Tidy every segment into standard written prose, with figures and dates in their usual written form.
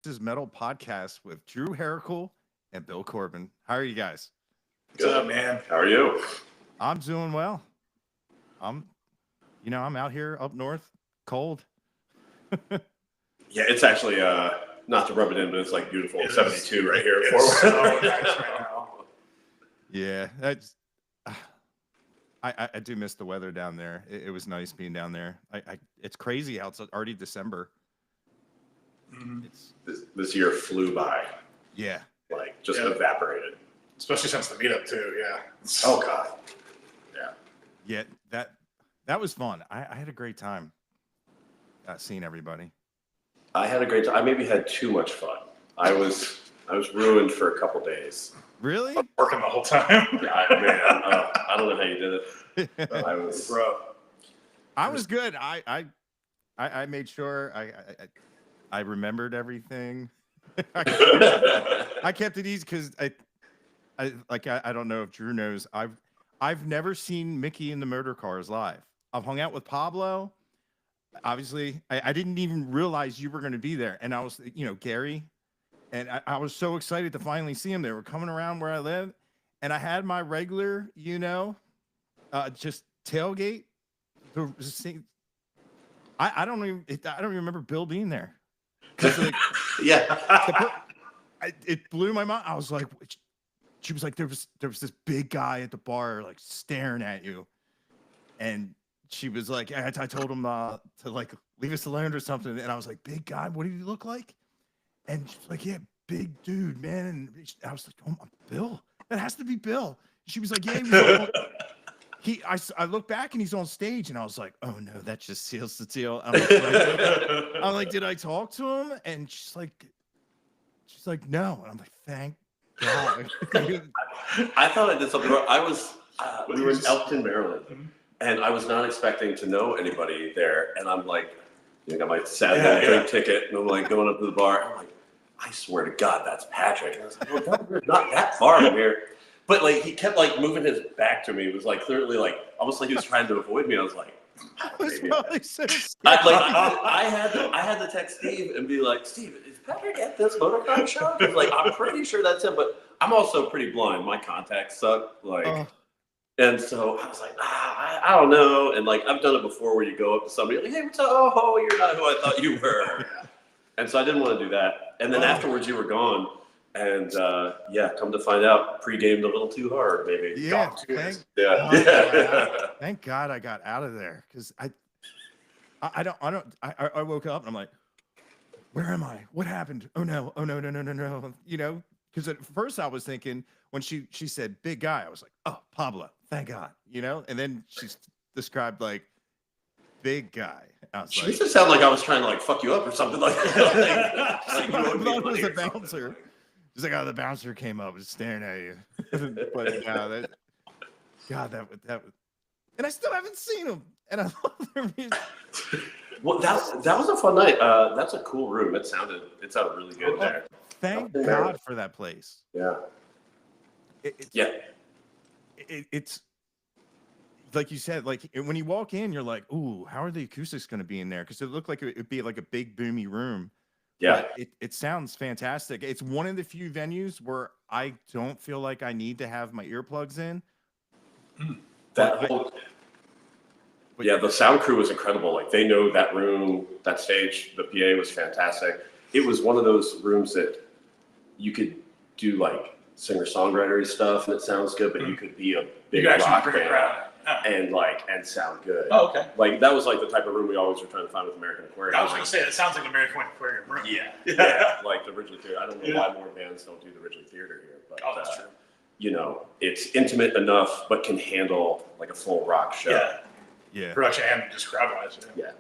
This is Metal Podcast with Drew Harakal and Bill Corbin. How are you guys? What's up, man? How are you? I'm doing well. I'm, I'm out here up north, cold. Yeah, it's actually not to rub it in, but it's like beautiful. It 72 right here. It's so nice right now. Yeah, that's. I do miss the weather down there. It was nice being down there. It's crazy how it's already December. Mhm. It's This year flew by, yeah. like just Yeah. evaporated. Especially since the meetup too. Yeah. Oh God. Yeah. Yeah, that was fun. I had a great time seeing everybody. I had a great time. I maybe had too much fun. I was ruined for a couple days. Really? Working the whole time. Yeah, I don't know how you did it. I was Bro. I was good. I made sure I remembered everything. I kept it easy because I don't know if Drew knows. I've never seen Mickey in the Motor Cars live. I've hung out with Pablo. Obviously, I didn't even realize you were going to be there, and I was Gary, and I was so excited to finally see him. They were coming around where I live, and I had my regular just tailgate to see. I don't even remember Bill being there. Like, yeah. it blew my mind. I was like, she was like, there was this big guy at the bar like staring at you, and she was like, I told him to like leave us alone or something, and I was like, big guy, what do you look like? And she's like, yeah, big dude, man. And I was like, oh, Bill, that has to be Bill. She was like, yeah, I look back and he's on stage, and I was like, oh no, that just seals the deal. I'm like, did I talk to him? And she's like, no. And I'm like, thank God. I thought I did something wrong. We were in Elkton, Maryland, Mhm. and I was not expecting to know anybody there. And I'm like, I got my Saturday drink ticket, and I'm like going up to the bar. I'm like, I swear to God, that's Patrick. And I was like, well, we're not that far from here. But like, he kept like moving his back to me. It was like clearly like almost like he was trying to avoid me. I was like, I was maybe probably so I had to text Steve and be like, Steve, is Patrick at this motocross show? Because like I'm pretty sure that's him, but I'm also pretty blind. My contacts suck. Like, and so I was like, I don't know. And like I've done it before, where you go up to somebody like, hey, what's up? Oh, you're not who I thought you were. And so I didn't want to do that. And then afterwards, you were gone. And come to find out, pre-gamed a little too hard, maybe. Yeah, thank God I got out of there, because I woke up and I'm like, where am I? What happened? Oh no, no. Because at first I was thinking, when she said big guy, I was like, oh, Pablo, thank God, and then she described like big guy. I was She like, makes it sound like I was trying to like fuck you up or something like that. I thought it was a bouncer. She's like, oh, the bouncer came up, was staring at you. But yeah, God, that was, and I still haven't seen him. And I love their music. Well, that was a fun night. That's a cool room. It sounded really good there. Thank God for that place. Yeah. It's like you said, like when you walk in, you're like, ooh, how are the acoustics going to be in there? Because it looked like it would be like a big boomy room. Yeah. But it sounds fantastic. It's one of the few venues where I don't feel like I need to have my earplugs in. The sound crew was incredible. Like they know that room, that stage, the PA was fantastic. It was one of those rooms that you could do like singer-songwriter stuff and it sounds good, but you could be a big rock band and sound good. Oh, okay. Like that was like the type of room we always were trying to find with American Aquarium. I was going to say, it sounds like American Aquarium room. Yeah. Like the Ridgely Theater. I don't know why more bands don't do the Ridgely Theater here, but that's true. It's intimate enough, but can handle like a full rock show. Yeah. Production and just crowd wise. Yeah.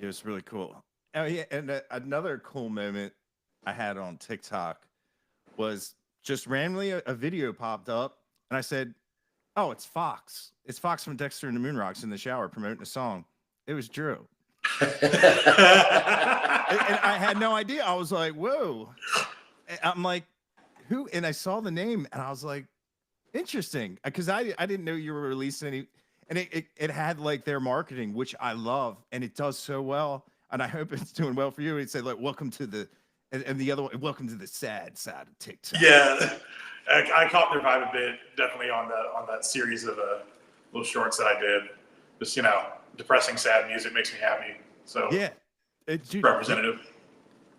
It was really cool. Oh yeah, and another cool moment I had on TikTok was just randomly a video popped up, and I said, "Oh, it's Fox. It's Fox from Dexter and the Moonrocks in the shower promoting a song." It was Drew. And I had no idea. I was like, "Whoa!" And I'm like, "Who?" And I saw the name, and I was like, "Interesting," because I didn't know you were releasing any. And it had like their marketing, which I love, and it does so well. And I hope it's doing well for you. It said like, "Welcome to the And the other one, welcome to the sad side of TikTok. Yeah, I caught their vibe a bit, definitely on that series of little shorts that I did. Just depressing, sad music makes me happy. So Yeah, dude, representative.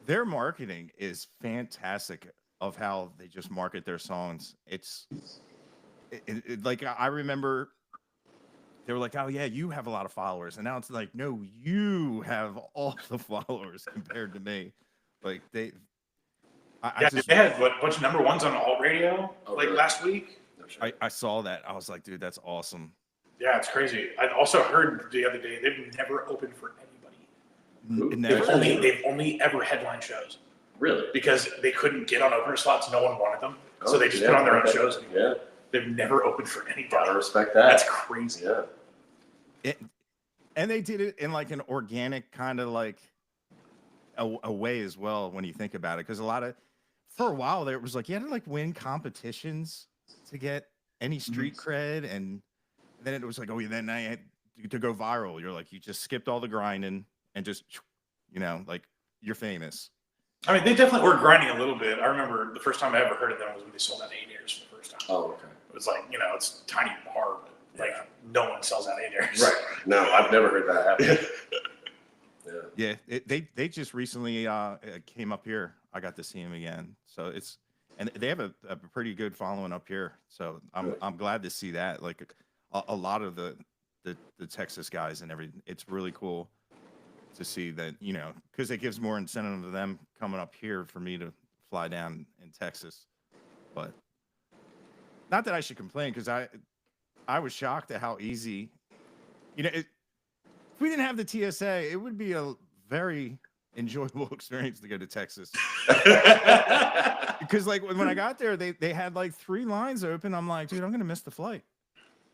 Their marketing is fantastic of how they just market their songs. It's like I remember they were like, "Oh yeah, you have a lot of followers," and now it's like, "No, you have all the followers compared to me." Like I just they had a bunch of number ones on alt radio really? last week. I saw that. I was like, dude, that's awesome. Yeah, it's crazy. I also heard the other day they've never opened for anybody. Never. They've only ever headline shows. Really? Because they couldn't get on opener slots, no one wanted them, so they just yeah, put on their own shows. Yeah, they've never opened for anybody. gotta respect that. That's crazy. Yeah. And they did it in like an organic kind of like a way as well when you think about it, because for a while there it was like you had to like win competitions to get any street cred, and then it was like, oh yeah, then I had to go viral. You're like, you just skipped all the grinding and just like you're famous. I mean, they definitely were grinding a little bit. I remember the first time I ever heard of them was when they sold out 8 airs for the first time. Oh, okay. It was like, it's tiny bar, but like no one sells out 8 airs. Right. No, I've never heard that happen. Yeah, they just recently came up here. I got to see him again, so and they have a pretty good following up here. So I'm glad to see that. Like a lot of the Texas guys and everything. It's really cool to see that, because it gives more incentive to them coming up here for me to fly down in Texas. But not that I should complain, because I was shocked at how easy, if we didn't have the TSA, it would be a very enjoyable experience to go to Texas. Because like when I got there, they had like 3 lines open. I'm like, dude, I'm gonna miss the flight.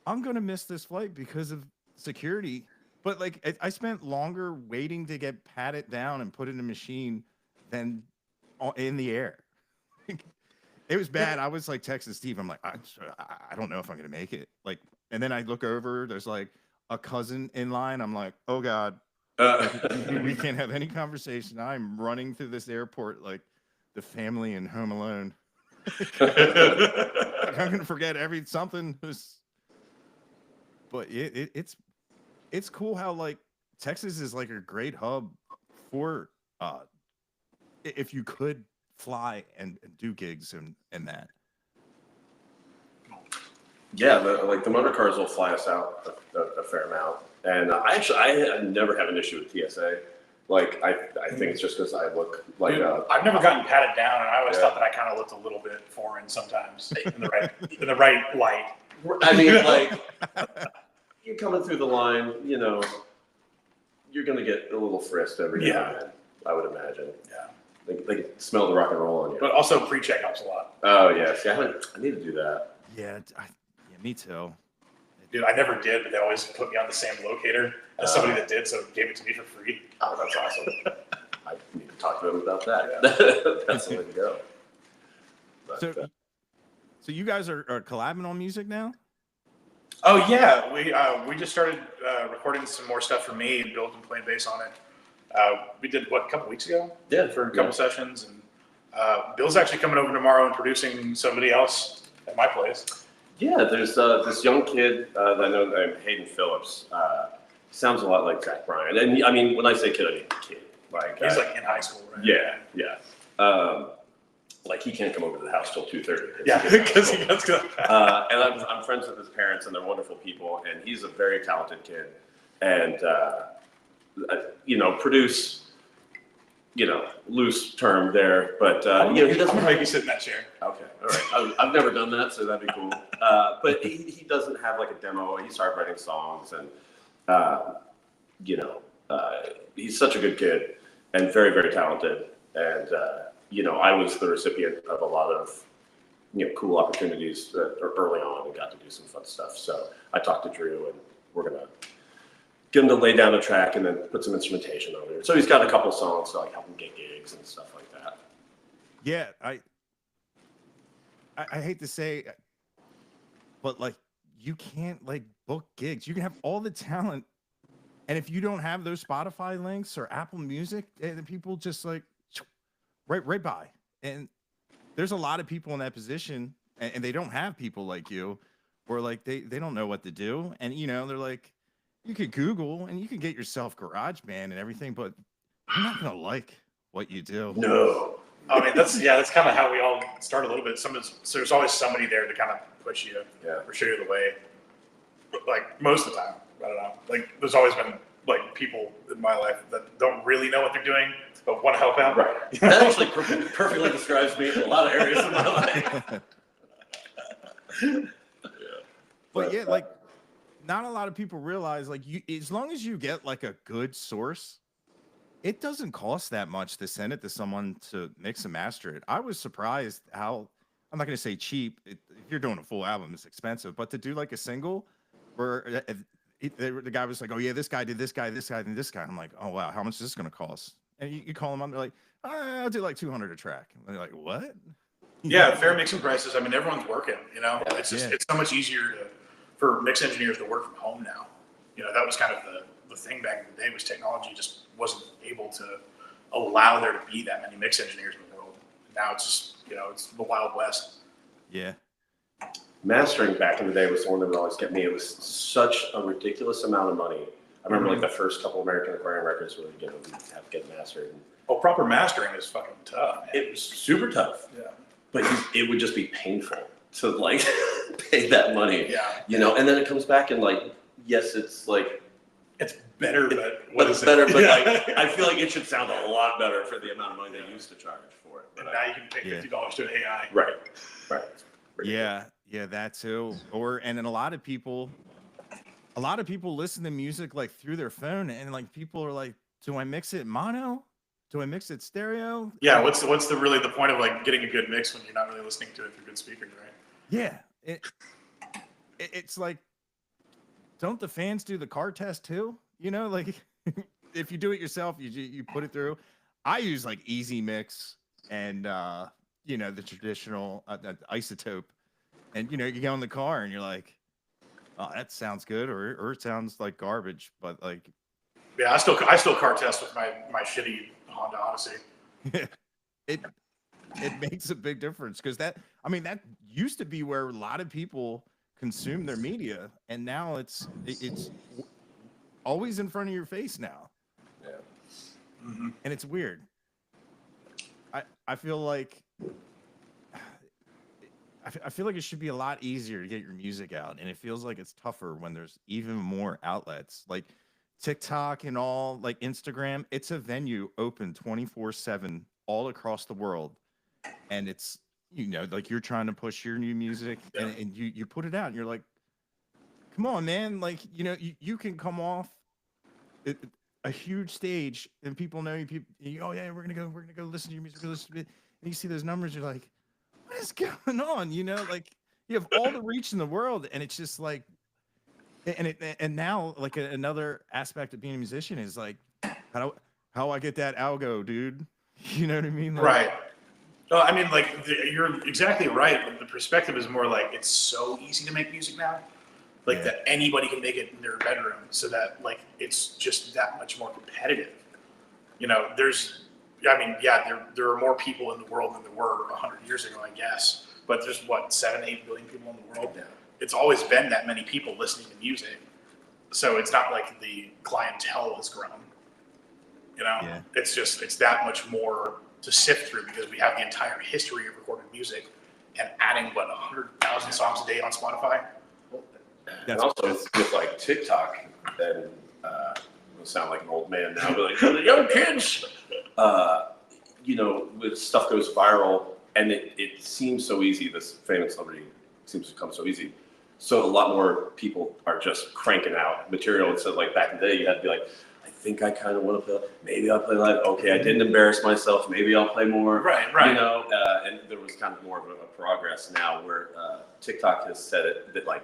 I'm gonna miss this flight because of security. But like I spent longer waiting to get patted down and put in a machine than in the air. It was bad. I was like texting Steve. I'm like, I don't know if I'm gonna make it. Like, and then I look over. There's like a cousin in line. I'm like, oh God, we can't have any conversation. I'm running through this airport like the family in Home Alone. Like, I'm gonna forget something. But it's cool how like Texas is like a great hub for if you could fly and do gigs and that. Yeah, the motor cars will fly us out a fair amount, and I never have an issue with TSA. Like I think it's just because I look like I've never gotten patted down, and I always thought that I kind of looked a little bit foreign sometimes in the right light. I mean, like you're coming through the line, you're gonna get a little frisked every now and then, I would imagine. Yeah. They smell the rock and roll on you. But also pre-check helps a lot. Oh yeah, see, I need to do that. Yeah, me too. Dude, I never did, but they always put me on the same locator as somebody that did, so gave it to me for free. Oh, that's awesome. I need to talk to him about that. Yeah. That's the way to go. But, so you guys are collabing on music now? Oh yeah, we just started recording some more stuff for me, and Bill can play bass on it. We did a couple weeks ago? Yeah, for a couple sessions, and Bill's actually coming over tomorrow and producing somebody else at my place. Yeah, there's this young kid that I know named Hayden Phillips. Sounds a lot like Zach Bryan, and I mean when I say kid, I mean kid. Like he's like in high school, right? Yeah. Like he can't come over to the house till 2:30. Yeah, because he gets good. And I'm friends with his parents, and they're wonderful people. And he's a very talented kid, and produce. Loose term there, but he doesn't make you sit in that chair. Okay, all right. I've never done that, so that'd be cool. But he doesn't have like a demo. He started writing songs, and he's such a good kid and very, very talented. And I was the recipient of a lot of cool opportunities early on, and got to do some fun stuff. So I talked to Drew, and we're gonna get him to lay down a track and then put some instrumentation over it. So he's got a couple songs to like help him get gigs and stuff like that. Yeah, I hate to say, but like you can't like book gigs. You can have all the talent, and if you don't have those Spotify links or Apple Music, and people just like right by. And there's a lot of people in that position, and they don't have people like you, where like they don't know what to do, and they're like, you could Google and you can get yourself GarageBand and everything, but you're not gonna like what you do. No. I mean, that's kind of how we all start a little bit. So there's always somebody there to kind of push you or show you the way. Like most of the time, I don't know. Like there's always been like people in my life that don't really know what they're doing, but want to help out. Right. That actually perfectly describes me in a lot of areas of my life. But yeah, like not a lot of people realize like as long as you get like a good source, it doesn't cost that much to send it to someone to mix and master it. I was surprised how, I'm not going to say cheap. If you're doing a full album, it's expensive, but to do like a single where the guy was like, oh yeah, this guy did this guy, and this guy. I'm like, oh wow, how much is this going to cost? And you call them up, they're like, I'll do like 200 a track. And they're like, what? Yeah, fair mixing prices. I mean, everyone's working, it's just, it's so much easier for mix engineers to work from home now. That was kind of the thing back in the day, was technology just wasn't able to allow there to be that many mix engineers in the world. Now it's just, it's the Wild West. Yeah. Mastering back in the day was the one that would always get me. It was such a ridiculous amount of money. I remember like the first couple American Aquarium records where we have to get mastered. Well, proper mastering is fucking tough, man. It was super tough. Yeah. But it would just be painful to like pay that money. Yeah. And then it comes back and like, yes, it's like, it's better, but it's better, but like, I feel like it should sound a lot better for the amount of money they used to charge for it. And now you can pay $50 to an AI. Right. Yeah, that too. And then a lot of people listen to music like through their phone, and like people are like, do I mix it mono? Do I mix it stereo? Yeah, what's really the point of like getting a good mix when you're not really listening to it through good speakers, right? Yeah. It's like, don't the fans do the car test too? Like if you do it yourself, you put it through. I use like Easy Mix and the traditional isotope, and you get in the car and you're like, oh, that sounds good, or it sounds like garbage, but like, yeah, I still car test with my shitty Honda Odyssey. it makes a big difference, because that used to be where a lot of people consume their media, and now it's always in front of your face now. Yeah. Mm-hmm. And it's weird. I feel like it should be a lot easier to get your music out, and it feels like it's tougher when there's even more outlets like TikTok and all, like Instagram. It's a venue open 24/7 all across the world, and it's like you're trying to push your new music, and you put it out, and you're like, come on, man, like you can come off a huge stage and people know you. Oh yeah, we're gonna go listen to your music, listen to it, and you see those numbers, you're like, what is going on? Like you have all the reach in the world, and it's just like, and now like another aspect of being a musician is like, how I get that algo, dude. You know what I mean? Like, right. No, I mean, like you're exactly right. The perspective is more like it's so easy to make music now, like that anybody can make it in their bedroom, so that like it's just that much more competitive. There are more people in the world than there were 100 years ago, I guess. But there's 7-8 billion people in the world now. It's always been that many people listening to music, so it's not like the clientele has grown. It's that much more to sift through, because we have the entire history of recorded music, and adding 100,000 songs a day on Spotify. And also with like TikTok, and I'll sound like an old man now, but like the young kids, with stuff goes viral, and it seems so easy. This famous celebrity seems to come so easy. So a lot more people are just cranking out material. Instead of like back in the day, you had to be like, I think I kind of want to play. Maybe I'll play live. Okay, I didn't embarrass myself. Maybe I'll play more. Right. And there was kind of more of a progress now where TikTok has said it that like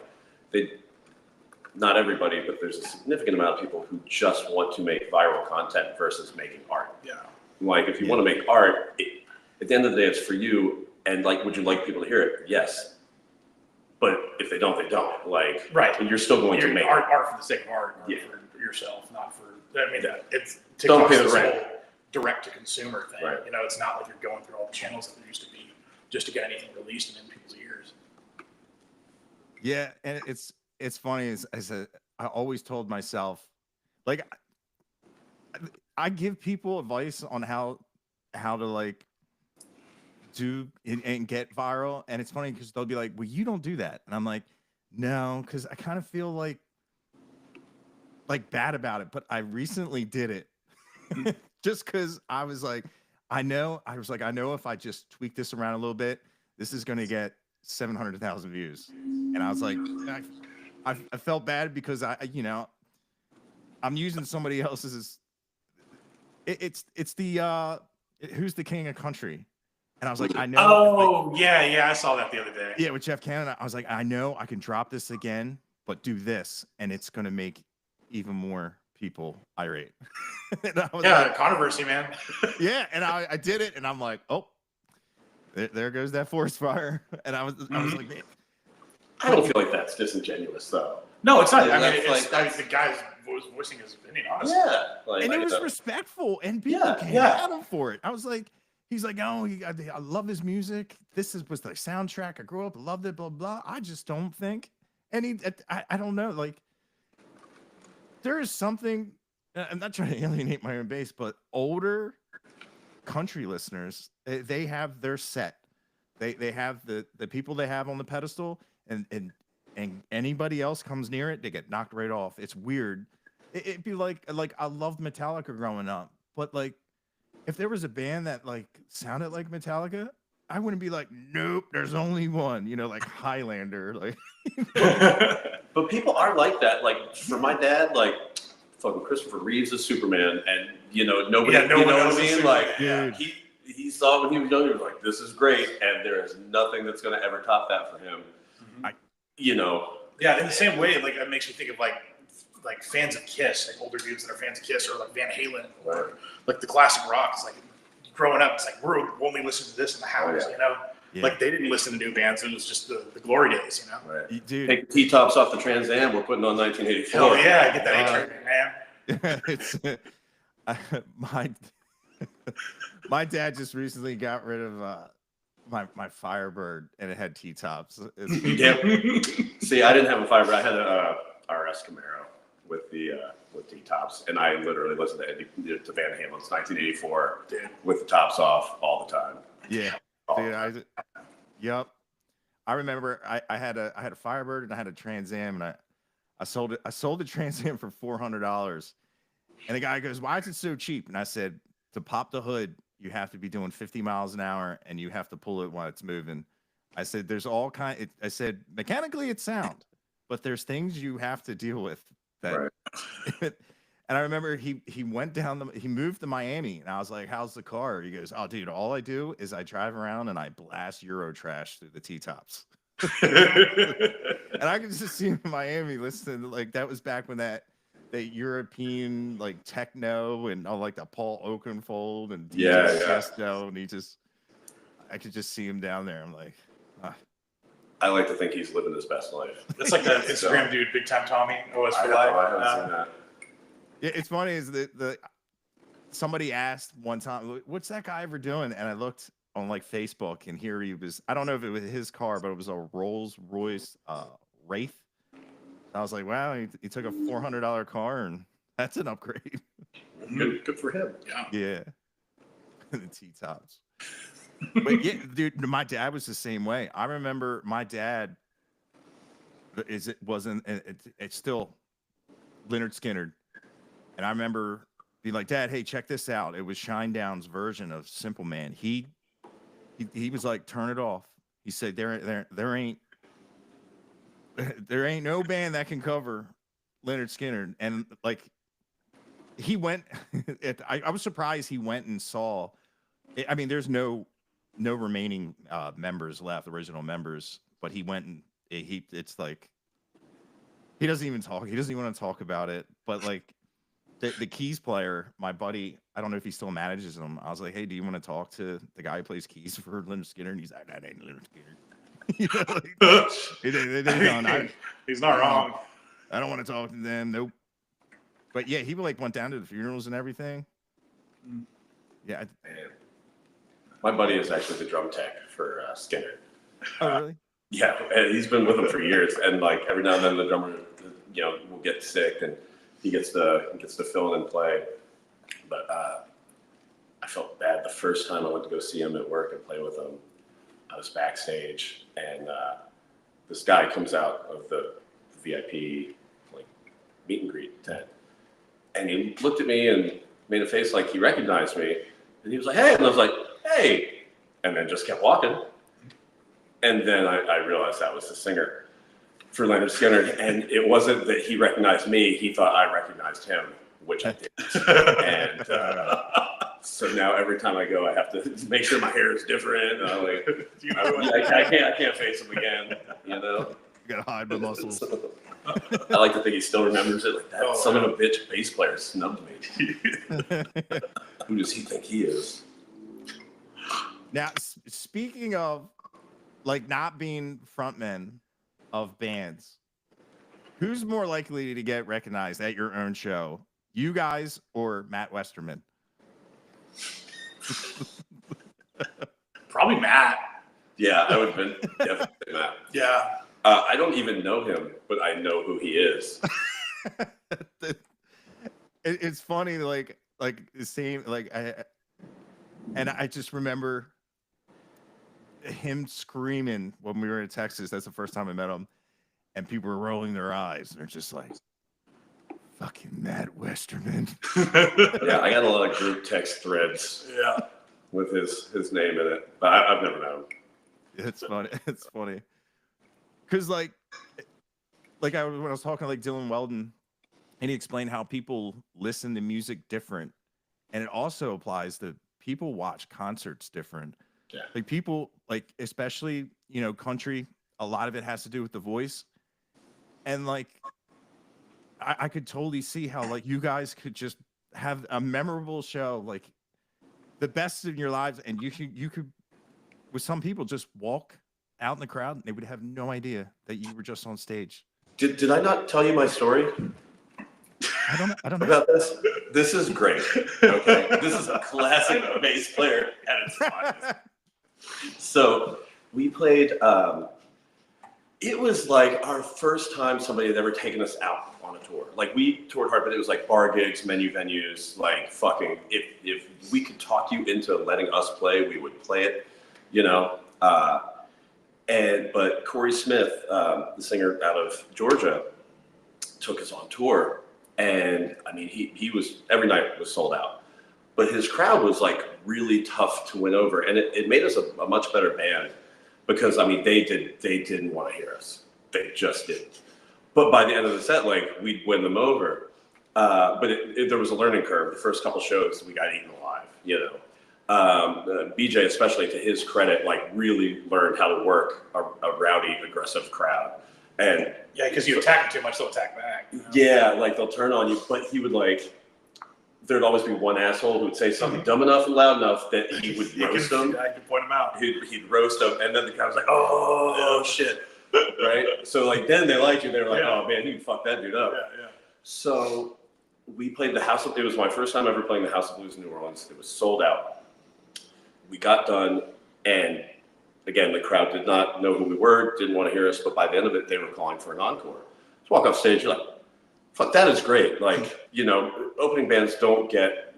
not everybody, but there's a significant amount of people who just want to make viral content versus making art. Yeah. Like if you want to make art, at the end of the day, it's for you. And like, would you like people to hear it? Yes. But if they don't, they don't. Like, right. You're still going to make art for the sake of art, for yourself, not for. I mean, it's don't pay the TikTok's rent. direct to consumer thing. Right. You know, it's not like you're going through all the channels that there used to be just to get anything released and in people's ears. Yeah, and it's funny I always told myself, like, I give people advice on how to like do and get viral, and it's funny because they'll be like, well, you don't do that, and I'm like, no, because I kind of feel like bad about it, but I recently did it just because I was like, I know if I just tweak this around a little bit, this is going to get 700,000 views. And I was like, I felt bad because I'm using somebody else's. It's the Who's the King of Country, and I was like, I know. Oh, yeah, I saw that the other day. Yeah, with Jeff Cannon, I was like, I know I can drop this again, but do this, and it's going to make even more people irate. Yeah, like, controversy, man. Yeah, and I did it, and I'm like, oh, there goes that forest fire, and I was like, man. I don't feel like that's disingenuous, though. No, it's not. Yeah, I mean, that's it's like- the guy was voicing his opinion, honestly. Yeah, like, And it was respectful, and people came at him for it. I was like, he's like, oh, I love his music. This was the soundtrack. I grew up, loved it, blah blah. I just don't think, and I don't know, like, there is something. I'm not trying to alienate my own base, but older country listeners, they have their set. They have the people they have on the pedestal, and anybody else comes near it, they get knocked right off. It's weird. It'd be like I loved Metallica growing up, but like if there was a band that like sounded like Metallica, I wouldn't be like, nope, there's only one, like Highlander, like. But people are like that. Like for my dad, like fucking Christopher Reeves is Superman, and nobody, Yeah, no one what else I is mean? Superman, Like yeah. he saw when he was young, he was like, this is great, and there is nothing that's gonna ever top that for him. Yeah, in the same way, like that makes me think of like fans of Kiss, like older dudes that are fans of Kiss, or like Van Halen, or like the classic rock. It's like growing up, it's like we're only listening to this in the house, Yeah. Like they didn't listen to new bands. It was just the glory days, Right. Dude, Take the T-tops off the Trans Am. We're putting on 1984. Oh yeah, get that man. it's my dad just recently got rid of my Firebird, and it had T-tops. Yeah. See, I didn't have a Firebird. I had a RS Camaro with T-tops, and I literally listened to Van Halen's 1984 with the tops off all the time. Yeah. Dude, yep. I remember I had a Firebird and I had a Trans Am, and I sold it. I sold the Trans Am for $400, and the guy goes, "Why is it so cheap?" And I said, "To pop the hood, you have to be doing 50 miles an hour, and you have to pull it while it's moving." I said, "There's all kind." I said, "Mechanically, it's sound, but there's things you have to deal with that." Right. And I remember he moved to Miami, and I was like, "How's the car?" He goes, "Oh, dude, all I do is I drive around and I blast Euro trash through the T-tops." And I could just see him in Miami listening. Like that was back when that European like techno and all like the Paul Oakenfold and DJ Tiesto, and I could just see him down there. I'm like, I like to think he's living his best life. It's like the Instagram dude, Big Time Tommy, OS for I life. haven't seen that. yeah, it's funny is that somebody asked one time, "What's that guy ever doing?" And I looked on like Facebook, and here he was. I don't know if it was his car, but it was a Rolls Royce Wraith. I was like, wow, he took a $400 car, and that's an upgrade. Good for him. Yeah. The T-tops. But yeah, dude, my dad was the same way. I remember my dad it's still Leonard Skinner. And I remember being like, "Dad, hey, check this out." It was Shinedown's version of Simple Man. He was like, "Turn it off." He said, there ain't no band that can cover Leonard Skinner. And like he went I was surprised he went and saw. I mean, there's no remaining members left, original members, but he went and it's like he doesn't even talk. He doesn't even want to talk about it. But like the keys player, my buddy, I don't know if he still manages him. I was like, "Hey, do you want to talk to the guy who plays keys for Leonard Skinner?" And he's like, "That ain't Leonard Skinner." He's not wrong. I don't want to talk to them. Nope. But yeah, he like went down to the funerals and everything. Yeah. Man. My buddy is actually the drum tech for Skinner. Oh, really? Yeah, and he's been with them for years, and like every now and then the drummer, will get sick, and he gets to fill in and play. But I felt bad the first time I went to go see him at work and play with him. I was backstage, and this guy comes out of the VIP like meet and greet tent, and he looked at me and made a face like he recognized me, and he was like, "Hey," and I was like, "Hey," and then just kept walking. And then I realized that was the singer for Leonard Skinner, and it wasn't that he recognized me; he thought I recognized him, which I did. And so now every time I go, I have to make sure my hair is different. And I'm like, I can't face him again. You gotta hide my muscles. I like to think he still remembers it. Like that son of a bitch bass player snubbed me. Who does he think he is? Now, speaking of like not being frontmen of bands, who's more likely to get recognized at your own show, you guys or Matt Westerman? Probably Matt. Yeah, I would have been definitely Matt. Yeah. I don't even know him, but I know who he is. It's funny, like the same, like I just remember him screaming when we were in Texas. That's the first time I met him, and people were rolling their eyes. They're just like, "Fucking Matt Westerman." Yeah, I got a lot of group text threads. Yeah. With his name in it, but I've never met him. It's funny. It's funny because like when I was talking to like Dylan Weldon, and he explained how people listen to music different, and it also applies to people watch concerts different. Yeah. Like people, like especially country, a lot of it has to do with the voice, and like I could totally see how like you guys could just have a memorable show, like the best in your lives, and you could with some people just walk out in the crowd and they would have no idea that you were just on stage. Did I not tell you my story? I don't know about this. This is great. Okay, this is a classic bass player at its finest. So we played. It was like our first time somebody had ever taken us out on a tour. Like we toured hard, but it was like bar gigs, menu venues, like fucking. If we could talk you into letting us play, we would play it. But Corey Smith, the singer out of Georgia, took us on tour, and I mean he was every night was sold out, but his crowd was like really tough to win over, and it made us a much better band because I mean they didn't want to hear us, they just didn't. But by the end of the set, like we'd win them over. But there was a learning curve. The first couple shows we got eaten alive, BJ, especially to his credit, like really learned how to work a rowdy, aggressive crowd. And yeah, because you attack them too much, they'll attack back. Yeah, like they'll turn on you. But he would like, there'd always be one asshole who would say something dumb enough and loud enough that he would roast them. I can point them out. He'd roast them, and then the crowd was like, "Oh shit!" Right? So like then they liked you. They were like, "Oh man, you fucked that dude up." Yeah. So we played the House of. It was my first time ever playing the House of Blues in New Orleans. It was sold out. We got done, and again, the crowd did not know who we were, didn't want to hear us, but by the end of it, they were calling for an encore. Just walk off stage, you're like, fuck, that is great. Like, opening bands don't get,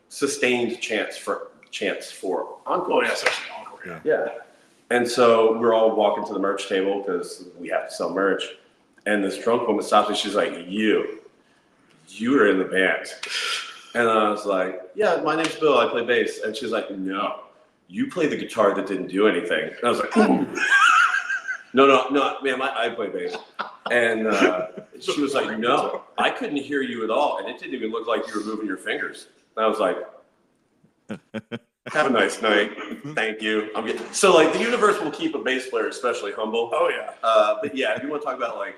sustained chance for encore. Oh, yeah, especially encore, Yeah. And so we're all walking to the merch table because we have to sell merch. And this drunk woman stops me, she's like, you are in the band. And I was like, yeah, my name's Bill, I play bass. And she's like, no, you play the guitar that didn't do anything. And I was like, no, man, I play bass. And she was like, no, I couldn't hear you at all. And it didn't even look like you were moving your fingers. And I was like, have a nice night. Thank you. I'm good. So like the universe will keep a bass player especially humble. Oh yeah. But yeah, if you want to talk about like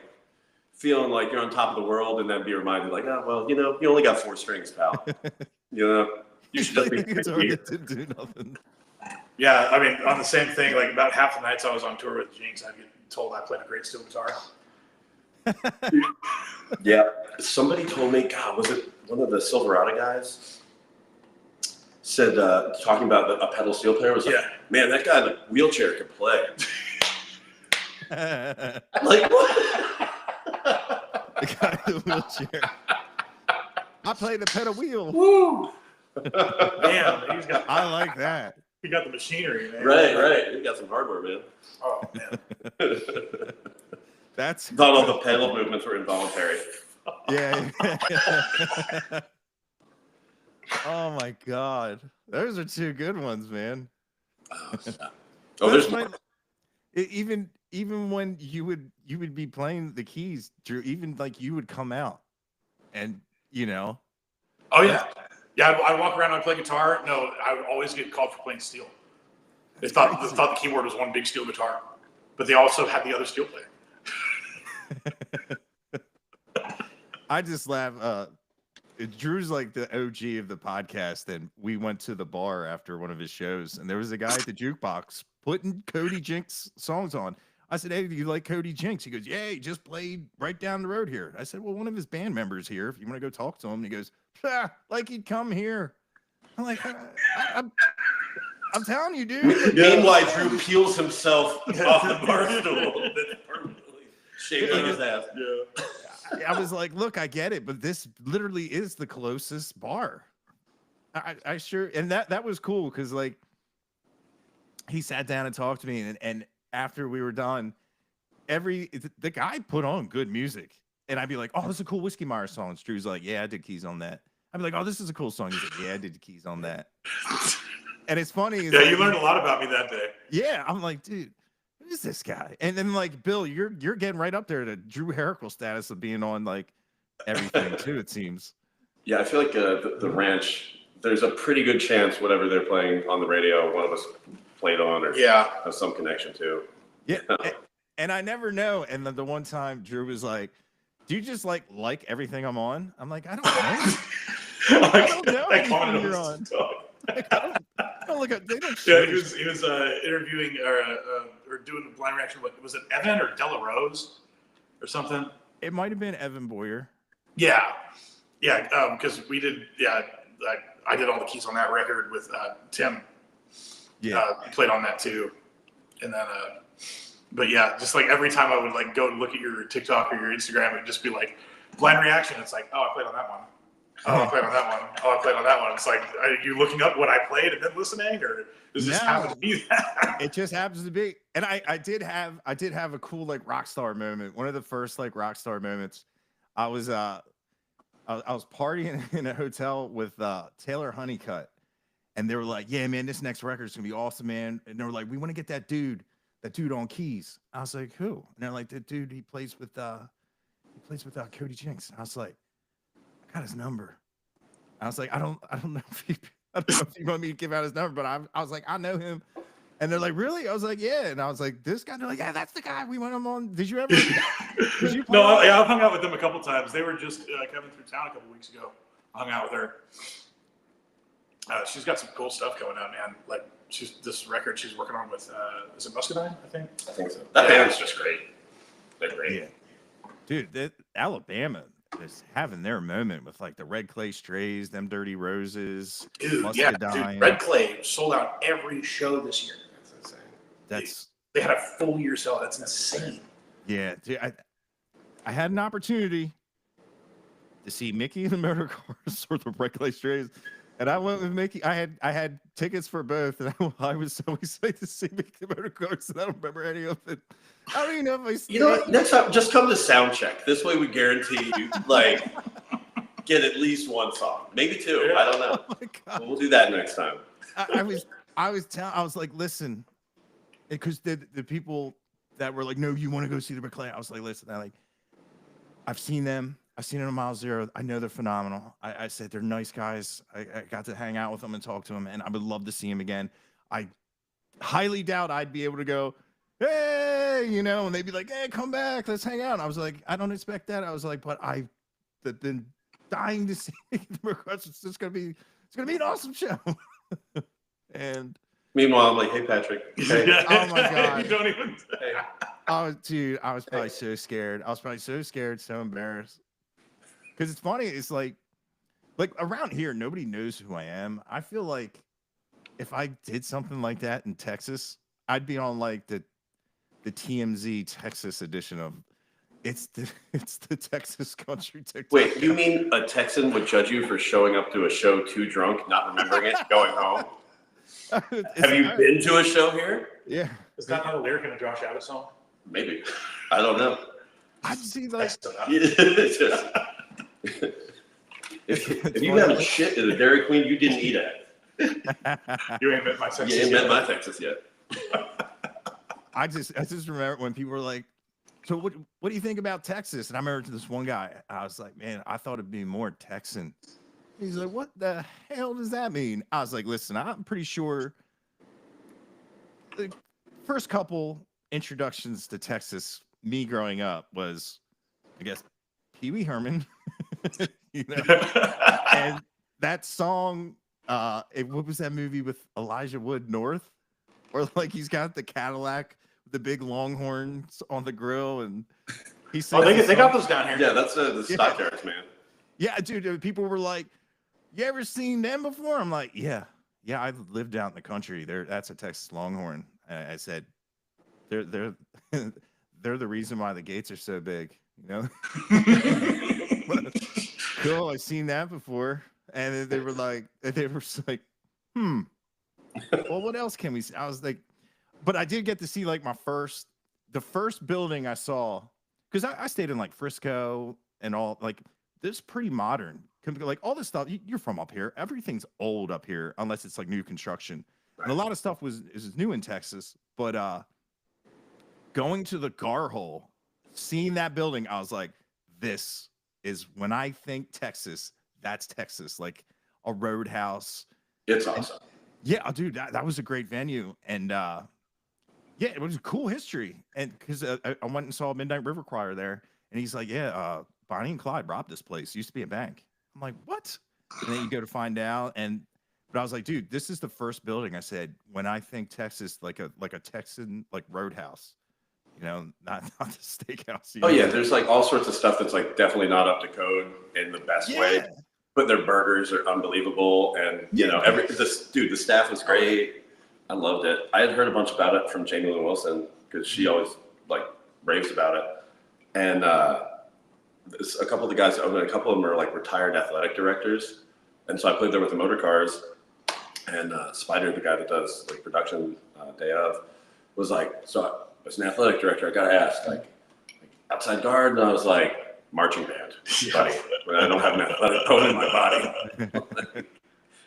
feeling like you're on top of the world and then be reminded like, oh, well, you only got 4 strings, pal. You should just be didn't do nothing. Yeah, I mean, on the same thing, like about half the nights I was on tour with Jinx, I'd get told I played a great steel guitar. Yeah. Somebody told me, God, was it one of the Silverado guys? said, talking about a pedal steel player, was like, man, that guy in the wheelchair could play. Like, what? The guy in the wheelchair. I played the pedal wheel. Woo! Damn, I like that. He got the machinery, man. Right. You got some hardware, man. Oh man. That's Not all the pedal movements were involuntary. yeah. Oh my god, those are two good ones, man. Oh, there's more. Even when you would be playing the keys, Drew, even like you would come out and Oh yeah. I'd walk around and I'd play guitar. No, I would always get called for playing steel. They thought the keyboard was one big steel guitar, but they also had the other steel player. I just laugh. Drew's like the OG of the podcast, and we went to the bar after one of his shows, and there was a guy at the jukebox putting Cody Jinks songs on. I said, "Hey, do you like Cody Jinks?" He goes, "Yeah, he just played right down the road here." I said, "Well, one of his band members here. If you want to go talk to him." And he goes, "Like he'd come here." I'm like, I'm telling you, dude. Meanwhile, Drew peels himself off the bar stool. That's permanently shaving his ass. Yeah. I was like, look, I get it, but this literally is the closest bar. I sure, and that was cool because like he sat down and talked to me, and after we were done, the guy put on good music, and I'd be like, oh, this is a cool Whiskey Myers song. Drew's like, yeah, I did keys on that. I'd be like, oh, this is a cool song. He's like, yeah, I did the keys on that. And it's funny. Yeah, you learned a lot about me that day. Yeah, I'm like, dude, who is this guy? And then like, Bill, you're getting right up there to Drew Harakal status of being on like everything too. It seems. Yeah, I feel like the ranch. There's a pretty good chance whatever they're playing on the radio, one of us played on or has some connection to. Yeah, and I never know. And then the one time Drew was like, "Do you just like everything I'm on?" I'm like, "I don't know." I don't know anything you're on. Like, I don't look at. They don't. Yeah, he was interviewing or doing the blind reaction. What was it, Evan or Della Rose or something? It might have been Evan Boyer. Yeah, because we did. Yeah, I did all the keys on that record with Tim. Yeah, played on that too, and then. But yeah, just like every time I would like go look at your TikTok or your Instagram, it would just be like blind reaction. It's like, oh, I played on that one. Oh, I played on that one. Oh, I played on that one. It's like, are you looking up what I played and then listening, or does this happen to be that? It just happens to be. And I did have a cool like rock star moment. One of the first like rock star moments. I was partying in a hotel with Taylor Honeycutt, and they were like, "Yeah, man, this next record is gonna be awesome, man." And they were like, "We want to get that dude on keys." I was like, "Who?" And they're like, "The dude he plays with Cody Jinks." And I was like, "I got his number." I was like, I don't know if you want me to give out his number, but I was like, I know him. And they're like, really? I was like, yeah. And I was like, this guy? They're like, yeah, that's the guy. We went on. Did you ever? No, yeah, I've hung out with them a couple times. They were just coming through town a couple weeks ago. I hung out with her. She's got some cool stuff going on, man. Like this record she's working on with is it Muscadine? I think so. That band's just great. They're great. Yeah. Dude, Alabama is having their moment with like the Red Clay Strays, them Dirty Roses. Dude, Muscadine. Dude, Red Clay sold out every show this year. That's insane. They had a full year sell. That's insane. Yeah, dude, I had an opportunity to see Mickey and the Motor Cars or the Red Clay Strays, and I went with Mickey. I had tickets for both, and I was so excited to see Mickey and the Motor Cars, and I don't remember any of it. I don't even know if I. You know what? Next time, just come to sound check. This way, we guarantee you like get at least one song, maybe two. I don't know. Oh my God. We'll do that next time. I was like, listen, because the people that were like, no, you want to go see the Red Clay? I was like, listen, I've seen them. I've seen them on Mile Zero. I know they're phenomenal. I said they're nice guys. I got to hang out with them and talk to them, and I would love to see them again. I highly doubt I'd be able to go, hey, and they'd be like, hey, come back, let's hang out. And I was like, I don't expect that. I was like, but I've been dying to see the request. It's gonna be an awesome show. And meanwhile, I'm like, hey, Patrick. Hey. Oh my God. You don't even. Hey. Oh, dude, I was probably so scared. I was probably so scared, so embarrassed. Because it's funny. It's like like around here, nobody knows who I am. I feel like if I did something like that in Texas, I'd be on like the TMZ Texas edition of it's the Texas country TikTok. Wait, you mean a Texan would judge you for showing up to a show too drunk, not remembering it, going home? Have you been to a show here? Yeah. Is that not a lyric in a Josh Abbott song? Maybe. I don't know. I'd see like if you haven't shit at a Dairy Queen, you didn't eat at. You ain't met my Texas. You ain't met my Texas yet. I just remember when people were like, so what do you think about Texas? And I remember this one guy, I was like, man, I thought it'd be more Texan. He's like, what the hell does that mean? I was like, listen, I'm pretty sure the first couple introductions to Texas, me growing up, was, I guess, Pee Wee Herman. You know? And that song, what was that movie with Elijah Wood, North? Or like he's got the Cadillac, the big longhorns on the grill, and he sings. Oh, they got those down here. Yeah, that's the stock yards, man. Yeah, dude. People were like, "You ever seen them before?" I'm like, "Yeah, I've lived out in the country. That's a Texas Longhorn." I said, "They're they're the reason why the gates are so big." You know. Cool. I've seen that before, and then they were like, "Hmm. Well, what else can we see?" I was like, but I did get to see like the first building I saw, because I stayed in like Frisco and all, like this pretty modern, like all this stuff. You're from up here, everything's old up here unless it's like new construction, and a lot of stuff is new in Texas. But going to the Gar Hole, seeing that building, I was like, this is when I think Texas, that's Texas, like a roadhouse. It's awesome. Yeah, dude, that was a great venue, and yeah, it was a cool history. And because I went and saw Midnight River Choir there, and he's like, yeah, Bonnie and Clyde robbed this place. It used to be a bank. I'm like, what? And then you go to find out, but I was like, dude, this is the first building. I said, when I think Texas, like a Texan like roadhouse, you know, not the steakhouse. Oh yeah, there's like all sorts of stuff that's like definitely not up to code in the best way. But their burgers are unbelievable, and you know, the staff was great. I loved it. I had heard a bunch about it from Jamie Lynn Wilson because she always like raves about it. And a couple of the guys, a couple of them are like retired athletic directors, and so I played there with the motor cars. And Spider, the guy that does like production day of, was like, so as an athletic director, I got to ask, like outside guard, and I was like, marching band, buddy. When I don't have an athletic bone in my body.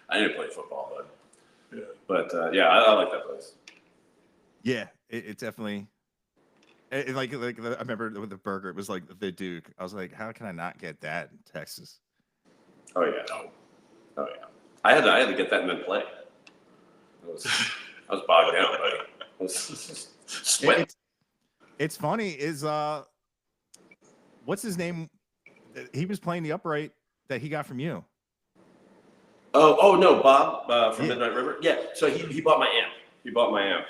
I didn't play football, but. Yeah. But yeah, I like that place. Yeah, it definitely. I remember with the burger, it was like the Duke. I was like, how can I not get that in Texas? Oh yeah, oh yeah. I had to get that and then play. I was bogged down, buddy. I was sweating. It's funny. Is what's his name? He was playing the upright that he got from you. Oh no, Bob from Midnight River. Yeah, so he bought my amp. He bought my amp.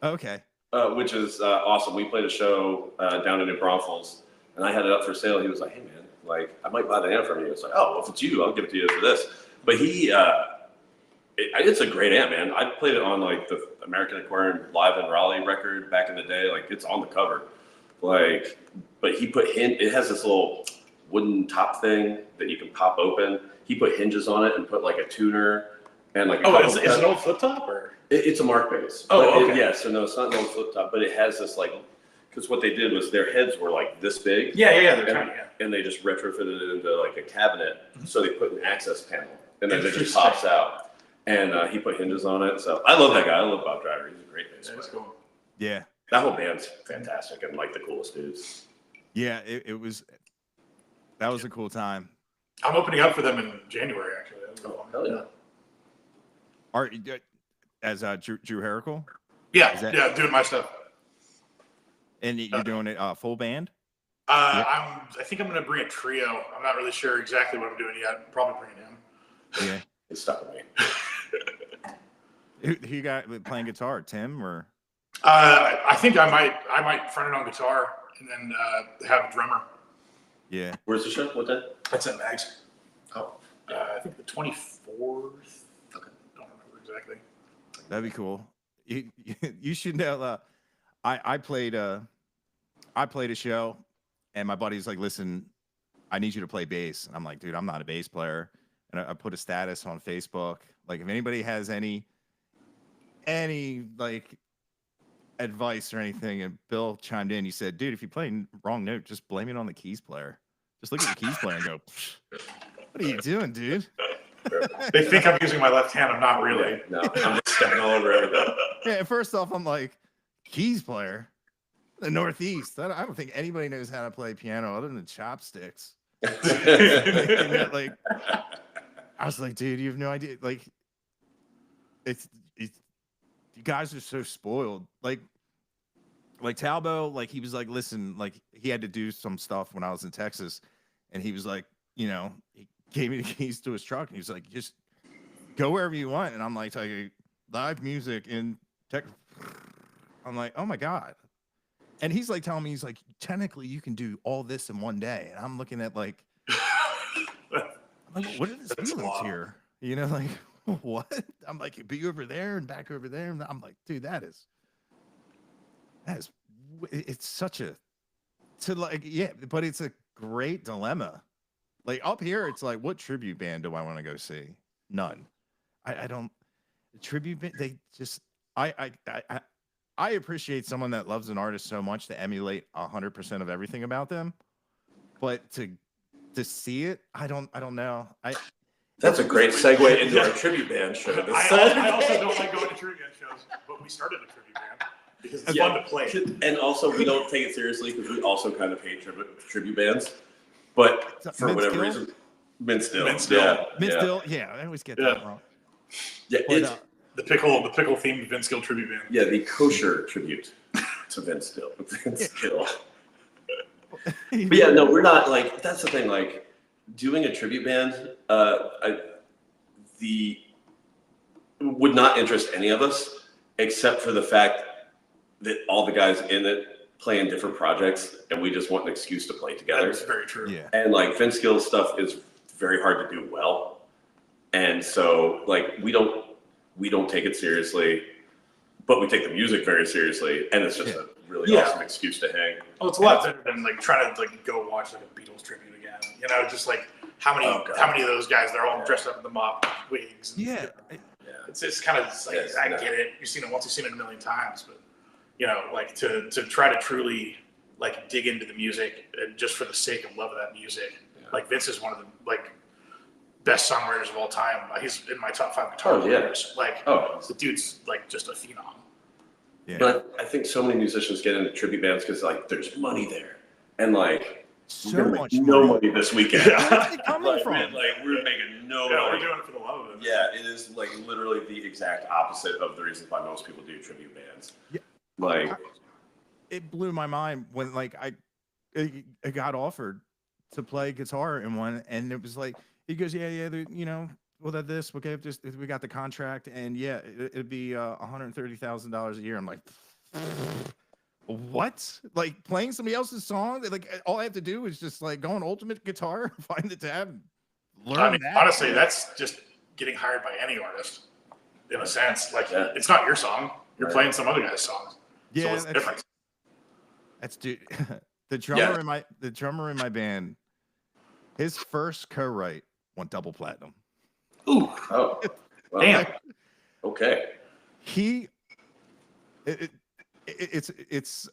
Okay. Which is awesome. We played a show down in New Braunfels, and I had it up for sale. He was like, "Hey man, like I might buy the amp from you." It's like, "Oh, well, if it's you, I'll give it to you for this." But it's a great amp, man. I played it on like the American Aquarium Live in Raleigh record back in the day. Like it's on the cover. Like, but it has this little wooden top thing that you can pop open. He put hinges on it and put like a tuner and like. Is it an old flip top or? It's a Mark bass. Oh, okay. So no, it's not an old flip top, but it has this like, because what they did was their heads were like this big. Yeah. They're tiny, yeah. And they just retrofitted it into like a cabinet. So they put an access panel, and then it just pops out. And he put hinges on it. So I love that guy. I love Bob Driver. He's a great bass player. That's cool. Yeah. That whole band's fantastic and like the coolest dudes. Yeah, that was a cool time. I'm opening up for them in January, actually. Oh, hell yeah. As Drew Harakal? Yeah, doing my stuff. And you're doing it full band? I think I'm going to bring a trio. I'm not really sure exactly what I'm doing yet. I'm probably bringing him. Yeah. It's stuck with me. Who you got playing guitar? Tim or? I think I might front it on guitar and then have a drummer. Yeah. Where's the show? What day? That's at Mags. Oh. I think the 24th. Okay. Don't remember exactly. That'd be cool. You should know. I played a show, and my buddy's like, "Listen, I need you to play bass." And I'm like, "Dude, I'm not a bass player." And I put a status on Facebook, like, if anybody has any like advice or anything. And Bill chimed in. He said, "Dude, if you play wrong note, just blame it on the keys player. Just look at the keys player and go, what are you doing, dude?" They think I'm using my left hand. I'm not really. No, I'm just stepping all over everything. Yeah, first off, I'm like, keys player, the Northeast. I don't think anybody knows how to play piano other than chopsticks. Like, I was like, dude, you have no idea. Like, it's you guys are so spoiled. Like Talbot, like, he was like, listen, like, he had to do some stuff when I was in Texas, and he was like, you know, he gave me the keys to his truck, and he was like, just go wherever you want. And I'm like, live music in tech. I'm like, oh my God. And he's like telling me, he's like, technically you can do all this in one day. And I'm looking at like, what are the feelings here? You know, like, what? I'm like, be over there and back over there. And I'm like, dude, it's such a, but it's a great dilemma. Like, up here, it's like, what tribute band do I want to go see? None. I don't. Tribute band, they just, I appreciate someone that loves an artist so much to emulate 100% of everything about them, but to see it, I don't know. That's a great segue into our tribute band show. I also don't like going to tribute band shows, but we started a tribute band because it's fun to play. And also, we don't take it seriously because we also kind of hate tribute bands. But for whatever reason, Minstill. Yeah, I always get that wrong. Yeah, But, it's the pickle themed Vince Gill tribute band. yeah, the kosher tribute to Vince Gill. Vince Gill. But yeah, no, we're not like, that's the thing. Like, doing a tribute band, would not interest any of us, except for the fact that all the guys in it play in different projects, and we just want an excuse to play together. That's very true. Yeah. And like Vince Gill's stuff is very hard to do well, and so like we don't take it seriously, but we take the music very seriously, and it's just a really awesome excuse to hang. Well, it's a lot better than like trying to like go watch like a Beatles tribute again. You know, just like how many of those guys? They're all dressed up in the mop wigs. And, it's just kind of like, I get it. You've seen it once, you've seen it a million times, but you know, like to try to truly like dig into the music and just for the sake of love of that music. Yeah. Like Vince is one of the like best songwriters of all time. He's in my top 5 guitar players. Like, the dude's like just a phenom. Yeah. But I think so many musicians get into tribute bands because like there's money there, and like so much money this weekend. Where's it coming from? We're making no money. money. We're doing it for the love of it. Yeah, it is like literally the exact opposite of the reasons why most people do tribute bands. Yeah. Like, it blew my mind when like I got offered to play guitar in one, and it was like, he goes, yeah, you know, we'll have this, okay, we got the contract, and yeah, it'd be $130,000 a year. I'm like, what? Like, playing somebody else's song? Like, all I have to do is just like go on Ultimate Guitar, find the tab, learn. I mean, that. honestly, that's just getting hired by any artist, in a sense. Like, it's not your song; you're playing some other guy's songs. Yeah, so what's the difference? That's dude. The drummer in my band, his first co-write went double platinum. Ooh, well, damn. Okay. It's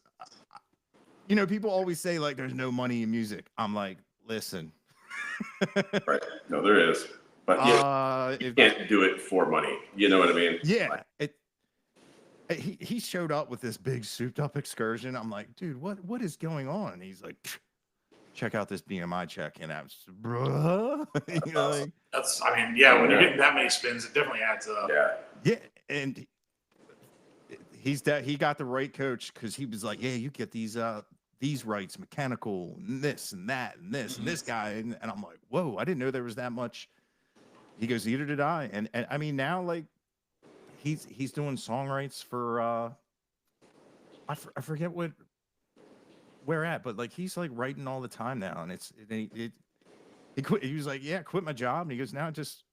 you know, people always say like there's no money in music. I'm like, listen. Right. No, there is. But you can't do it for money. You know what I mean? Yeah. He showed up with this big souped up excursion. I'm like, dude, what is going on? And he's like, check out this BMI check. And I was, bruh. You know, like, that's, I mean, yeah, when you're getting that many spins, it definitely adds up. Yeah. And he got the right coach, because he was like, yeah, you get these rights, mechanical, and this and that and this and this guy. And I'm like, whoa, I didn't know there was that much. He goes, neither did I. And I mean, now like he's doing songwrites for I forget where at, but like he's like writing all the time now, and He quit. He was like, yeah, quit my job. And he goes, now I just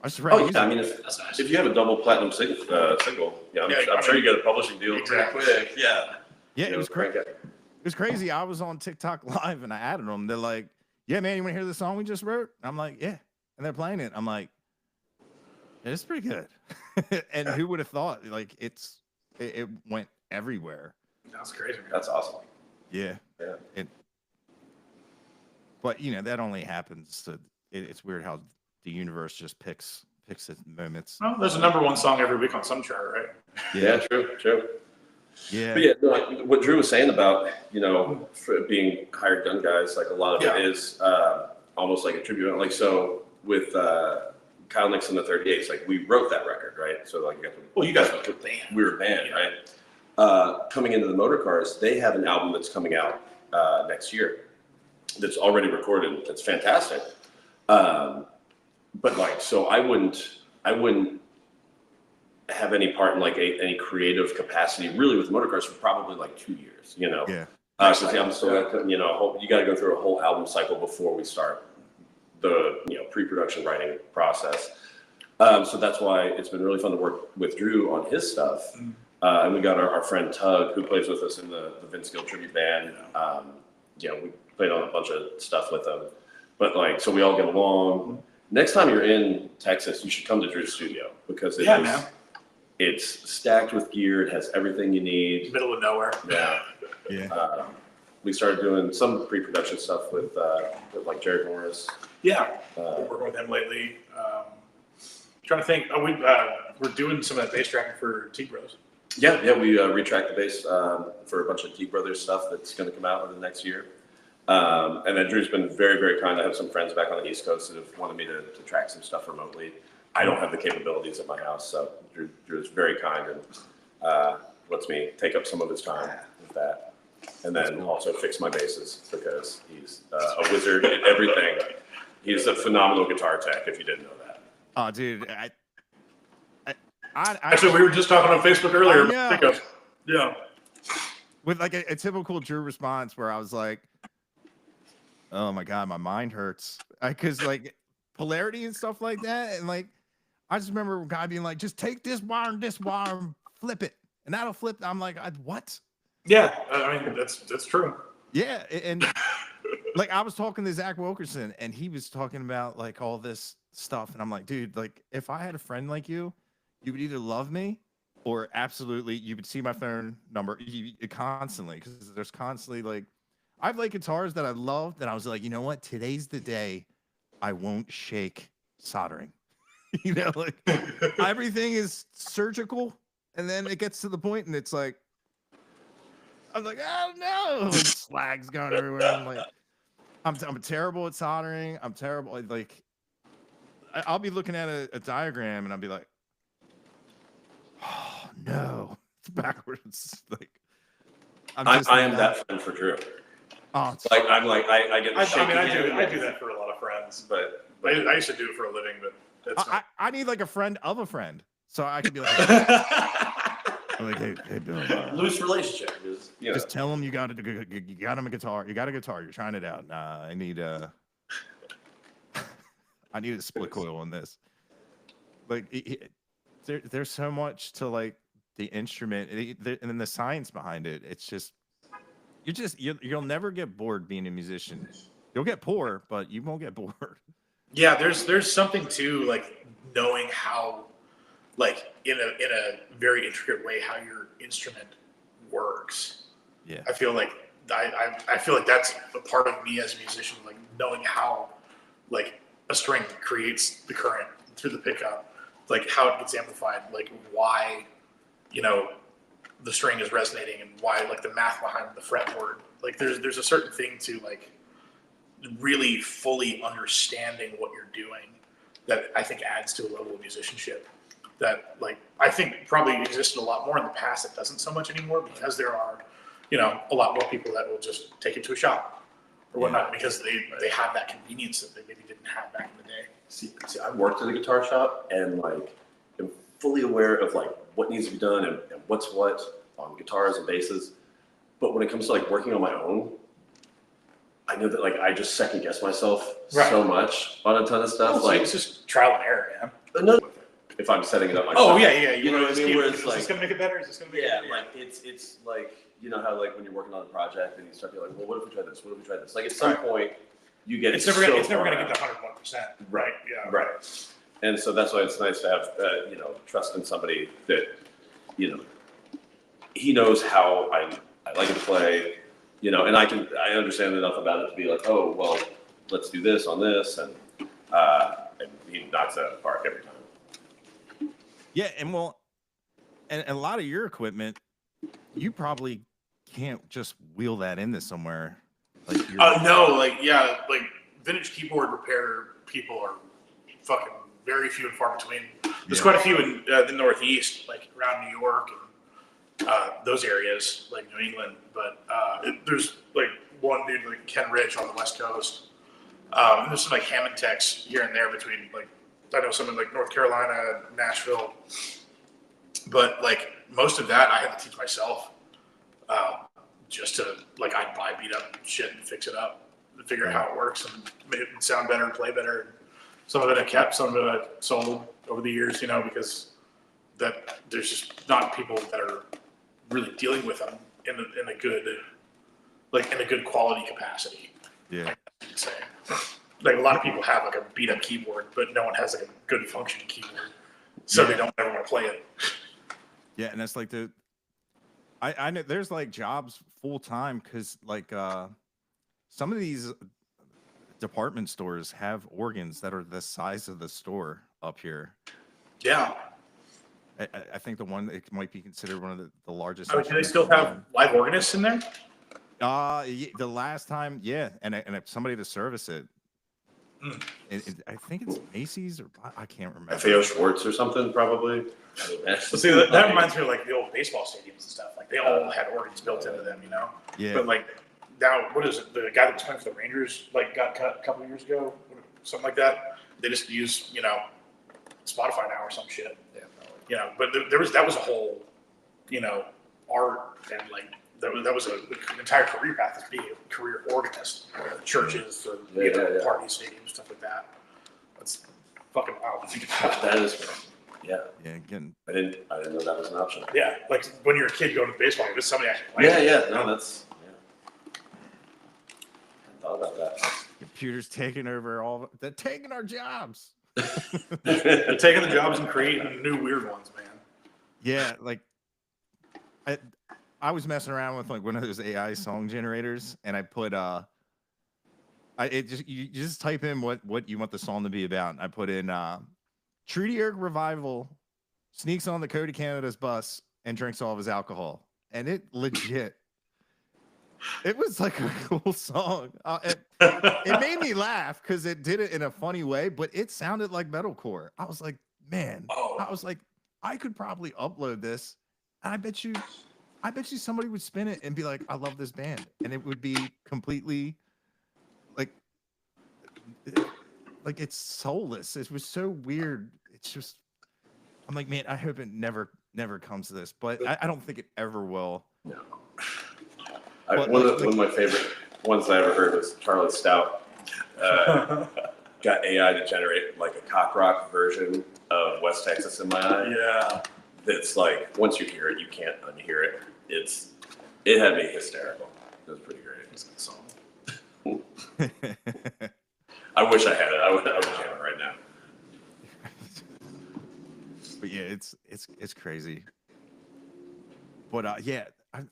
Oh write yeah, I music. mean, That's nice. if you have a double platinum single, yeah, I'm sure you get a publishing deal Exactly. pretty quick. Yeah. Yeah, You it know, was crazy. It was crazy. I was on TikTok live and I added them. They're like, yeah, man, you want to hear the song we just wrote? I'm like, yeah. And they're playing it. I'm like, yeah, it's pretty good. And who would have thought? Like, it went everywhere. That's crazy. Man. That's awesome. Yeah. Yeah. But that only happens. It's weird how the universe just picks its moments. Well, there's a #1 song every week on some chart, right? Yeah, true. Yeah. But yeah, like what Drew was saying about, for being hired gun guys, like a lot of it is almost like a tribute. Like, so with Kyle Nixon, the 38s, like we wrote that record, right? So like, Well, you guys were a band. We were a band, right? Coming into the Motor Cars, they have an album that's coming out next year that's already recorded. That's fantastic. But like, so I wouldn't have any part in like any creative capacity really with Motor Cars for probably like 2 years, Yeah. I'm still, you got to go through a whole album cycle before we start the, pre-production writing process. So that's why it's been really fun to work with Drew on his stuff. And we got our friend Tug, who plays with us in the Vince Gill tribute band. We played on a bunch of stuff with them. But like, so we all get along. Next time you're in Texas, you should come to Drew's studio because it's stacked with gear. It has everything you need. Middle of nowhere. Yeah. We started doing some pre-production stuff with like Jared Morris. Yeah, been working with him lately. Trying to think. We're doing some of that bass tracking for T Bros. Yeah, we retracked the bass for a bunch of T Brothers stuff that's going to come out in the next year. And then Drew's been very, very kind. I have some friends back on the East Coast that have wanted me to track some stuff remotely. I don't have the capabilities at my house, so Drew is very kind and lets me take up some of his time with that. And then also fix my basses because he's a wizard at everything. He's a phenomenal guitar tech, if you didn't know that. Oh, dude. Actually, we were just talking on Facebook earlier. Yeah. With like a typical Drew response where I was like, oh my God, my mind hurts. Because like polarity and stuff like that. And like, I just remember a guy being like, just take this wire and flip it. And that'll flip. I'm like, what? Yeah. I mean, that's true. Yeah. And like, I was talking to Zach Wilkerson and he was talking about like all this stuff. And I'm like, dude, like if I had a friend like you would either love me or absolutely, you would see my phone number constantly. Cause there's constantly like, I have like guitars that I love that I was like, you know what? Today's the day I won't shake soldering. Like everything is surgical. And then it gets to the point and it's like, I'm like, oh no, like, slag's going everywhere. I'm like, I'm terrible at soldering. I'm terrible. Like, I'll be looking at a diagram and I'll be like, oh no, it's backwards. Like, I am that friend for Drew. Oh, like I get. I do that for a lot of friends, but I used to do it for a living. But that's I need like a friend of a friend, so I could be like, I'm like, hey, Bill, Loose relationship. just tell him you got him a guitar. You got a guitar. You're trying it out. Nah, I need a split coil on this. Like, there's so much to like the instrument and then the science behind it. It's just you'll never get bored being a musician. You'll get poor, but you won't get bored. Yeah, there's something to like knowing how, like in a very intricate way, how your instrument works. Yeah, I feel like I feel like that's a part of me as a musician, like knowing how like a string creates the current through the pickup, like how it gets amplified, like why, the string is resonating and why, like the math behind the fretboard. Like there's a certain thing to like really fully understanding what you're doing that I think adds to a level of musicianship that like I think probably existed a lot more in the past. It doesn't so much anymore because there are, a lot more people that will just take it to a shop or whatnot because they have that convenience that they maybe didn't have back in the day. See, I worked at a guitar shop and like am fully aware of like what needs to be done and what's what on guitars and basses. But when it comes to like working on my own, I know that like I just second guess myself Right. so much on a ton of stuff. Well, like it's just trial and error, man. no, if I'm setting it up myself. Oh yeah. You know what I mean? Where it's is like, this gonna make it better? Is this gonna make yeah, it better? like it's like, you know how like when you're working on a project and you start being like, well, what if we try this? What if we try this? Like at some point you get It's never so gonna far get out. to 101%. Right. Yeah. Right. And so that's why it's nice to have you know, trust in somebody that, you know, he knows how I like to play, you know, and I understand enough about it to be like, oh well, let's do this on this, and he knocks it out of the park every time. Yeah, and well, and a lot of your equipment, you probably can't just wheel that into somewhere. Like No, like yeah, like vintage keyboard repair people are fucking very few and far between. There's quite a few in the Northeast, like around New York and those areas, like New England. But there's like one dude like Ken Rich on the West Coast. And there's some like Hammond techs here and there between, like, I know some in like North Carolina, Nashville. But like most of that I had to teach myself. Just to, like, I'd buy beat up shit and fix it up and figure out how it works and make it sound better and play better. Some of it I kept, some of it I sold over the years, you know, because that there's just not people that are really dealing with them in a good, like in a good quality capacity. Yeah. I would say. Like a lot of people have like a beat up keyboard, but no one has like a good functioning keyboard, so they don't ever want to play it. Yeah, and that's like I know there's like jobs full time because like some of these department stores have organs that are the size of the store up here. Yeah. I think the one it might be considered one of the largest. Oh, do they still have live organists in there? The last time, yeah, and somebody to service it. I think it's Macy's or I can't remember. FAO Schwartz or something, probably. Well, see, that reminds me of like the old baseball stadiums and stuff. Like they all had organs built into them, you know. Yeah. But like now, what is it? The guy that was playing for the Rangers like got cut a couple of years ago, something like that. They just use, you know, Spotify now or some shit. Yeah. You know, but that was a whole, you know, art and like that was an entire career path to be a career organist, churches, parties, stadiums, stuff like that. That's fucking wild. That is, yeah. Yeah, again. I didn't know that was an option. Yeah, like when you're a kid going to baseball, there's somebody actually playing. Yeah. No, that's. Yeah. I thought about that. Computers taking over they're taking our jobs. They're taking the jobs and creating new weird ones, man. Yeah, like I was messing around with like one of those AI song generators, and I put you just type in what you want the song to be about. And I put in Trudy Erg revival sneaks on the Cody Canada's bus and drinks all of his alcohol, and it legit. It was like a cool song. It made me laugh because it did it in a funny way, but it sounded like metalcore. I was like, man. I was like, I could probably upload this, and I bet you somebody would spin it and be like, I love this band, and it would be completely like it's soulless. It was so weird. It's just, I'm like, man, I hope it never comes to this, but I don't think it ever will. No. One of my favorite ones I ever heard was Charlie Stout. Got AI to generate like a cock rock version of West Texas in My Eye. Yeah. That's like, once you hear it, you can't unhear it. It had me hysterical. It was pretty great. It's a good song. I wish I had it. I would jam it right now. But yeah, it's crazy. But yeah,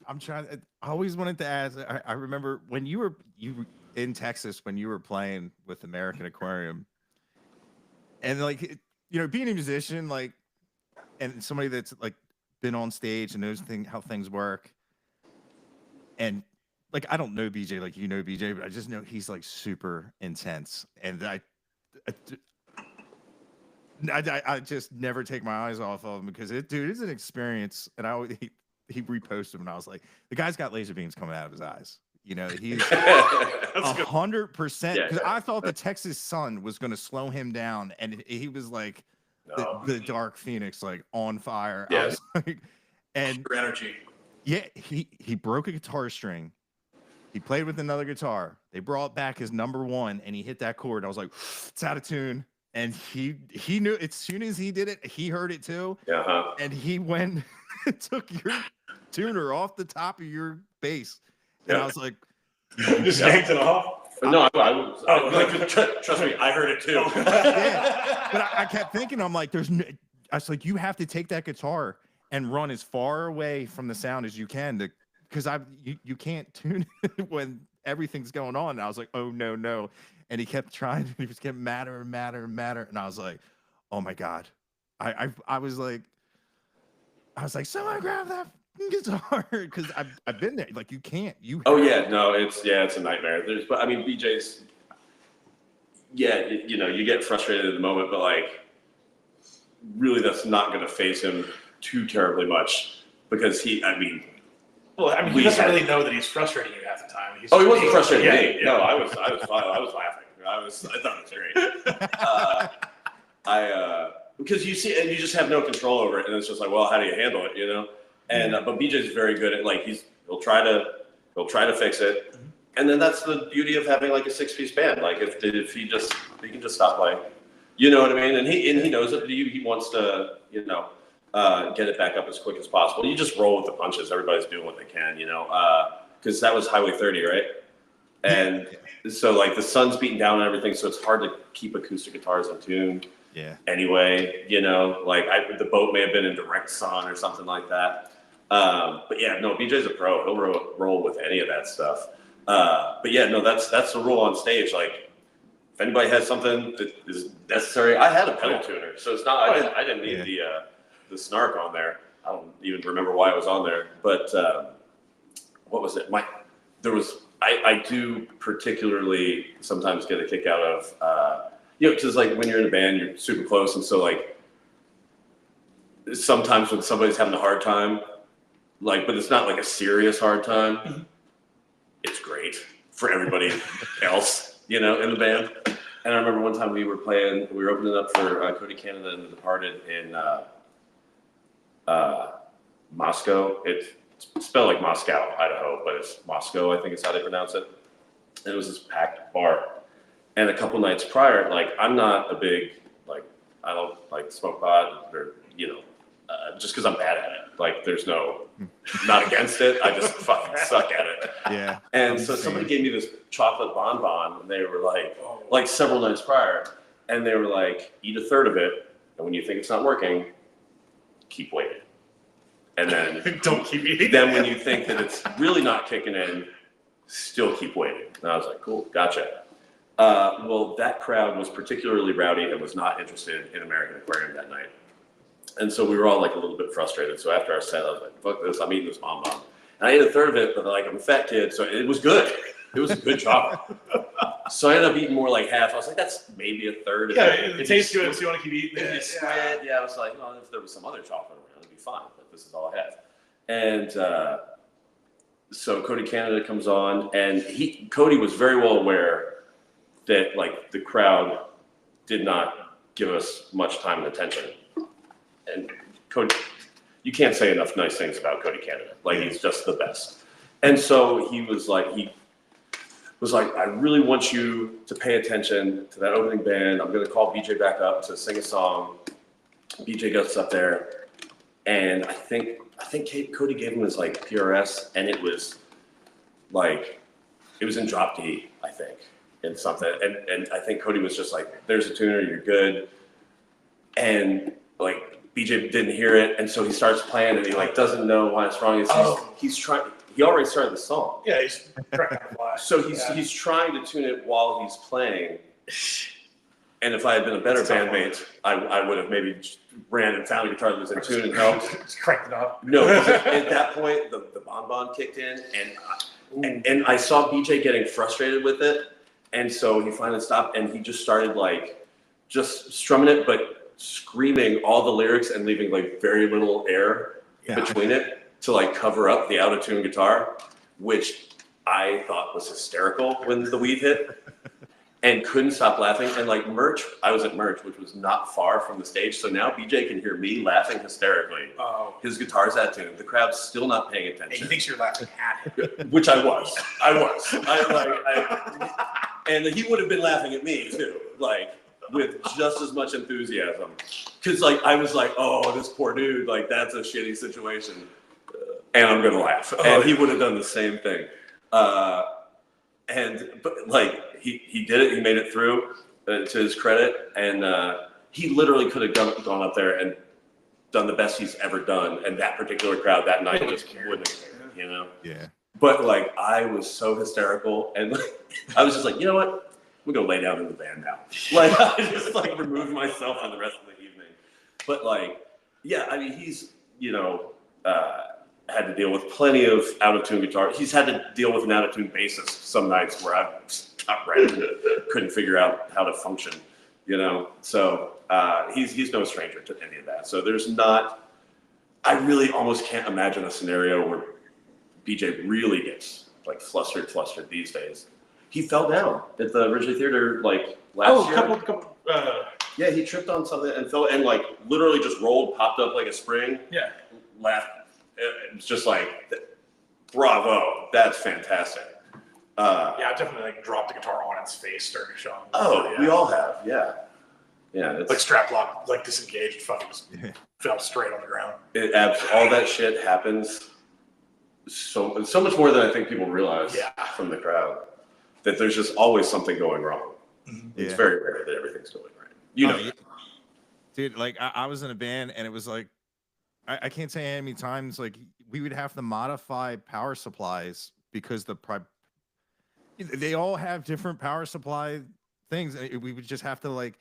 I'm trying. I always wanted to ask. I remember when you were in Texas when you were playing with American Aquarium, and like you know, being a musician, like, and somebody that's like been on stage and knows how things work, and like I don't know BJ like you know BJ, but I just know he's like super intense, and I just never take my eyes off of him because it's an experience, and he reposted him, and I was like, the guy's got laser beams coming out of his eyes. You know, he's 100%. Because I thought the Texas sun was going to slow him down, and he was like the Dark Phoenix, like on fire. Yeah. I was like, and Super energy. yeah, he broke a guitar string, He played with another guitar. They brought back his number 1, and he hit that chord. I was like, it's out of tune. And he knew as soon as he did it, he heard it too. Uh-huh. And he went took your tuner off the top of your bass. And I was like, You just yanked it off. No, trust me, I heard it too. Yeah. But I kept thinking, I'm like, I was like, you have to take that guitar and run as far away from the sound as you can because you can't tune it when everything's going on. And I was like, oh no. And he kept trying, he was getting madder and madder and madder. And I was like, oh my God. I was like, someone grab that guitar because I've been there. Like you can't. It's a nightmare. But I mean, BJ's. Yeah, you get frustrated in the moment, but like, really, that's not going to faze him too terribly much because he doesn't really know that he's frustrating you half the time. He wasn't frustrating me. Yeah. No, I was fine. I was laughing. I thought it was great. Because you see, and you just have no control over it, and it's just like, well, how do you handle it, And but BJ's very good at like he'll try to fix it, and then that's the beauty of having like a 6-piece band. Like if he can just stop playing, you know what I mean? And he knows it. He wants to get it back up as quick as possible. You just roll with the punches. Everybody's doing what they can, because that was Highway 30, right? And so like the sun's beating down and everything, so it's hard to keep acoustic guitars in tune. Yeah. Anyway, like the boat may have been in direct sun or something like that. But yeah, no, BJ's a pro. He'll roll with any of that stuff. But yeah, no, that's the rule on stage. Like, if anybody has something that is necessary, I had a pedal tuner, so it's not. I didn't need the snark on there. I don't even remember why it was on there. But what was it? I do particularly sometimes get a kick out of. Because like when you're in a band, you're super close, and so like sometimes when somebody's having a hard time, like, but it's not like a serious hard time, it's great for everybody else, in the band. And I remember one time we were opening up for Cody Canada and the Departed in Moscow. It's spelled like Moscow, Idaho, but it's Moscow, I think is how they pronounce it. And it was this packed bar. And a couple nights prior, like, I'm not a big, like, I don't like smoke pot or, just because I'm bad at it. Like, there's not against it. I just fucking suck at it. Yeah. And so somebody gave me this chocolate bonbon, and they were like several nights prior, and they were like, eat a third of it, and when you think it's not working, keep waiting. And then don't keep eating. Then when you think that it's really not kicking in, still keep waiting. And I was like, cool, gotcha. Well, that crowd was particularly rowdy and was not interested in American Aquarium that night. And so we were all like a little bit frustrated. So after our set, I was like, fuck this, I'm eating this bonbon. And I ate a third of it, but like I'm a fat kid, so it was good. It was a good chocolate. So I ended up eating more like half. I was like, that's maybe a third. Yeah, it tastes good, so you want to keep eating it. Yeah, I was like, well, if there was some other chocolate around, it'd be fine. But this is all I had. And so Cody Canada comes on, and Cody was very well aware that like the crowd did not give us much time and attention. And Cody, you can't say enough nice things about Cody Canada. Like, he's just the best. And so he was like, I really want you to pay attention to that opening band. I'm going to call BJ back up to sing a song. BJ gets up there, and I think Cody gave him his like PRS, and it was in drop D, I think, and something. And I think Cody was just like, there's a tuner, you're good. And like BJ didn't hear it, and so he starts playing, and he like doesn't know why it's wrong. He's trying. He already started the song. Yeah, he's correct. So he's trying to tune it while he's playing. And if I had been a better bandmate, I would have maybe ran and found a guitar that was in tune and helped. Just cranked it up. No, at that point the bonbon kicked in, and I saw BJ getting frustrated with it, and so he finally stopped, and he just started like just strumming it, but screaming all the lyrics and leaving like very little air between it to like cover up the out-of-tune guitar, which I thought was hysterical when the weed hit. and couldn't stop laughing. And like merch, I was at merch, which was not far from the stage. So now BJ can hear me laughing hysterically. Oh. His guitar's at tune. The crowd's still not paying And he attention. thinks you're laughing at him. Which I was. And he would have been laughing at me too, like with just as much enthusiasm. Cause like, I was like, oh, this poor dude, like that's a shitty situation. And I'm going to laugh. And he would have done the same thing. But like he did it, he made it through to his credit. And he literally could have gone up there and done the best he's ever done. And that particular crowd that night just wouldn't have cared, you know? Yeah. But like, I was so hysterical, and I was just like, you know what? We're gonna lay down in the van now. Like, I just like removed myself for the rest of the evening. But like, yeah, I mean, he's had to deal with plenty of out of tune guitar. He's had to deal with an out of tune bassist some nights where I got right and couldn't figure out how to function. You know, so he's no stranger to any of that. So there's not. I really almost can't imagine a scenario where BJ really gets like flustered these days. He fell down at the Ridgely Theater like last year. Couple. Yeah, he tripped on something and fell and like literally just rolled, popped up like a spring. Yeah. Laughed. It's just like, bravo, that's fantastic. Yeah, I definitely like dropped the guitar on its face, started showing. Oh, yeah. we all have, yeah. Yeah, it's Like strap lock, like disengaged, fucking just fell straight on the ground. all that shit happens so much more than I think people realize from the crowd. That there's just always something going wrong. It's very rare that everything's going right. You know, dude. Like I was in a band, and it was like I can't say how many times like we would have to modify power supplies because they all have different power supply things. We would just have to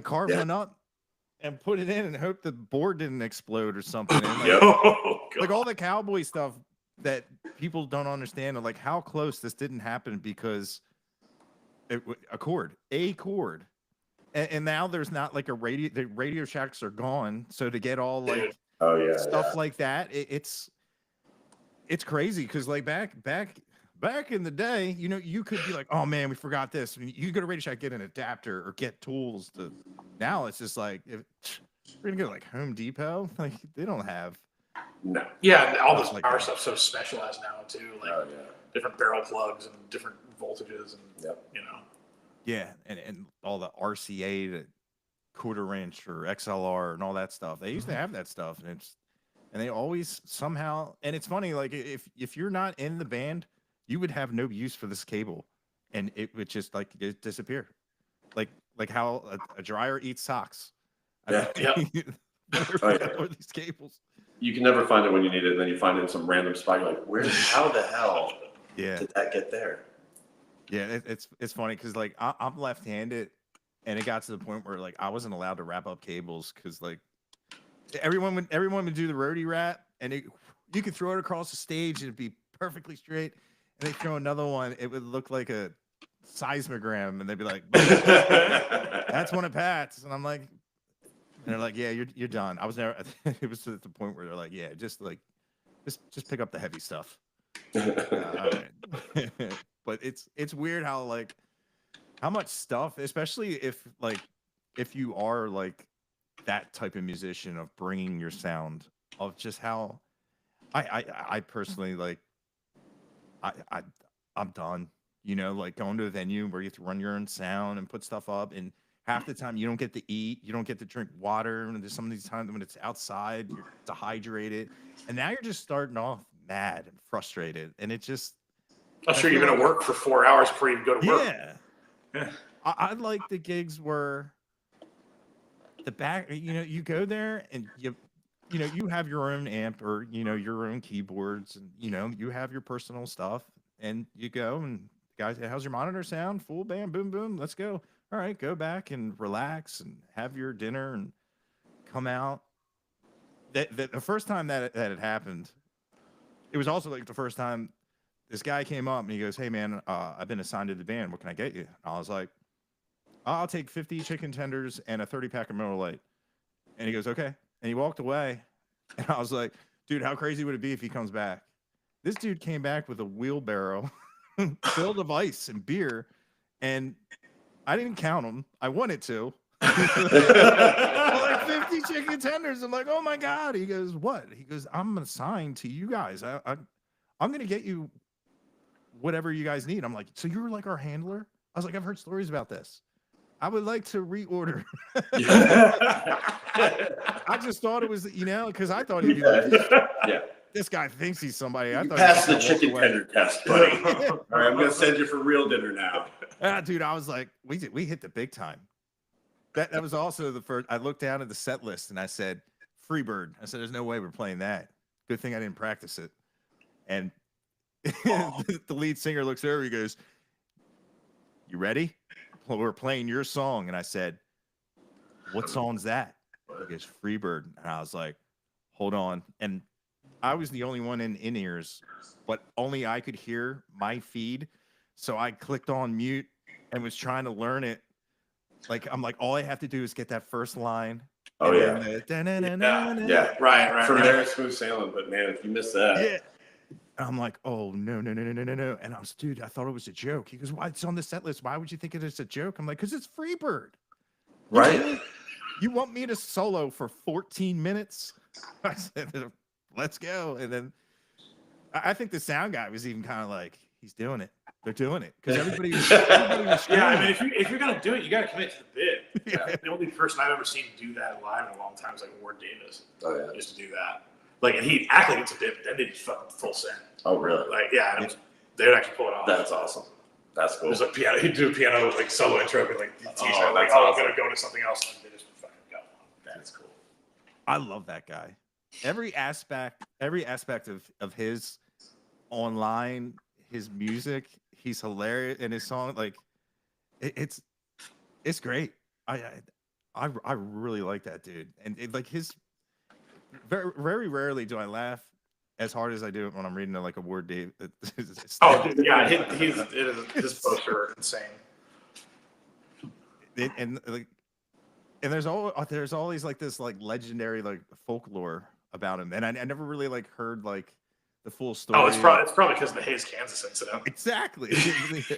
carve one up and put it in and hope the board didn't explode or something. And like all the cowboy stuff that people don't understand, like how close this didn't happen because a chord, and now there's not like a radio. The Radio Shacks are gone, so to get all like stuff like that, it's crazy because like back in the day, you know, you could be like, oh man, we forgot this. You go to Radio Shack, get an adapter or get tools. Now it's just like we're gonna go to like Home Depot, like they don't have. No. Yeah, all this like power that. stuff's so specialized now too, like different barrel plugs and different voltages, and you know. Yeah, and all the RCA to quarter inch or XLR and all that stuff. They used to have that stuff, and they always somehow. And it's funny, like if you're not in the band, you would have no use for this cable, and it would just like disappear, like how a dryer eats socks. Yeah. Or these cables. You can never find it when you need it, and then you find it in some random spot. You're like, how the hell did that get there? Yeah, it's funny because like I'm left-handed, and it got to the point where like I wasn't allowed to wrap up cables because like everyone would do the roadie wrap, and you could throw it across the stage and it'd be perfectly straight, and they throw another one, it would look like a seismogram, and they'd be like, "That's one of Pat's," and I'm like. And they're like, "Yeah, you're done." I was never. It was at the point where they're like, "Yeah, just pick up the heavy stuff." But it's weird how much stuff, especially if you are like that type of musician of bringing your sound, of just how I personally like I'm done. You know, like going to a venue where you have to run your own sound and put stuff up, and half the time you don't get to eat, you don't get to drink water, and there's some of these times when it's outside, you're dehydrated, and now you're just starting off mad and frustrated, and it just. I'm sure you're gonna work for 4 hours before you go to work. Yeah. I like the gigs where the back, you know, you go there and you have your own amp or your own keyboards, and you have your personal stuff, and you go and guys, how's your monitor sound? Full band, boom boom, let's go. All right, go back and relax and have your dinner and come out. The first time that had happened, it was also like the first time this guy came up and he goes, "Hey man, I've been assigned to the band. What can I get you?" And I was like, "I'll take 50 chicken tenders and a 30-pack of Miller Lite." And he goes, "Okay." And he walked away. And I was like, "Dude, how crazy would it be if he comes back?" This dude came back with a wheelbarrow filled of ice and beer. and I didn't count them. I wanted to. Like 50 chicken tenders. I'm like, oh my God. He goes, what? He goes, I'm assigned to you guys. I'm going to get you whatever you guys need. I'm like, so you're like our handler? I was like, I've heard stories about this. I would like to reorder. I just thought it was, because I thought he'd be like, this guy thinks he's somebody. I thought Pass the chicken tender test, buddy. All right, I'm gonna send you for real dinner now. Dude, I was like, we hit the big time. That was also the first. I looked down at the set list and I said, Freebird. I said, there's no way we're playing that. Good thing I didn't practice it. And the lead singer looks over. He goes, you ready? Well, we're playing your song. And I said, what song's that? He goes, Freebird. And I was like, hold on. And I was the only one in ears, but only I could hear my feed. So I clicked on mute and was trying to learn it. Like, I'm like, all I have to do is get that first line. Oh, yeah. Right. From there, it's smooth sailing. But man, if you miss that. Yeah. And I'm like, oh, no. And I was, dude, I thought it was a joke. He goes, why? It's on the set list. Why would you think it is a joke? I'm like, because it's Freebird. Right. You want me to solo for 14 minutes? I said, let's go. And then I think the sound guy was even kind of like, he's doing it. They're doing it. Because everybody was yeah, I mean, if you're going to do it, you got to commit to the bid. Yeah. The only person I've ever seen do that live in a long time is like Ward Davis. Oh, yeah. Just to do that. Like, and he'd act like it's a bid, but then they just fucking full send. Oh, really? Like, yeah, and they would actually pull it off. That's awesome. That's cool. There's like piano. He'd do a piano like solo intro, and like that's I'm awesome. gonna go to something else, and they just fucking go. That's cool. I love that guy. Every aspect of his online, his music, he's hilarious, and his song, like it's great. I really like that dude, and like his very rarely do I laugh as hard as I do when I'm reading like a Word Dave. Oh, dude, yeah, his posts are insane. And there's always like this like legendary like folklore about him, and I never really like heard like the full story. Oh, it's probably because of the Hayes, Kansas incident. Exactly.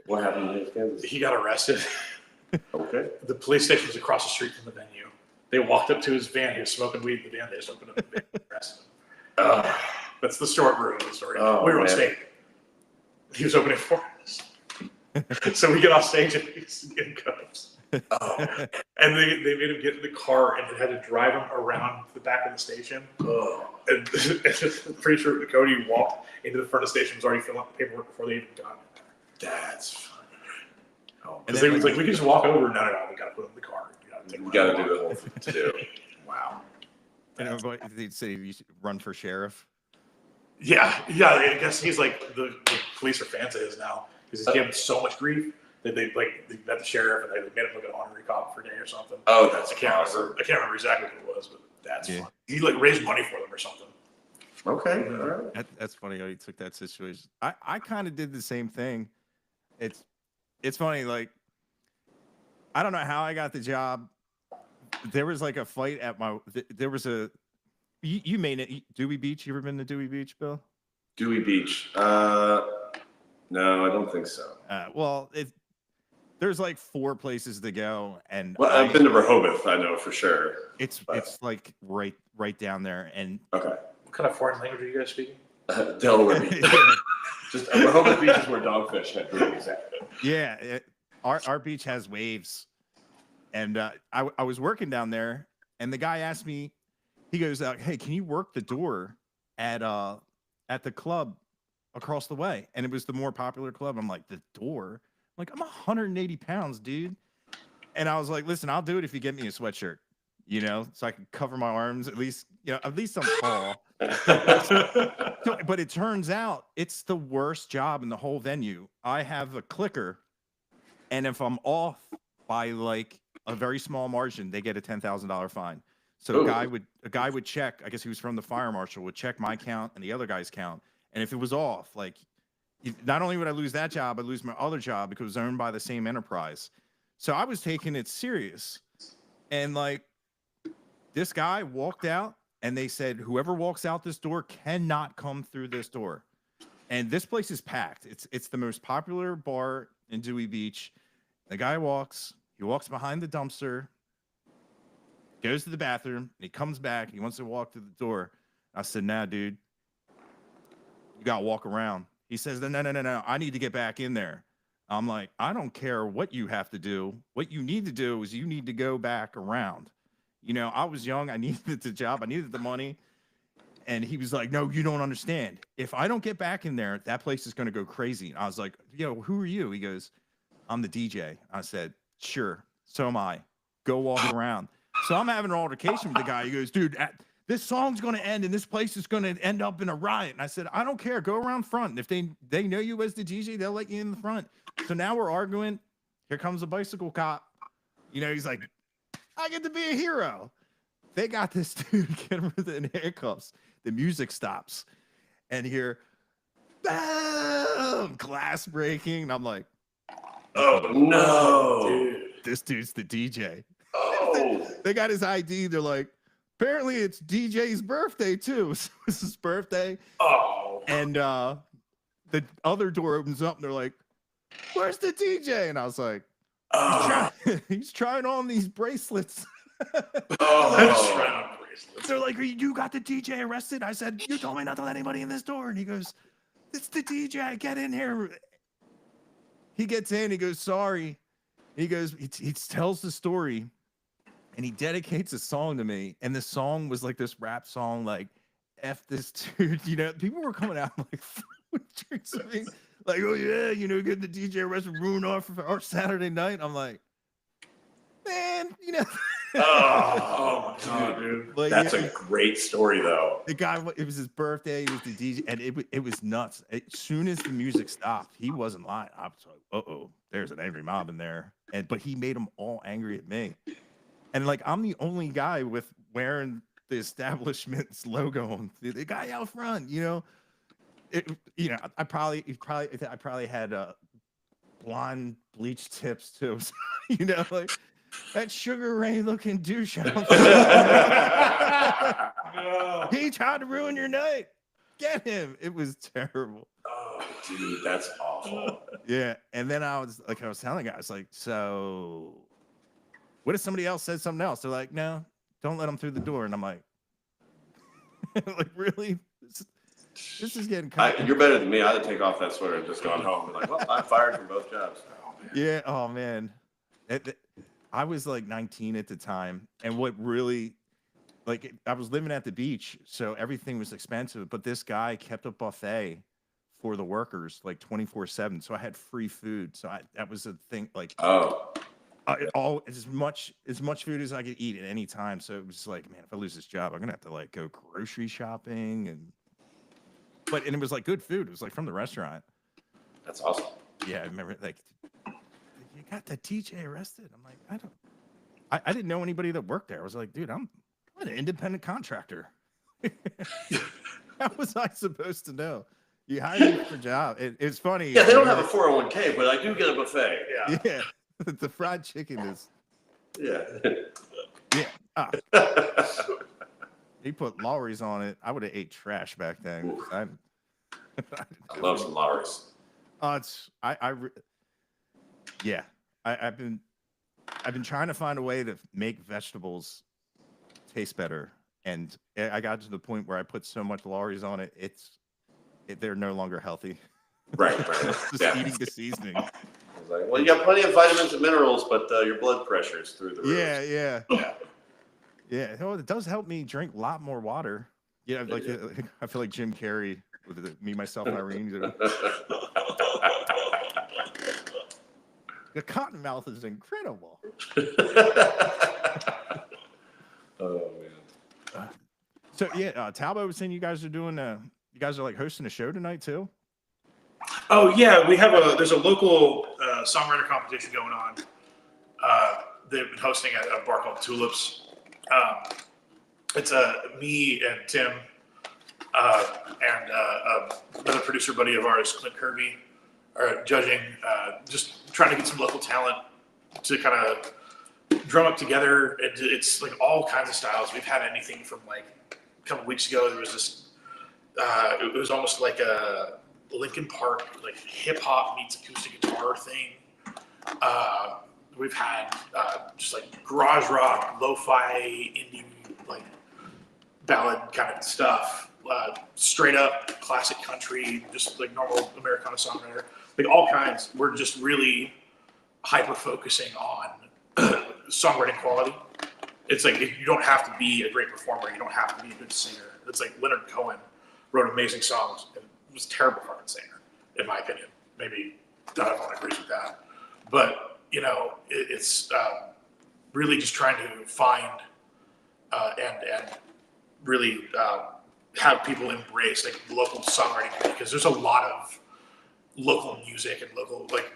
What happened in Hayes, Kansas? He got arrested. Okay. The police station was across the street from the venue. They walked up to his van. He was smoking weed in the van. They just opened up the van and arrested him. That's the short version of the story. Oh, we were on man. stage. He was opening for us. So we get off stage and he's in cuffs. Oh. And they made him get in the car and they had to drive him around the back of the station. Oh. And I'm pretty sure Cody walked into the front of the station, was already filling out the paperwork before they even got it. That's funny. Oh, Because they was like, we can just walk over. No, we got to put him in the car. we got to do the whole thing too. Wow. And they'd say you should run for sheriff. Yeah. I guess he's like the police are fans of his now because he's given so much grief that they met the sheriff and they made him look at an honorary cop for a day or something. Oh, that's I can't awesome. remember. I can't remember exactly what it was, but that's Yeah. fun. He like raised money for them or something. Okay. All right. That's funny how he took that situation. I kind of did the same thing. It's funny, like I don't know how I got the job. There was like a fight at there was a you made it Dewey Beach. You ever been to Dewey Beach, Bill? Dewey Beach. No, I don't think so. Well, there's like 4 places to go, and Well, I've been to Rehoboth. I know for sure. It's like right down there, and Okay. What kind of foreign language are you guys speaking? Delaware Beach. Just Rehoboth Beach is where Dogfish had breweries. yeah, our beach has waves, and I was working down there, and the guy asked me, he goes, "Hey, can you work the door at the club across the way?" And it was the more popular club. I'm like, the door? I'm like, I'm 180 pounds, dude. And I was like, listen, I'll do it if you get me a sweatshirt, so I can cover my arms. At least I'm tall. But it turns out it's the worst job in the whole venue. I have a clicker, and if I'm off by like a very small margin, they get a $10,000 fine. So a guy would check. I guess he was from the fire marshal. Would check my count and the other guy's count, and if it was off, like not only would I lose that job, I'd lose my other job because it was owned by the same enterprise. So I was taking it serious, and like this guy walked out. And they said, whoever walks out this door cannot come through this door. And this place is packed. It's the most popular bar in Dewey Beach. The guy walks behind the dumpster, goes to the bathroom, and he comes back. He wants to walk to the door. I said, nah, dude, you got to walk around. He says, no. I need to get back in there. I'm like, I don't care what you have to do. What you need to do is you need to go back around. You know, I was young. I needed the job. I needed the money. And he was like, no, you don't understand. If I don't get back in there, that place is going to go crazy. And I was like, yo, who are you? He goes, I'm the DJ. I said, sure. So am I. Go walk around. So I'm having an altercation with the guy. He goes, dude, this song's going to end and this place is going to end up in a riot. And I said, I don't care. Go around front. And if they know you as the DJ, they'll let you in the front. So now we're arguing. Here comes a bicycle cop. You know, he's like, I get to be a hero. They got this dude getting in handcuffs. The music stops. And here, bam, glass breaking. And I'm like, Oh no, dude. This dude's the DJ. Oh. They got his ID. They're like, apparently it's DJ's birthday too. So it's his birthday. Oh. And the other door opens up and they're like, where's the DJ? And I was like, he's trying on these bracelets. They're like, you got the DJ arrested? I said, you told me not to let anybody in this door. And he goes, it's the DJ. Get in here. He gets in. He goes, sorry. He goes, he tells the story. And he dedicates a song to me. And the song was like this rap song, like, F this dude. You know, people were coming out like drinks with me. Like, oh, yeah, you know, get the DJ arrested, ruin our Saturday night. I'm like, man, you know. Oh my God, dude. Like, That's a great story, though. The guy, it was his birthday. He was the DJ. And it was nuts. As soon as the music stopped, he wasn't lying. I was like, uh-oh, there's an angry mob in there. But he made them all angry at me. And like, I'm the only guy with wearing the establishment's logo on the guy out front, you know. I probably had blonde bleach tips too. So, you know, like that Sugar Ray looking douche. He tried to ruin your night. Get him. It was terrible. Oh, dude, that's awful. Yeah. And then I was telling guys, like, so what if somebody else says something else? They're like, no, don't let them through the door. And I'm like, like, really? This is getting You're better than me. I'd take off that sweater and just gone home. Like, well, I'm fired from both jobs. Yeah. Oh man. I was like 19 at the time. And what really, like, I was living at the beach, so everything was expensive. But this guy kept a buffet for the workers like 24/7. So I had free food. So that was a thing. Like, all as much food as I could eat at any time. So it was like, man, if I lose this job, I'm gonna have to like go grocery shopping and it was like good food. It was like from the restaurant. That's awesome. Yeah, I remember like you got the DJ arrested. I'm like, I didn't know anybody that worked there. I was like, dude, I'm an independent contractor. How was I supposed to know? You hired me for a job. It's funny. Yeah, they don't have a 401k, but I do get a buffet. Yeah. Yeah. The fried chicken is. Yeah. Yeah. He put Lawry's on it. I would have ate trash back then. I love some Lawry's. I've been trying to find a way to make vegetables taste better, and I got to the point where I put so much Lawry's on it, they're no longer healthy. Right. Just eating the seasoning. Like, well, you got plenty of vitamins and minerals, but your blood pressure is through the roof. Yeah. Oh, it does help me drink a lot more water. Yeah, like I feel like Jim Carrey with Me, Myself, and Irene. The Cottonmouth is incredible. Oh man. So yeah, Talbot was saying you guys are like hosting a show tonight too. Oh yeah, there's a local songwriter competition going on. They've been hosting at a bar called Tulips. It's me and Tim and another producer buddy of ours, Clint Kirby, are judging. Just trying to get some local talent to kind of drum up together. It's like all kinds of styles. We've had anything from like a couple weeks ago. There was this. It was almost like a Linkin Park, like hip hop meets acoustic guitar thing. We've had just like garage rock, lo-fi, indie, like ballad kind of stuff. Straight up classic country, just like normal Americana songwriter, like all kinds. We're just really hyper focusing on songwriting quality. It's like you don't have to be a great performer. You don't have to be a good singer. It's like Leonard Cohen wrote amazing songs and was a terrible fucking singer, in my opinion. Maybe not everyone agrees with that, but it's really just trying to find and really have people embrace like local songwriting, because there's a lot of local music and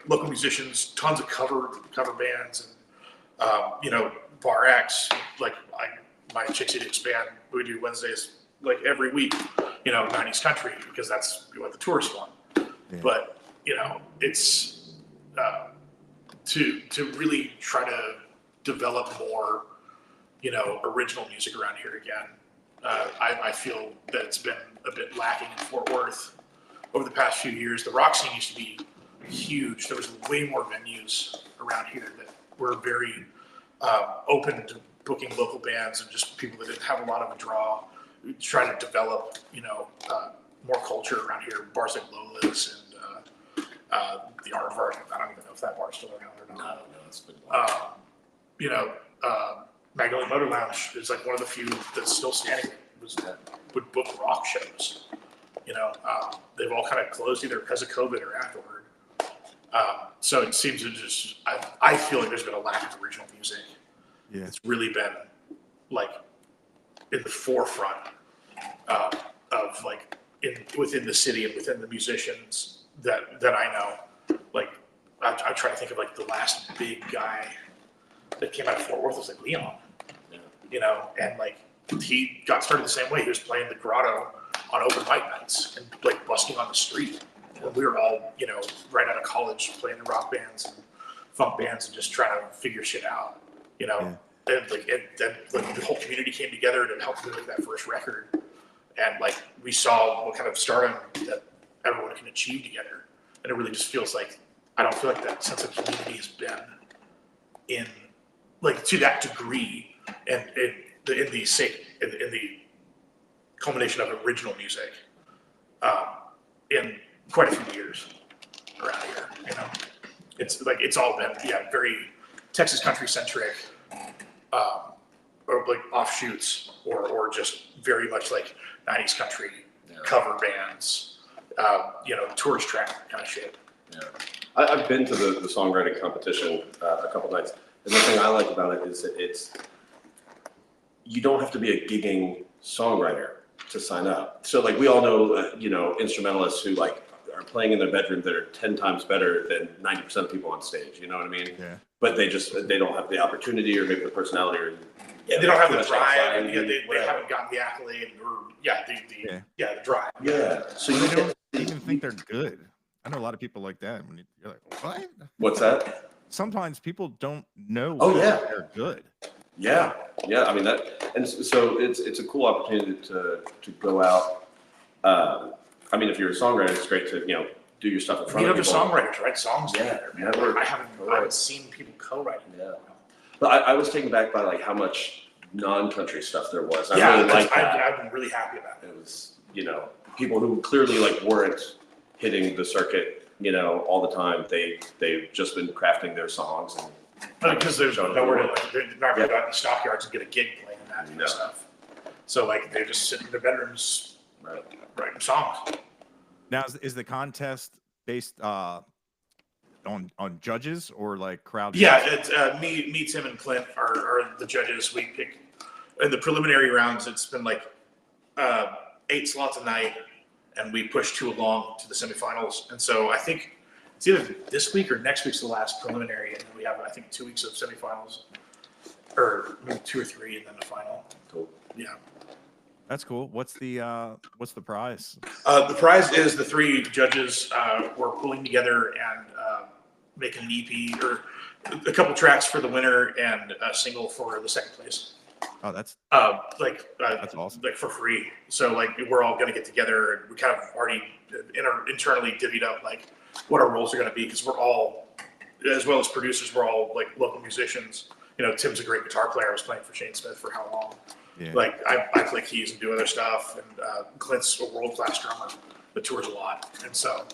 local musicians, tons of cover bands, and Bar X, like my Chick City Expand, we do Wednesdays like every week, 90s country, because that's what the tourists want. Yeah. But it's to really try to develop more original music around here again. I feel that it's been a bit lacking in Fort Worth over the past few years. The rock scene used to be huge. There was way more venues around here that were very open to booking local bands and just people that didn't have a lot of a draw. We try to develop, more culture around here. Bars like Lola's and the Aardvark. I don't even know if that bar's still around or not. No, it's been a while. Magnolia Motor Lounge is like one of the few that's still standing. Would book rock shows. They've all kind of closed either because of COVID or afterward. So it seems to just, I feel like there's been a lack of original music. Yeah. It's really been like in the forefront of like within the city and within the musicians that I know. Like I try to think of like the last big guy that came out of Fort Worth was like Leon, and like he got started the same way. He was playing the Grotto on open mic nights and like busking on the street. And we were all, right out of college playing in rock bands and funk bands and just trying to figure shit out, Yeah. And like the whole community came together to help me make that first record. And like we saw what kind of stardom that everyone can achieve together. And it really just feels like, I don't feel like that sense of community has been in like to that degree and in the culmination of original music in quite a few years around here. It's like it's all been very Texas country centric, or like offshoots, or just very much like 90s country cover bands, tourist track kind of shit. Yeah, I've been to the songwriting competition a couple nights, and the thing I like about it is that you don't have to be a gigging songwriter to sign up. So like we all know, instrumentalists who like are playing in their bedroom that are 10 times better than 90% of people on stage. You know what I mean? Yeah. But they don't have the opportunity or maybe the personality or they don't have the drive, and they haven't gotten the accolade or the drive. Yeah. So they don't even think they're good. I know a lot of people like that. When you're like, what? What's that? Sometimes people don't know they're good. Yeah. I mean that, and so it's a cool opportunity to go out. I mean, if you're a songwriter, it's great to do your stuff in front of people. Songwriters write songs together. Never. I haven't seen people co-write. Yeah. But I was taken back by like how much non-country stuff there was. I really liked that. I've been really happy about it. It was people who clearly like weren't hitting the circuit all the time. They've just been crafting their songs and because there's nowhere to they're not going to go out in the stockyards and get a gig playing that kind of stuff. So like they just sit in their bedrooms writing songs. Now is the contest based on judges or like crowd? Yeah, it's me, Tim, and Clint are the judges. We pick in the preliminary rounds. It's been like 8 slots a night, and we push 2 along to the semifinals. And so I think it's either this week or next week's the last preliminary, and then we have I think 2 weeks of semifinals, or maybe 2 or 3, and then the final. Cool. Yeah. That's cool. What's the prize? The prize is the 3 judges were pulling together and making an EP or a couple tracks for the winner and a single for the second place. Oh, that's that's awesome. Like for free. So like we're all gonna get together and we kind of already internally divvied up like what our roles are gonna be, because we're all as well as producers, were all like local musicians. You know, Tim's a great guitar player. I was playing for Shane Smith for how long? Yeah. Like I play keys and do other stuff, and Clint's a world-class drummer that tours a lot, and so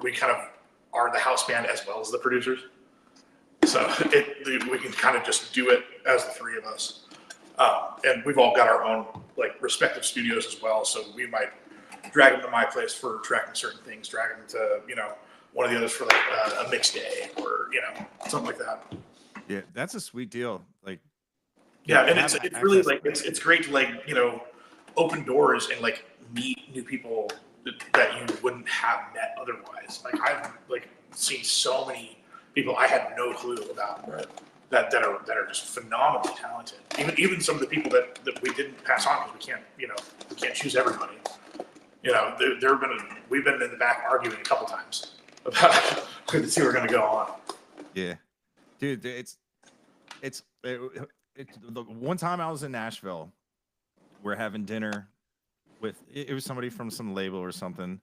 we kind of are the house band as well as the producers. So we can kind of just do it as the three of us, and we've all got our own like respective studios as well. So we might drag them to my place for tracking certain things, drag them to one of the others for like a mix day or something like that. Yeah, that's a sweet deal. Like, yeah, and it's really like it's great to like open doors and like meet new people that you wouldn't have met otherwise. Like I've like seen so many people I had no clue about that are just phenomenally talented. Even some of the people that we didn't pass on because we can't choose everybody. We've been in the back arguing a couple times about who the two are going to go on. Yeah, dude, the one time I was in Nashville, we're having dinner with it was somebody from some label or something,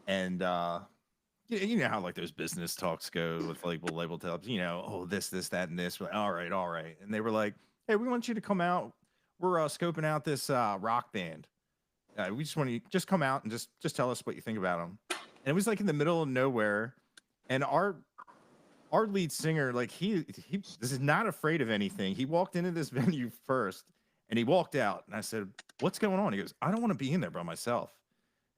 and you know how like those business talks go with label tells oh this that and this. We're like, all right, and they were like, hey, we want you to come out. We're scoping out this rock band. We just want you to just come out and just tell us what you think about them. And it was like in the middle of nowhere, and our lead singer, like he this is not afraid of anything. He walked into this venue first, and he walked out, and I said, "What's going on?" He goes, "I don't want to be in there by myself."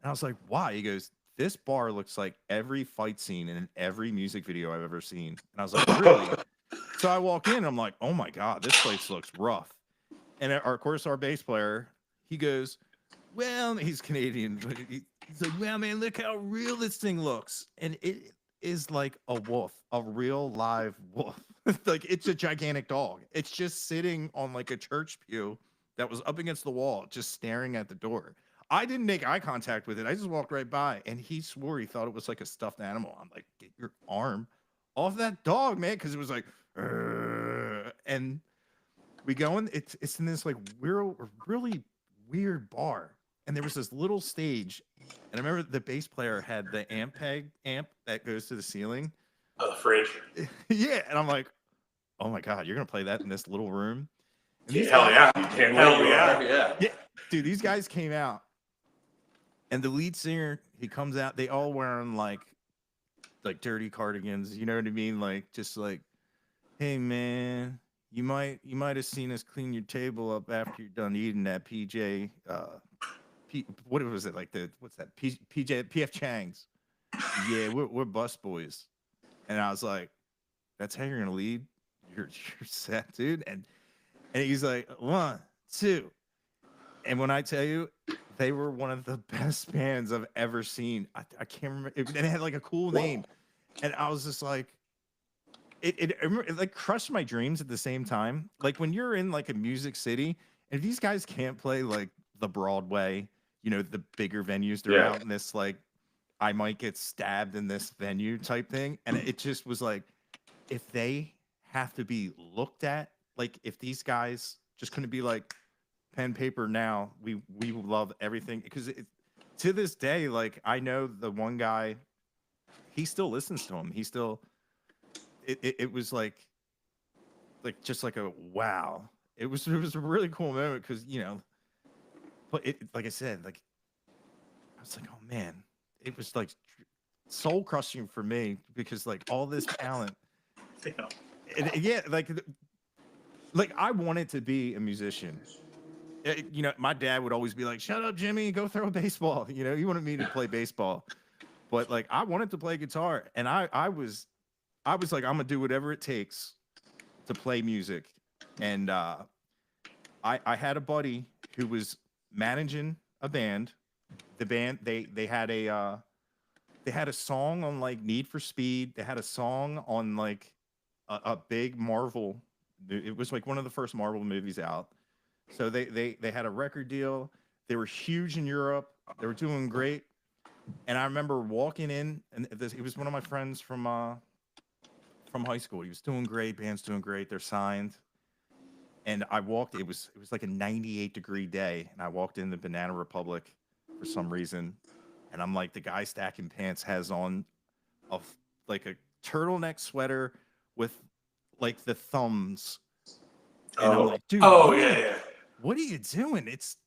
And I was like, "Why?" He goes, "This bar looks like every fight scene in every music video I've ever seen." And I was like, "Really?" So I walk in, and I'm like, "Oh my god, this place looks rough." And of course, our bass player, he goes, "Well," he's Canadian. He's like, "Well, man, look how real this thing looks." And it is like a wolf, a real live wolf. Like it's a gigantic dog. It's just sitting on like a church pew that was up against the wall, just staring at the door. I didn't make eye contact with it. I just walked right by, and he swore he thought it was like a stuffed animal. I'm like, get your arm off that dog, man, because it was like, and we go in. It's in this like really weird bar, and there was this little stage, and I remember the bass player had the amp that goes to the ceiling. Oh, the fridge. Yeah, and I'm like, oh my god, you're gonna play that in this little room? And hell yeah. Dude, these guys came out, and the lead singer, he comes out. They all wearing like dirty cardigans. You know what I mean? Like just like, hey man, you might have seen us clean your table up after you're done eating that PJ. What was it like? What's that? PF Chang's. Yeah, we're bus boys. And I was like, that's how you're gonna lead your set, dude. And he's like, 1, 2. And when I tell you, they were one of the best bands I've ever seen. I can't remember. And it had like a cool name. And I was just like, it like crushed my dreams at the same time. Like when you're in like a music city, and these guys can't play like the Broadway, the bigger venues, they're out in this like, I might get stabbed in this venue type thing. And it just was like, if they have to be looked at, like if these guys just couldn't be like pen paper now, we love everything. Because to this day, like I know the one guy, he still listens to him. He still, it was like just like a wow. It was a really cool moment because but like I said, like I was like, oh man, it was like soul crushing for me because like all this talent. Yeah, like I wanted to be a musician. My dad would always be like, "Shut up, Jimmy, go throw a baseball." He wanted me to play baseball, but like I wanted to play guitar, and I was like, I'm gonna do whatever it takes to play music. And I had a buddy who was managing a band. The band they had a song on like Need for Speed. They had a song on like a big Marvel. It was like one of the first Marvel movies out. So they had a record deal. They were huge in Europe. They were doing great. And I remember walking in, and it was one of my friends from high school. He was doing great. Band's doing great. They're signed. And I walked. It was like a 98-degree day, and I walked in the Banana Republic for some reason, and I'm like, the guy stacking pants has on like a turtleneck sweater with like the thumbs. And I'm Oh, like, dude, Oh yeah. what are you doing? It's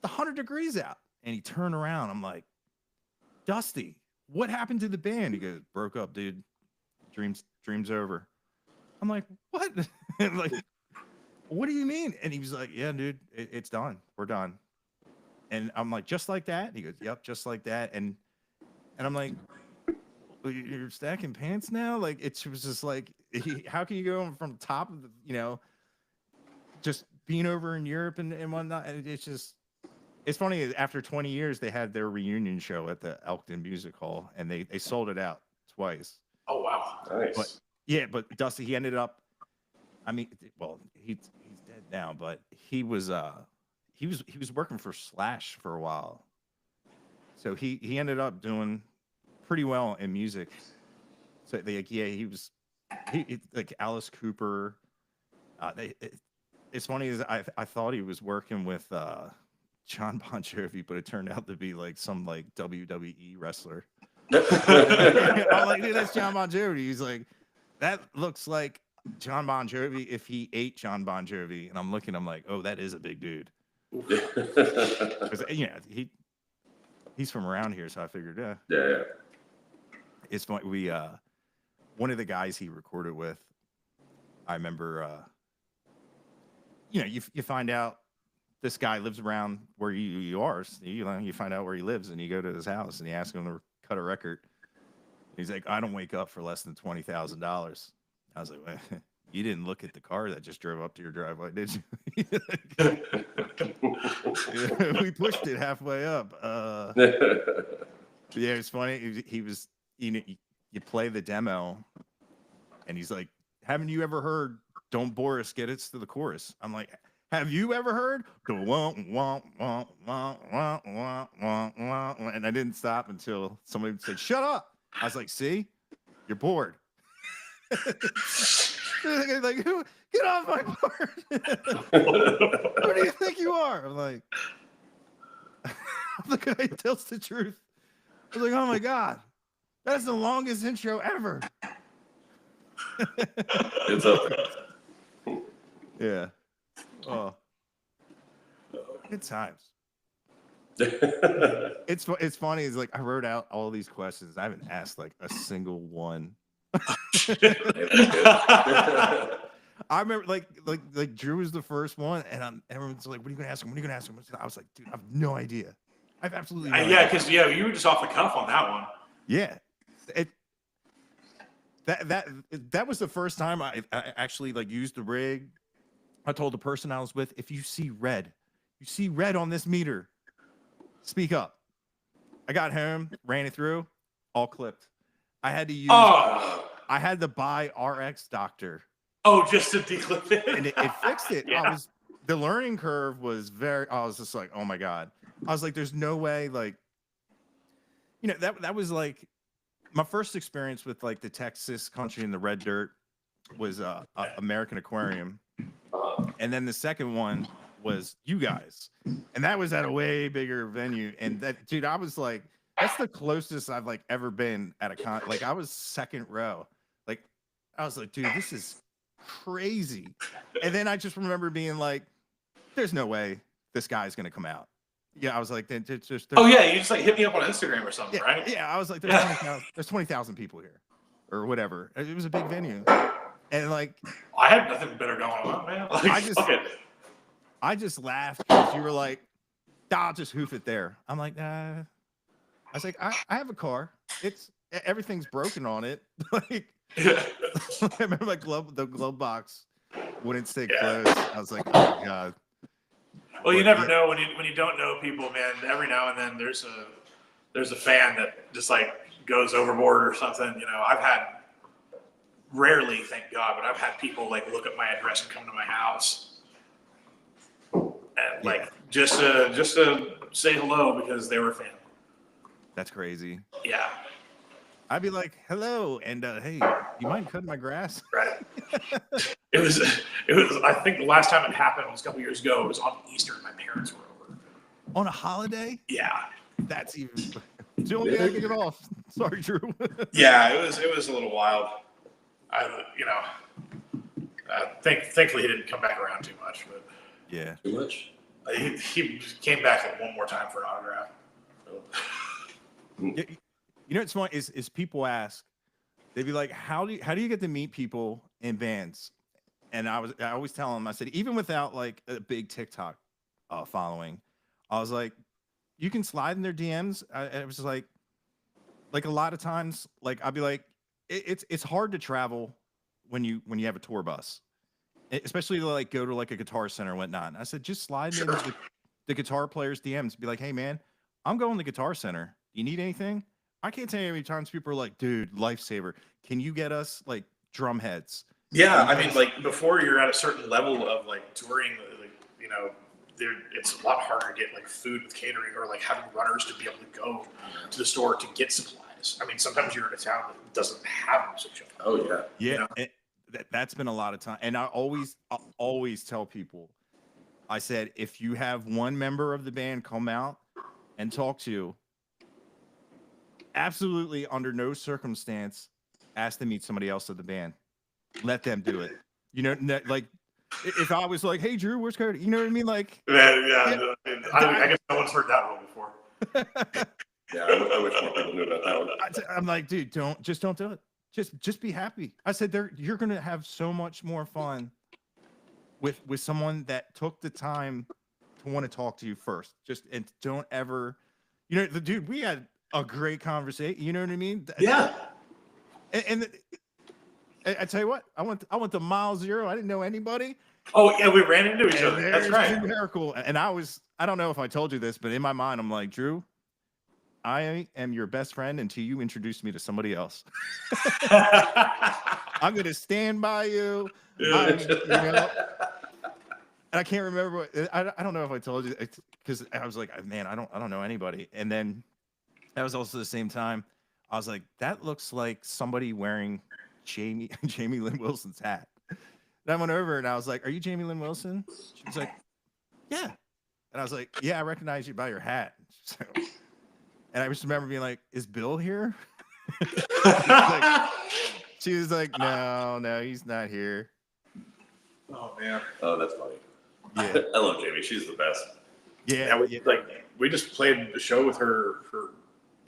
100 degrees out. And he turned around. I'm like, Dusty, what happened to the band? He goes, broke up, dude. Dreams over. I'm like, what? Like, what do you mean? And he was like, yeah, dude, it's done. We're done. And I'm like, just like that? And he goes, yep, just like that. And I'm like, you're stacking pants now? Like, it was just like, how can you go from top of the, just being over in Europe and whatnot? And it's just, it's funny. After 20 years, they had their reunion show at the Elkton Music Hall, and they sold it out twice. Oh wow. nice. But Dusty, he ended up. I mean, well, he's dead now, but he was working for Slash for a while, so he ended up doing pretty well in music. So he was like Alice Cooper. It's funny is I thought he was working with John Bon Jovi, but it turned out to be like some like WWE wrestler. I'm like, dude, that's John Bon Jovi. He's like, that looks like John Bon Jovi if he ate John Bon Jovi. And I'm like, oh, that is a big dude. Because he's from around here, so I figured, Yeah. it's funny. We one of the guys he recorded with, I remember, you find out this guy lives around where you are. So, you find out where he lives, and you go to his house, and you ask him to cut a record. He's like, I don't wake up for less than $20,000. I was like, well, you didn't look at the car that just drove up to your driveway, did you? We pushed it halfway up. Yeah, it's funny. He was, you play the demo, and he's like, haven't you ever heard Don't Bore Us, Get It to the Chorus? I'm like, have you ever heard the wah, wah, wah, wah, wah, wah, wah, wah? And I didn't stop until somebody said, shut up. I was like, see, you're bored. Like, get off my board. Who do you think you are? I'm like, the guy tells the truth. I was like, oh my God, that's the longest intro ever. It's up there. Yeah. Oh, good times. It's funny. It's like I wrote out all these questions. I haven't asked like a single one. I remember like Drew was the first one, and everyone's like, "What are you gonna ask him? What are you gonna ask him?" I was like, "Dude, I have no idea. I have absolutely no idea." Yeah, because you were just off the cuff on that one. Yeah, that was the first time I actually like used the rig. I told the person I was with, if you see red on this meter, speak up. I got home, ran it through, all clipped. I had to use. Oh. I had to buy RX Doctor. Oh, just to declip it. And it fixed it. Yeah. The learning curve was I was just like, oh my God. I was like, there's no way, like, that was like my first experience with like the Texas country and the red dirt was American Aquarium. And then the second one was you guys. And that was at a way bigger venue. And that, dude, I was like, that's the closest I've like ever been at a con. Like I was second row. Like I was like, dude, this is crazy. And then I just remember being like, there's no way this guy's gonna come out. Yeah, I was like, oh yeah, you just like hit me up on Instagram or something, yeah, right? Yeah, I was like, there's 20,000 people here, or whatever. It was a big venue, and like, I had nothing better going on, man. Like, I just laughed because you were like, I'll just hoof it there. I'm like, nah. I was like, I have a car. Everything's broken on it. Like, I remember the glove box wouldn't stay closed. I was like, oh my God. Well, you never know when you don't know people, man. Every now and then there's a fan that just like goes overboard or something. I've had rarely, thank God, but I've had people like look at my address and come to my house and like just to say hello because they were a fan. That's crazy. Yeah. I'd be like, hello, and hey, you mind cutting my grass? Right. It was. I think the last time it happened was a couple years ago. It was on Easter. My parents were over. On a holiday? Yeah. That's even. The only way I can get off. Sorry, Drew. Yeah, it was a little wild. Thankfully he didn't come back around too much, but Yeah. Too much? he came back like one more time for an autograph. You know what's funny is people ask, they'd be like, how do you get to meet people in bands? And I always tell them, I said, even without like a big TikTok following, I was like, you can slide in their DMs. I was just like a lot of times, like I'd be like, it's hard to travel when you have a tour bus, especially to like go to like a Guitar Center and whatnot. And I said, just slide in the guitar players' DMs. Be like, hey man, I'm going to Guitar Center. You need anything? I can't tell you how many times people are like, dude, lifesaver. Can you get us like drum heads? Yeah, I mean, like before you're at a certain level of like touring, like, it's a lot harder to get like food with catering or like having runners to be able to go to the store to get supplies. I mean, sometimes you're in a town that doesn't have music shop. Oh yeah. Yeah, that's been a lot of time. And I always tell people, I said, if you have one member of the band come out and talk to you, absolutely under no circumstance ask to meet somebody else of the band. Let them do it. Like if I was like, hey Drew, where's Cody? You know what I mean? Like I guess no one's heard that rule before. Yeah, I wish more people knew about that one. I'm like, dude, don't do it. Just be happy. I said you're gonna have so much more fun with someone that took the time to want to talk to you first. And don't ever, the dude, we had a great conversation. You know what I mean? Yeah. And I tell you what, I went to mile zero. I didn't know anybody. Oh yeah, we ran into each other. That's right. Harakal. And I don't know if I told you this, but in my mind, I'm like, Drew, I am your best friend until you introduce me to somebody else. I'm gonna stand by you. And I can't remember what I don't know if I told you because I was like, man, I don't know anybody. And then that was also the same time I was like, that looks like somebody wearing Jamie Lynn Wilson's hat. And I went over and I was like, are you Jamie Lynn Wilson? She was like, yeah. And I was like, yeah, I recognize you by your hat. And I just remember being like, is Bill here? She was like, no, he's not here. Oh man. Oh, that's funny. Yeah. I love Jamie. She's the best. Yeah. We just played a show with her for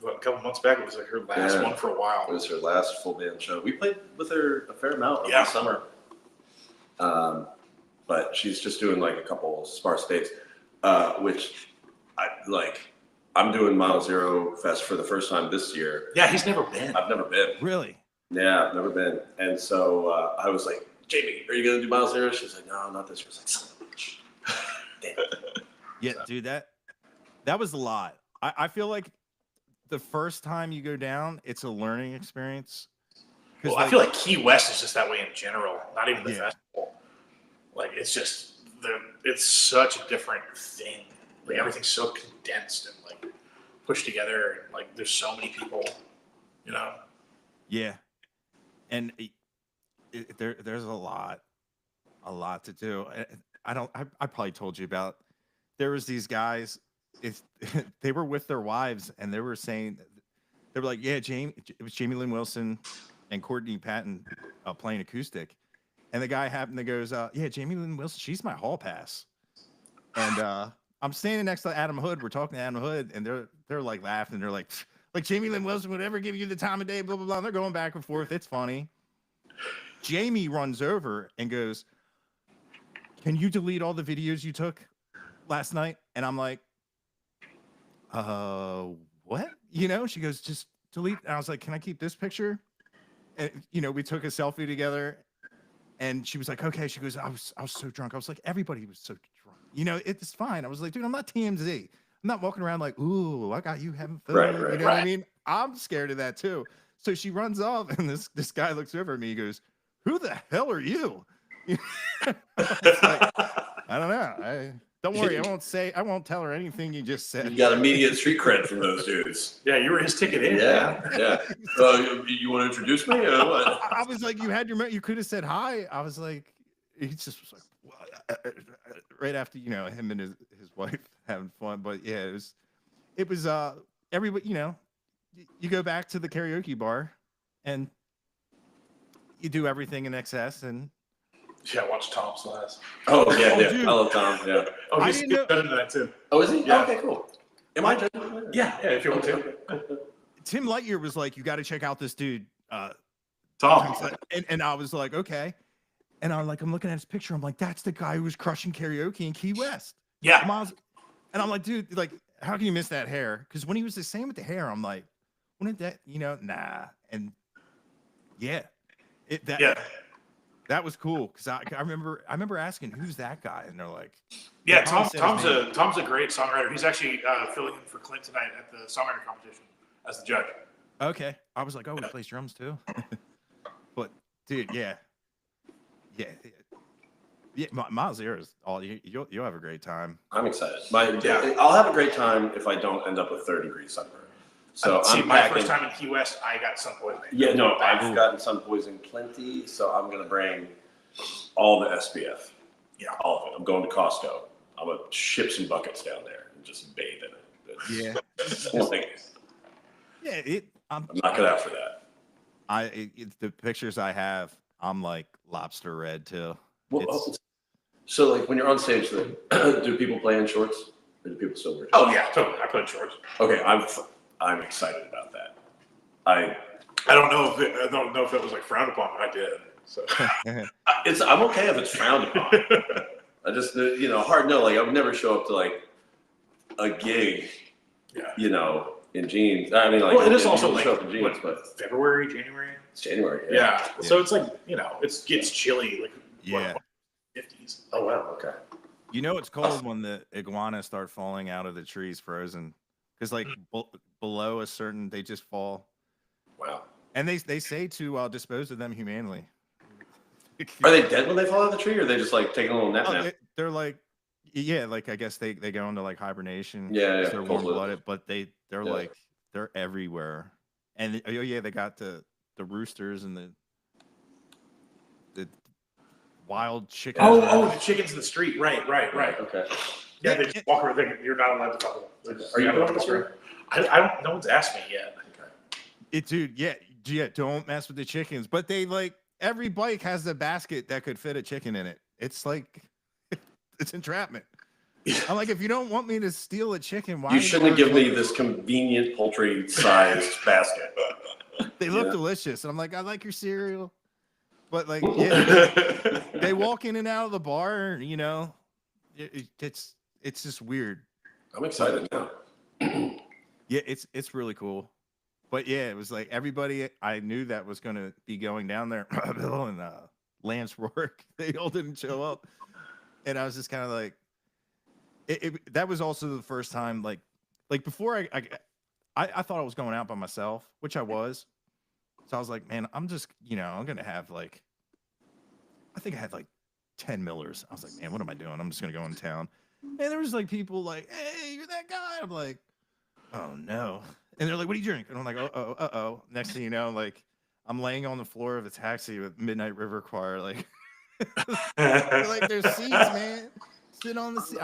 a couple months back. It was like her last one for a while. It was her last full band show. We played with her a fair amount over the summer. But she's just doing like a couple sparse dates, which I like. I'm doing Mile Zero Fest for the first time this year. Yeah, he's never been. I've never been. Really? Yeah, I've never been. And so I was like, Jamie, are you going to do Mile Zero? She's like, no, not this year. I was like, son of a bitch. Damn. Yeah, dude, that was a lot. I feel like the first time you go down, it's a learning experience. Well, I feel like Key West is just that way in general, not even the festival. Like, it's just, it's such a different thing. Like, everything's so condensed and, like, pushed together. And, like, there's so many people, Yeah. And there's a lot to do. I probably told you about, there was these guys, they were with their wives and they were saying, they were like, yeah, it was Jamie Lynn Wilson and Courtney Patton playing acoustic. And the guy happened to goes, yeah, Jamie Lynn Wilson, she's my hall pass. And I'm standing next to Adam Hood. We're talking to Adam Hood and they're like laughing. They're like Jamie Lynn Wilson would ever give you the time of day, blah, blah, blah. And they're going back and forth. It's funny. Jamie runs over and goes, can you delete all the videos you took last night? And I'm like, what? She goes, just delete. And I was like, can I keep this picture? And, we took a selfie together and she was like, okay. She goes, I was so drunk. I was like, everybody was so drunk. It's fine. I was like, dude, I'm not TMZ. I'm not walking around like, ooh, I got you having fun. Right, what I mean? I'm scared of that too. So she runs off and this guy looks over at me. He goes, who the hell are you? I don't know. Don't worry. I won't tell her anything you just said. You got immediate street cred from those dudes. Yeah, you were his ticket in. Yeah. You want to introduce me? Or what? I was like, you could have said hi. I was like, he just was like, what? Right after, him and his wife having fun. But yeah, it was everybody, you go back to the karaoke bar, and you do everything in excess. And Yeah, watch Tom's last. Oh yeah, yeah. dude. I love Tom. Yeah. Oh, I he's didn't know- better than that too. Oh, is he? Yeah. Okay, cool. Am I judging? Yeah, if you want to. Tim Lightyear was like, "You got to check out this dude." Tom. And I was like, "Okay." And I'm looking at his picture. I'm like, "That's the guy who was crushing karaoke in Key West." Yeah. And I'm like, "Dude, like, how can you miss that hair?" Because when he was the same with the hair, I'm like, "Wouldn't that, nah?" And yeah, that was cool because I remember asking, "Who's that guy?" And they're like, Yeah, Tom said his name. Tom's a great songwriter. He's actually filling in for Clint tonight at the songwriter competition as the judge. Okay. I was like, "Oh, he plays drums too." But dude, yeah. Miles here is all you'll have a great time. I'm excited. I'll have a great time if I don't end up with 3rd-degree sunburn. So my first time in Key West, I got sun poisoning. Yeah, no, I've gotten sun poisoning plenty, so I'm gonna bring all the SPF. Yeah, all of it. I'm going to Costco. I'm gonna ship some buckets down there and just bathe in it. I'm not good out for that. The pictures I have, I'm like lobster red too. Well, so like when you're on stage, do people play in shorts or do people still wear? Oh yeah, totally. I play in shorts. Okay, I'm excited about that. I don't know if it was like frowned upon, but I did. So I'm okay if it's frowned upon. I just hard no. Like I would never show up to like a gig, in jeans. I mean, like it is also like show up in jeans, but February, January. It's January. Yeah. So it's like it gets chilly. Like 50s. Oh wow. Okay. It's cold when the iguanas start falling out of the trees, frozen, because like below a certain, they just fall. Wow. And they say to dispose of them humanely. Are they dead when they fall out of the tree, or are they just like taking a little nap? They're like, like I guess they go into like hibernation. Yeah. They're warm blooded, but they're like they're everywhere. And they got the roosters and the wild chickens. Oh, the chickens in the street. Right. Okay. Yeah, they just walk around. You're not allowed to talk to them. Are you going this way? I don't. No one's asked me yet. Okay. Dude, yeah. Don't mess with the chickens. But they like every bike has a basket that could fit a chicken in it. It's like it's entrapment. I'm like, if you don't want me to steal a chicken, why? You shouldn't give me this convenient poultry-sized basket. They look delicious, and I'm like, I like your cereal. But like, they walk in and out of the bar. It's just weird. I'm excited now. Yeah, it's really cool. But yeah, it was like everybody I knew that was going to be going down there, Bill and Lance Rourke, they all didn't show up, and I was just kind of like, that was also the first time like before I thought I was going out by myself, which I was. So I was like, man, I'm just, I'm going to have like, I think I had like 10 Millers. I was like, man, what am I doing? I'm just going to go in town. And there was like people like, hey, you're that guy. I'm like, oh no. And they're like, what do you drink? And I'm like, uh-oh. Next thing you know, like I'm laying on the floor of a taxi with Midnight River Choir. Like, like there's seats, man. Sit on the seat.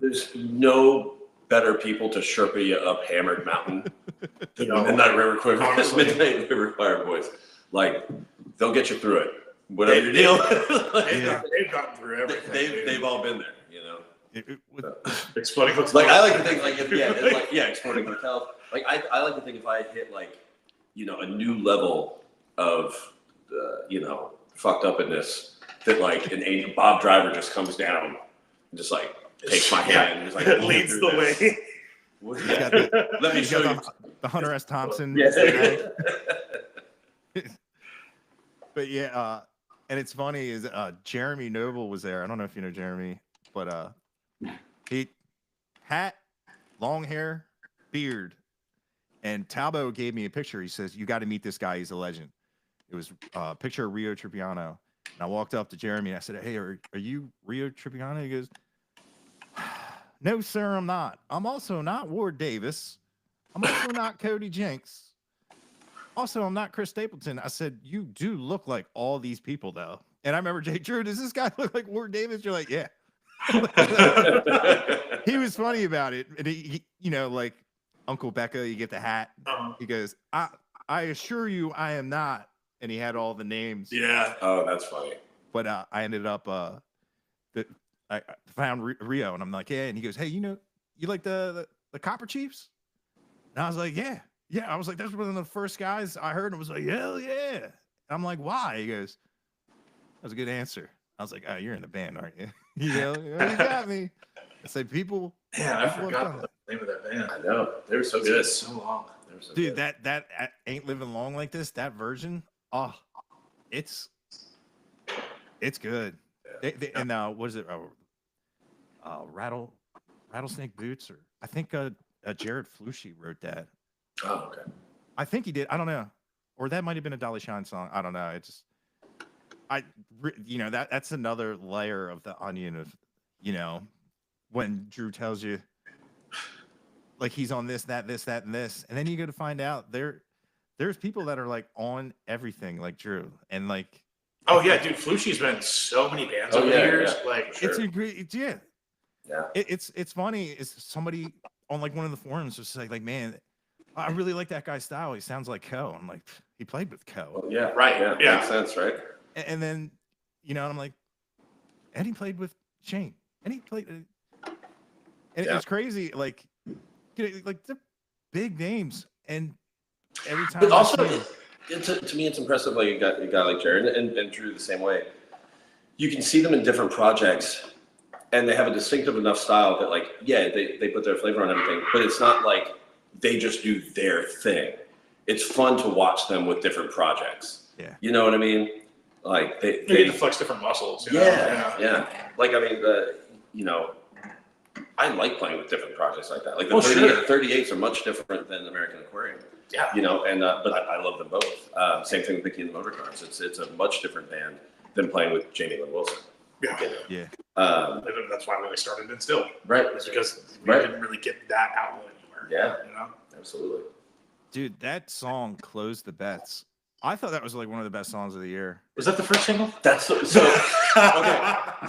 There's no better people to Sherpa you up Hammered Mountain than Midnight River Choir. Midnight River Choir boys. Like, they'll get you through it. Whatever your deal. They've gotten through everything. They've all been there, Exploding hotels. Like I like to think, exploding hotels. Like I like to think if I hit like, a new level of, fucked up in this, that like an angel Bob Driver just comes down and just like takes my hand and just like leads the way. Let me show you the Hunter S. Thompson. Yes. But yeah, and it's funny is Jeremy Noble was there. I don't know if you know Jeremy, but he hat, long hair, beard, and Talbot gave me a picture. He says, "You got to meet this guy. He's a legend." It was a picture of Rio Tripiano. And I walked up to Jeremy and I said, "Hey, are you Rio Tripiano?" He goes, "No, sir, I'm not. I'm also not Ward Davis. I'm also not Cody Jenks. Also, I'm not Chris Stapleton." I said, "You do look like all these people, though." And I remember, Jay Drew, does this guy look like Ward Davis? You're like, yeah. He was funny about it. And he like, Uncle Becca, you get the hat. Uh-huh. He goes, I assure you I am not. And he had all the names. Yeah. Oh, that's funny. But I ended up I found Rio, and I'm like, yeah. And he goes, hey, you like the Copper Chiefs? And I was like, yeah. I was like, that's one of the first guys I heard, and was like, hell yeah. And I'm like, why? He goes, that was a good answer. I was like, oh, you're in the band, aren't you? You got me. I said, people. Man, I people have forgot done the name of that band. I know. They were so It's good. been so long. They were so Dude, good. that Ain't Living Long Like This, that version, oh, it's good. And what is it? Rattlesnake Boots, or I think Jared Flushy wrote that. Oh, okay. I think he did. I don't know, or that might have been a Dolly Shine song. I don't know. It just, that's another layer of the onion of, when Drew tells you, like, he's on this, that, and this, and then you go to find out there's people that are like on everything, like Drew, and like. Oh yeah, dude, Flushy's been in so many bands over the years. Yeah, like, sure. It's a great, yeah. Yeah. It's funny. Is somebody on like one of the forums was like, man, I really like that guy's style. He sounds like Co. I'm like, he played with Co. Well, yeah. Right, Yeah. yeah. Makes sense, right? And then, I'm like, and he played with Shane, and he played, and it's crazy. Like the big names, and every time. But also, to me, it's impressive. Like you got a guy like Jared and Drew the same way. You can see them in different projects, and they have a distinctive enough style that, like, yeah, they put their flavor on everything. But it's not like they just do their thing. It's fun to watch them with different projects. Yeah. You know what I mean? Like they need to flex different muscles. Yeah. Like, I mean, I like playing with different projects like that. Like the 38s are much different than American Aquarium. Yeah. But I love them both. Same thing with Mickey and the Motorcars. It's a much different band than playing with Jamie Lynn Wilson. Yeah. Yeah. That's why they started in Still. Right. It's because we didn't really get that outlet anywhere. Yeah. Absolutely. Dude, that song Close the Bets. I thought that was like one of the best songs of the year. Was that the first single? That's so okay.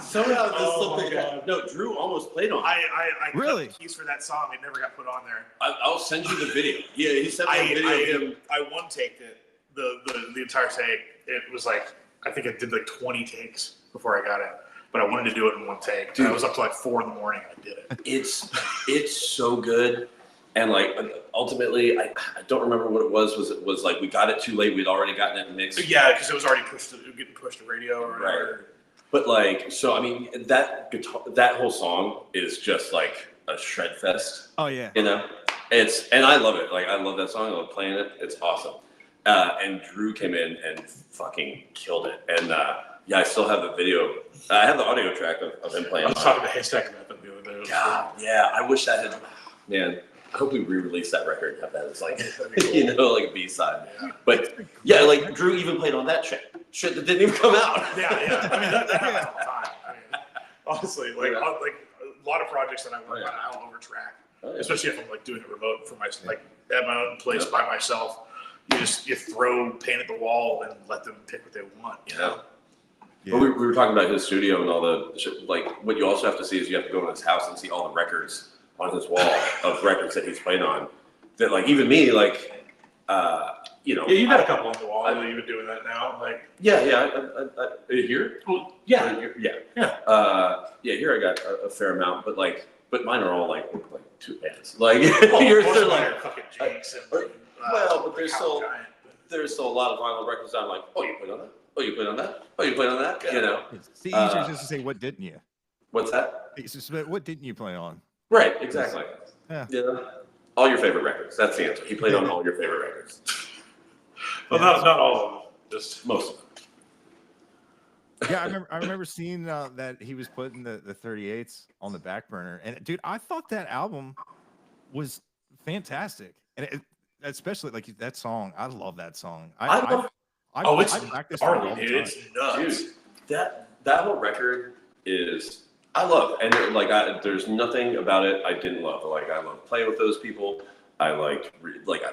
Somehow this Oh, something. God. No, Drew almost played on it. I Really? cut the keys for that song. It never got put on there. I'll send you the video. Yeah, he sent me a video of him. I one taked it. The entire take. It was like, I think I did like 20 takes before I got it. But I wanted to do it in one take. Dude. I was up to like 4 a.m. and I did it. It's so good. And like ultimately, I don't remember what it was. It was like we got it too late. We'd already gotten it mixed. Yeah, because it was already getting pushed to radio or whatever. Right. But like, so I mean, that whole song is just like a shred fest. Oh yeah. And I love it. Like I love that song. I love playing it. It's awesome. And Drew came in and fucking killed it. And yeah, I still have the video. I have the audio track of him playing. I was talking to Haystack about that the other day. God, yeah, I wish that had. Man, I hope we re-release that record and have that as like, cool. like a B-side. Yeah. But yeah, like Drew even played on that shit that didn't even come out. Yeah. I mean, that happens all the time. I mean, honestly, like a lot of projects that I work on, I'll overtrack, especially if I'm like doing it remote for like at my own place by myself. You throw paint at the wall and let them pick what they want. You know. Yeah. But we were talking about his studio and all the shit. Like what you also have to see is you have to go to his house and see all the records on his wall of records that he's played on. That like even me like Yeah, you've got a couple on the wall. That you've been doing that now. Like here. Well, yeah. Here I got a fair amount, but mine are all like 2 bands. Like Most yours of are mine like are fucking Jinx and but there's still a lot of vinyl records that I'm like, oh, you played on that? Oh, you played on that? Oh, you played on that? Yeah. It's easier just to say, what didn't you? What's that? It's just, what didn't you play on? Right, exactly. Yeah. All your favorite records. That's the answer. He played on all your favorite records. Well, not all of them. Just most of them. Yeah, I remember seeing that he was putting the 38s on the back burner, and dude, I thought that album was fantastic, and especially like that song. I love that song. It's practiced gnarly, dude. It's nuts. Dude, that whole record is I love, and there's nothing about it I didn't love. Like I love playing with those people. I I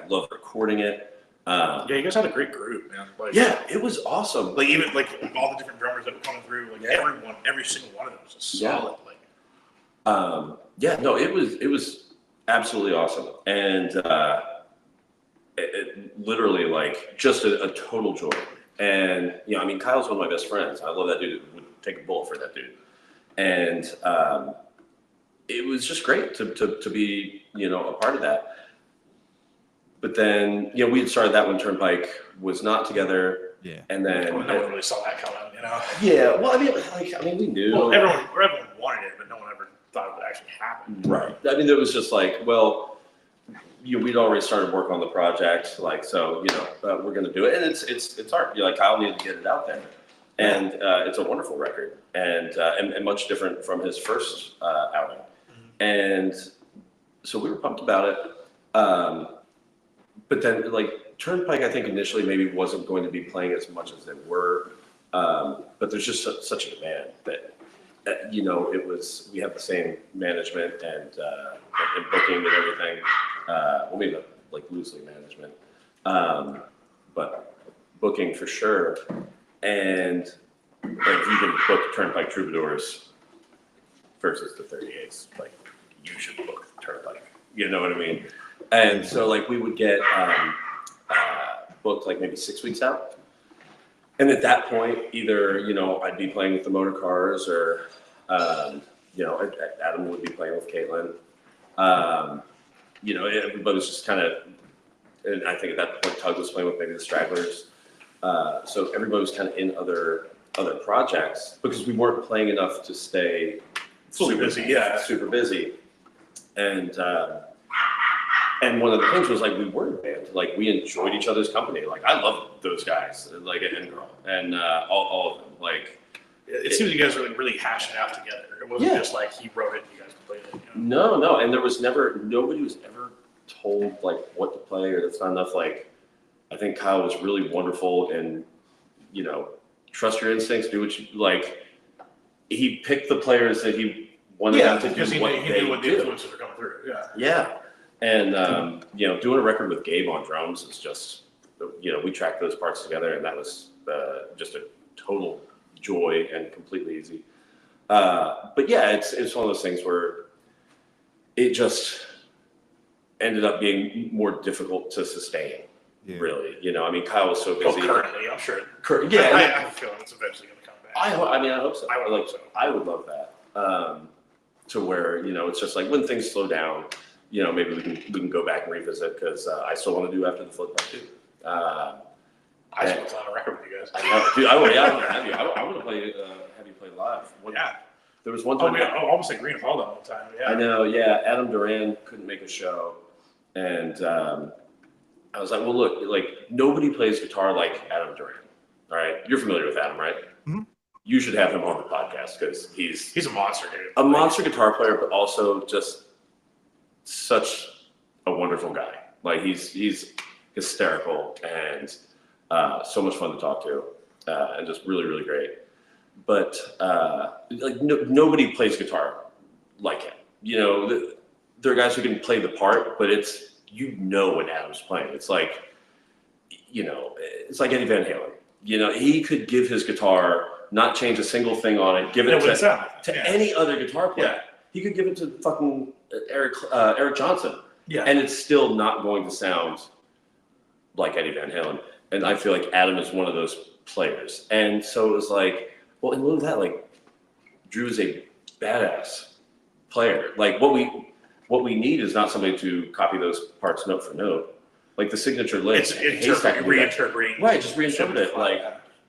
love recording it. Yeah, you guys had a great group, man. Like, yeah, it was awesome. Like even like all the different drummers that were coming through, like every single one of them was solid. It was absolutely awesome. And it literally like just a total joy. And, you know, I mean, Kyle's one of my best friends. I love that dude. Would take a bullet for that dude. And it was just great to be, you know, a part of that. But then, you know, we had started that when Turnpike was not together. Yeah. And then no one really saw that coming, you know. yeah, well, I mean, we knew. Well, everyone wanted it, but no one ever thought it would actually happen. Right. I mean, it was just like, well, we'd already started work on the project, like, so, you know, we're going to do it. And it's hard. You're like, Kyle needed to get it out there. And it's a wonderful record and much different from his first outing. And so we were pumped about it. But then, like, Turnpike, I think initially maybe wasn't going to be playing as much as they were. But there's just such a demand that, you know, we have the same management and booking and everything. Well, maybe not like loosely management, but booking for sure. And like you can book Turnpike Troubadours versus the 38s. Like you should book Turnpike. You know what I mean? And so like we would get booked like maybe 6 weeks out. And at that point, either, you know, I'd be playing with the motor cars or, you know, Adam would be playing with Caitlin. You know, everybody was just kind of, and I think at that point, Tug was playing with maybe the Stragglers. So everybody was kind of in other projects because we weren't playing enough to stay Fully busy, yeah. super busy. And one of the things was like we were a band, like we enjoyed each other's company. Like I loved those guys, like and girl, and all of them. Like it seems you guys were like really hashing it out together. It wasn't just like he wrote it and you guys played it. You know? No, and nobody was ever told like what to play or that's not enough. Like I think Kyle was really wonderful and, you know, trust your instincts, do what you like. He picked the players that he wanted them to do because he what knew what the do. influences were coming through. Yeah. Yeah. And, you know, doing a record with Gabe on drums is just, you know, we tracked those parts together and that was just a total joy and completely easy. But yeah, it's one of those things where it just ended up being more difficult to sustain, really. You know, I mean, Kyle was so busy. Currently, I'm sure. Yeah. I have a feeling it's eventually going to come back. I hope so. I would hope so. I would love that. To where, you know, it's just like when things slow down, you know, maybe we can go back and revisit because I still want to do After the Flood Part 2. I just want to play on a record with you guys. I know, dude. I want to have you. I want to play. Have you play live? Yeah. There was one time. Almost like Green Hall that one time. Yeah. I know. Yeah. Adam Duran couldn't make a show, and I was like, well, look, like nobody plays guitar like Adam Duran. All right, you're familiar with Adam, right? Mm-hmm. You should have him on the podcast because he's a monster, dude. A monster guitar player, but also just such a wonderful guy. Like he's hysterical and so much fun to talk to, and just really, really great. But like nobody plays guitar like him. You know, there are guys who can play the part, but it's, you know, when Adam's playing, it's like, you know, it's like Eddie Van Halen. You know, he could give his guitar, not change a single thing on it, give it to any other guitar player. Yeah. He could give it to fucking Eric Johnson. Yeah. And it's still not going to sound like Eddie Van Halen. And I feel like Adam is one of those players. And so it was like, well, in lieu of that, like Drew is a badass player. Like what we need is not somebody to copy those parts note for note. Like the signature lick. It's reinterpreting. Right, just reinterpret it. Like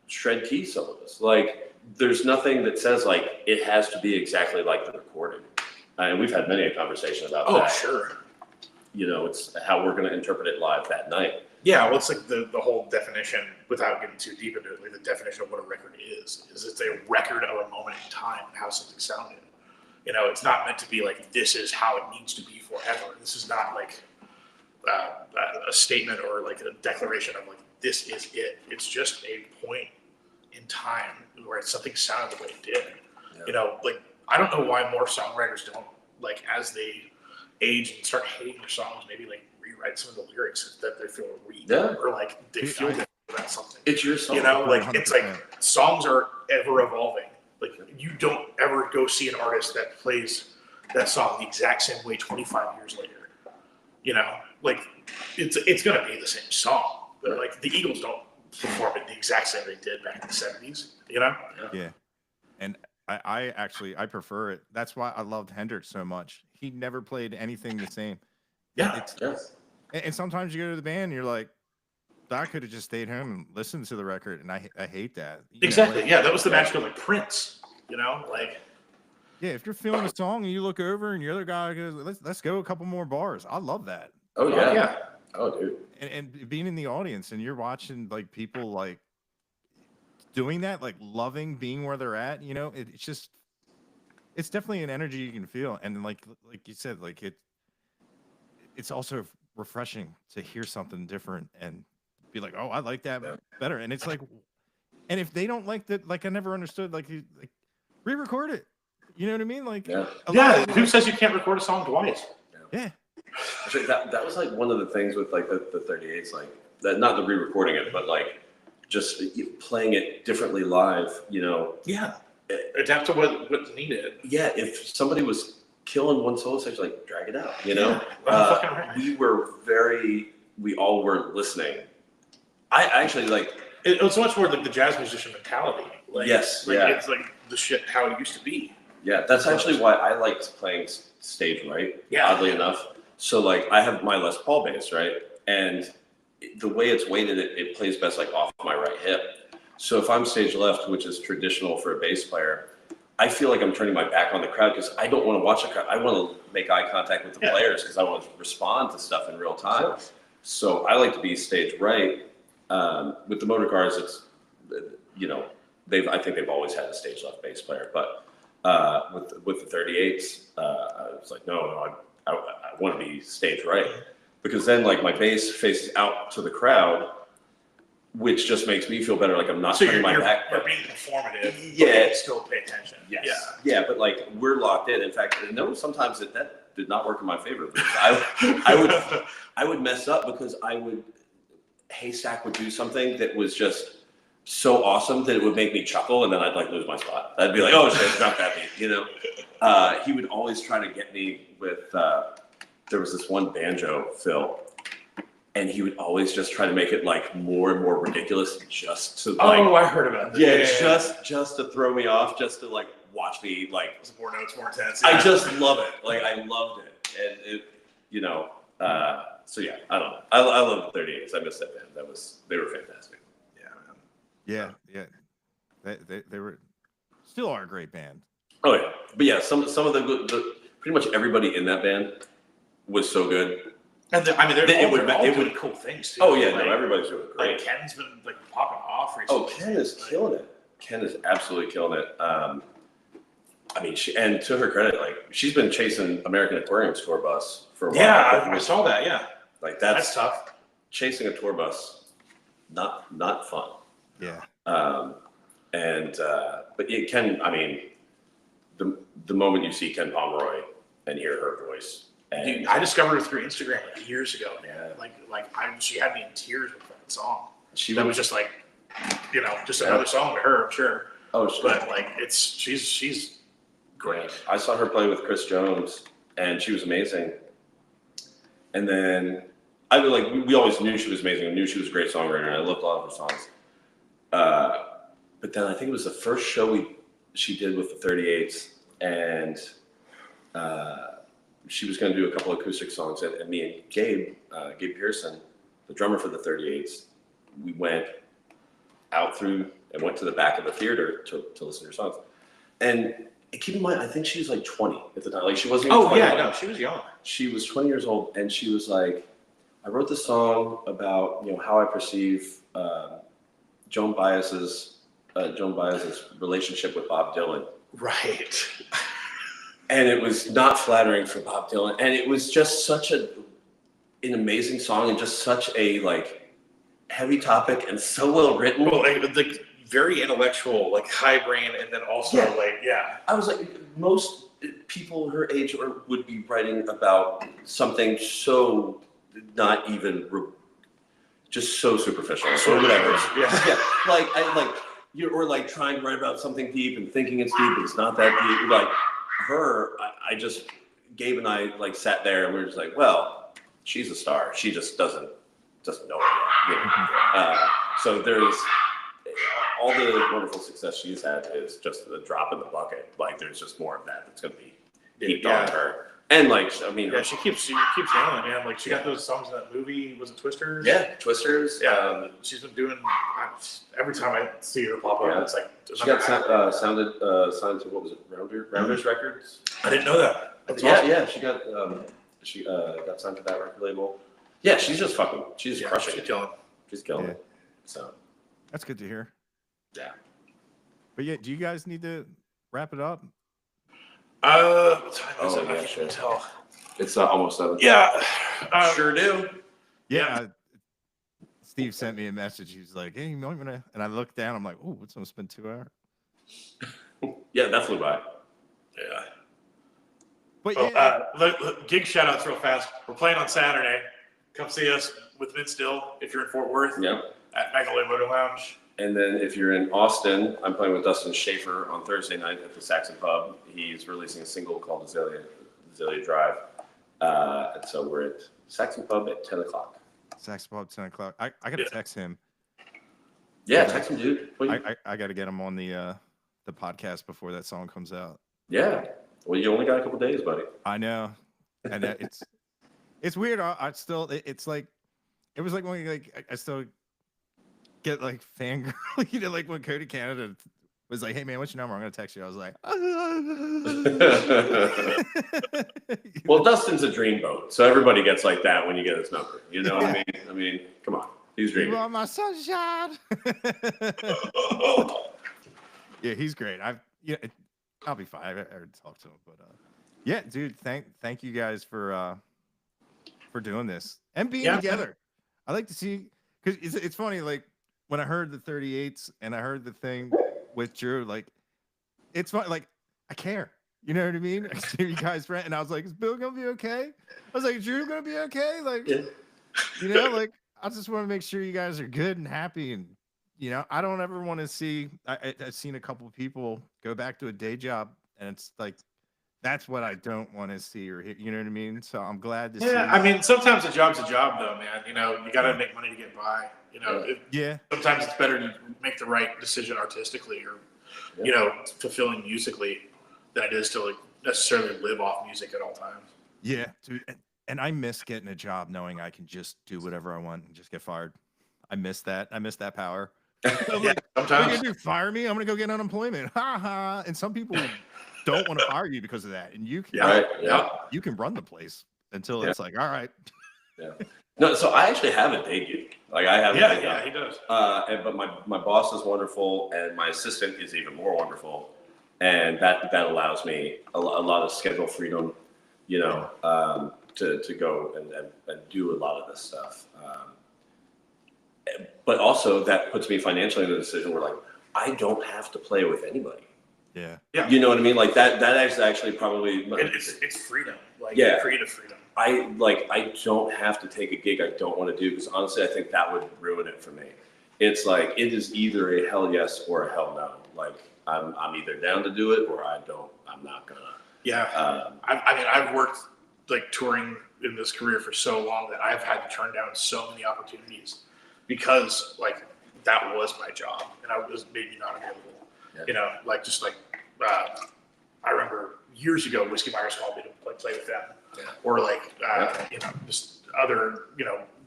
shred key solos. Like there's nothing that says like it has to be exactly like the recording. And we've had many a conversation about that. Oh, sure. You know, it's how we're going to interpret it live that night. Yeah, well, it's like the whole definition, without getting too deep into it, like the definition of what a record is it's a record of a moment in time and how something sounded. You know, it's not meant to be like, this is how it needs to be forever. This is not like a statement or like a declaration of like, this is it. It's just a point in time where something sounded the way it did. Yeah. You know, like, I don't know why more songwriters don't, like, as they age and start hating their songs, maybe like rewrite some of the lyrics that they feel weak or like they feel different about something. It's your song. You know, like 100%. it's like songs are ever evolving. Like you don't ever go see an artist that plays that song the exact same way 25 years later. you know, like it's gonna be the same song, but like the Eagles don't perform it the exact same they did back in the 70s, you know? Yeah. And I actually I prefer it. That's why I loved Hendrix so much. He never played anything the same. Yeah. And sometimes you go to the band and you're like, I could have just stayed home and listened to the record, and I hate that. Exactly. Like, yeah, that was the magic of like Prince, you know, like. Yeah, if you're feeling a song and you look over and your other guy goes, let's go a couple more bars. I love that. Oh yeah. Yeah. Oh dude. And being in the audience and you're watching like people like doing that, like loving being where they're at, you know, it's just it's definitely an energy you can feel. And like you said, like it's also refreshing to hear something different and be like, oh, I like that better. And it's like, and if they don't like that, like I never understood, like re-record it. You know what I mean? Like, who says you can't record a song twice? Yeah. Actually, that was like one of the things with like the 38s, like that, not the re-recording it, but like just playing it differently live, you know. Yeah. Adapt to what's needed. Yeah, if somebody was killing one solo section, like drag it out, you know. We all were listening. I actually like. It was much more like the jazz musician mentality. Like, yes, like, it's like the shit how it used to be. Yeah, that's actually why I liked playing stage right. Yeah. Oddly enough, so like I have my Les Paul bass, right, and the way it's weighted, it plays best like off my right hip. So if I'm stage left, which is traditional for a bass player, I feel like I'm turning my back on the crowd because I don't want to watch the crowd. I want to make eye contact with the players because I want to respond to stuff in real time. So I like to be stage right. With the motor cars, it's, you know, I think they've always had a stage left bass player, but with the 38s, I was like, no, I want to be stage right, because then like my bass faces out to the crowd, which just makes me feel better. Like I'm not turning my back. You're being performative. Yeah. But still pay attention. Yes. Yeah, but like we're locked in. In fact, no, sometimes that did not work in my favor because I would mess up because Haystack would do something that was just so awesome that it would make me chuckle, and then I'd like lose my spot. I'd be like, oh shit, it's not that beat, you know. He would always try to get me with. There was this one banjo, Phil, and he would always just try to make it like more and more ridiculous, just to like. Oh, I heard about that. Yeah, just to throw me off, just to like watch me like. More notes, more intense. Yeah. I just love it. Like I loved it, and it, you know. So yeah, I don't know. I love the 38s. I miss that band. They were fantastic. Yeah. They were still are a great band. Oh yeah, but yeah, some of the pretty much everybody in that band was so good. And they're all doing cool things too. Oh yeah, like, no, everybody's doing great. Like Ken's been like popping off recently. Oh, Ken is killing it. Ken is absolutely killing it. I mean, and to her credit, like she's been chasing American Aquarium's tour bus for a while. Yeah, I saw that. Yeah, like that's tough. Chasing a tour bus, not fun. Yeah. But yeah, Ken. I mean, the moment you see Ken Pomeroy and hear her voice, and dude, I discovered her through Instagram like years ago, man. She had me in tears with that song. That was just like, you know, just another song to her, I'm sure. Oh, sure. But like, she's great. I saw her play with Chris Jones, and she was amazing. And then we always knew she was amazing. We knew she was a great songwriter, and I loved a lot of her songs. But then I think it was the first show she did with the 38s, and she was going to do a couple of acoustic songs. And me and Gabe Pearson, the drummer for the 38s, we went out through and went to the back of the theater to listen to her songs. And keep in mind, I think she was like 20 at the time. Like she wasn't even 20. Yeah, no, she was young. She was 20 years old, and she was like, I wrote this song about, you know, how I perceive Joan Baez's relationship with Bob Dylan. Right. And it was not flattering for Bob Dylan. And it was just such an amazing song, and just such a like heavy topic, and so well written. Well, like very intellectual, like high brain, and then also I was like, most people her age would be writing about something so not even just so superficial or whatever. Yeah. Or like trying to write about something deep and thinking it's deep, but it's not that deep. Like her, Gabe and I like sat there and we were just like, well, she's a star. She just doesn't know it yet. You know? So there's all the wonderful success she's had is just the drop in the bucket. Like there's just more of that that's going to be heaped on her. And like, I mean, she keeps nailing it, man. Like she got those songs in that movie. Was it Twisters? Yeah, Twisters. Yeah, she's been doing. Every time I see her pop up, it's like she got signed to what was it, Rounders Records. I didn't know that. Yeah, she got signed to that record label. Yeah, she's just fucking. She's crushing it. She's killing it. So that's good to hear. Yeah. But yeah, do you guys need to wrap it up? What time is it? I can't tell. It's almost 7. Yeah. Sure do. Yeah. Steve sent me a message. He was like, "Hey, you might wanna," and I looked down. I'm like, "Oh, it's almost been 2 hours." Yeah, that flew by. Yeah. But gig shout outs real fast. We're playing on Saturday. Come see us with Vince Dill if you're in Fort Worth. Yep. At Magnolia Motor Lounge. And then if you're in Austin, I'm playing with Dustin Schaefer on Thursday night at the Saxon Pub. He's releasing a single called Azalea Drive. And so we're at Saxon Pub at 10 o'clock. Saxon Pub, 10 o'clock. I got to text him. Yeah, text him, dude. I got to get him on the podcast before that song comes out. Yeah. Well, you only got a couple days, buddy. I know. And it's weird. I still, it's like, it was like when I still get like fangirl, you know, like when Cody Canada was like, "Hey man, what's your number? I'm gonna text you." I was like, well, Dustin's a dreamboat, so everybody gets like that when you get his number. You know what I mean? I mean, come on, he's dreaming. You are my sunshine. Yeah, he's great. I'll be fine. I already talked to him, but yeah, dude, thank you guys for doing this and being together. I like to see, because it's funny, like when I heard the 38s and I heard the thing with Drew, like it's fun, like I care. You know what I mean? I see you guys friend, and I was like, "Is Bill gonna be okay?" I was like, "Is Drew gonna be okay?" Like, you know, like I just want to make sure you guys are good and happy, and you know, I don't ever want to see. I've seen a couple of people go back to a day job, and it's like that's what I don't want to see or hear. You know what I mean? So I'm glad to see. Yeah, I mean, sometimes a job's a job, though, man. You know, you got to make money to get by. You know, sometimes it's better to make the right decision artistically or, you know, fulfilling musically than it is to like necessarily live off music at all times. Yeah, dude, and I miss getting a job knowing I can just do whatever I want and just get fired. I miss that. I miss that power. Like, sometimes you fire me, I'm gonna go get unemployment. Ha ha. And some people don't want to fire you because of that, and you can, you can run the place until it's like, all right. Yeah. No, so I actually have a day gig. Like I have. Yeah, he does. But my boss is wonderful, and my assistant is even more wonderful, and that allows me a lot of schedule freedom, you know, to go and do a lot of this stuff. But also that puts me financially in a decision where like I don't have to play with anybody. Yeah. You know what I mean? Like that is actually probably it's freedom. Like creative freedom. I don't have to take a gig I don't want to do because honestly I think that would ruin it for me. It's like it is either a hell yes or a hell no. Like I'm either down to do it or I'm not gonna. Yeah. I mean I've worked like touring in this career for so long that I've had to turn down so many opportunities because like that was my job and I was maybe not available. Yeah. You know, like just like I remember years ago, Whiskey Myers called me to like play with them, or like you know, just other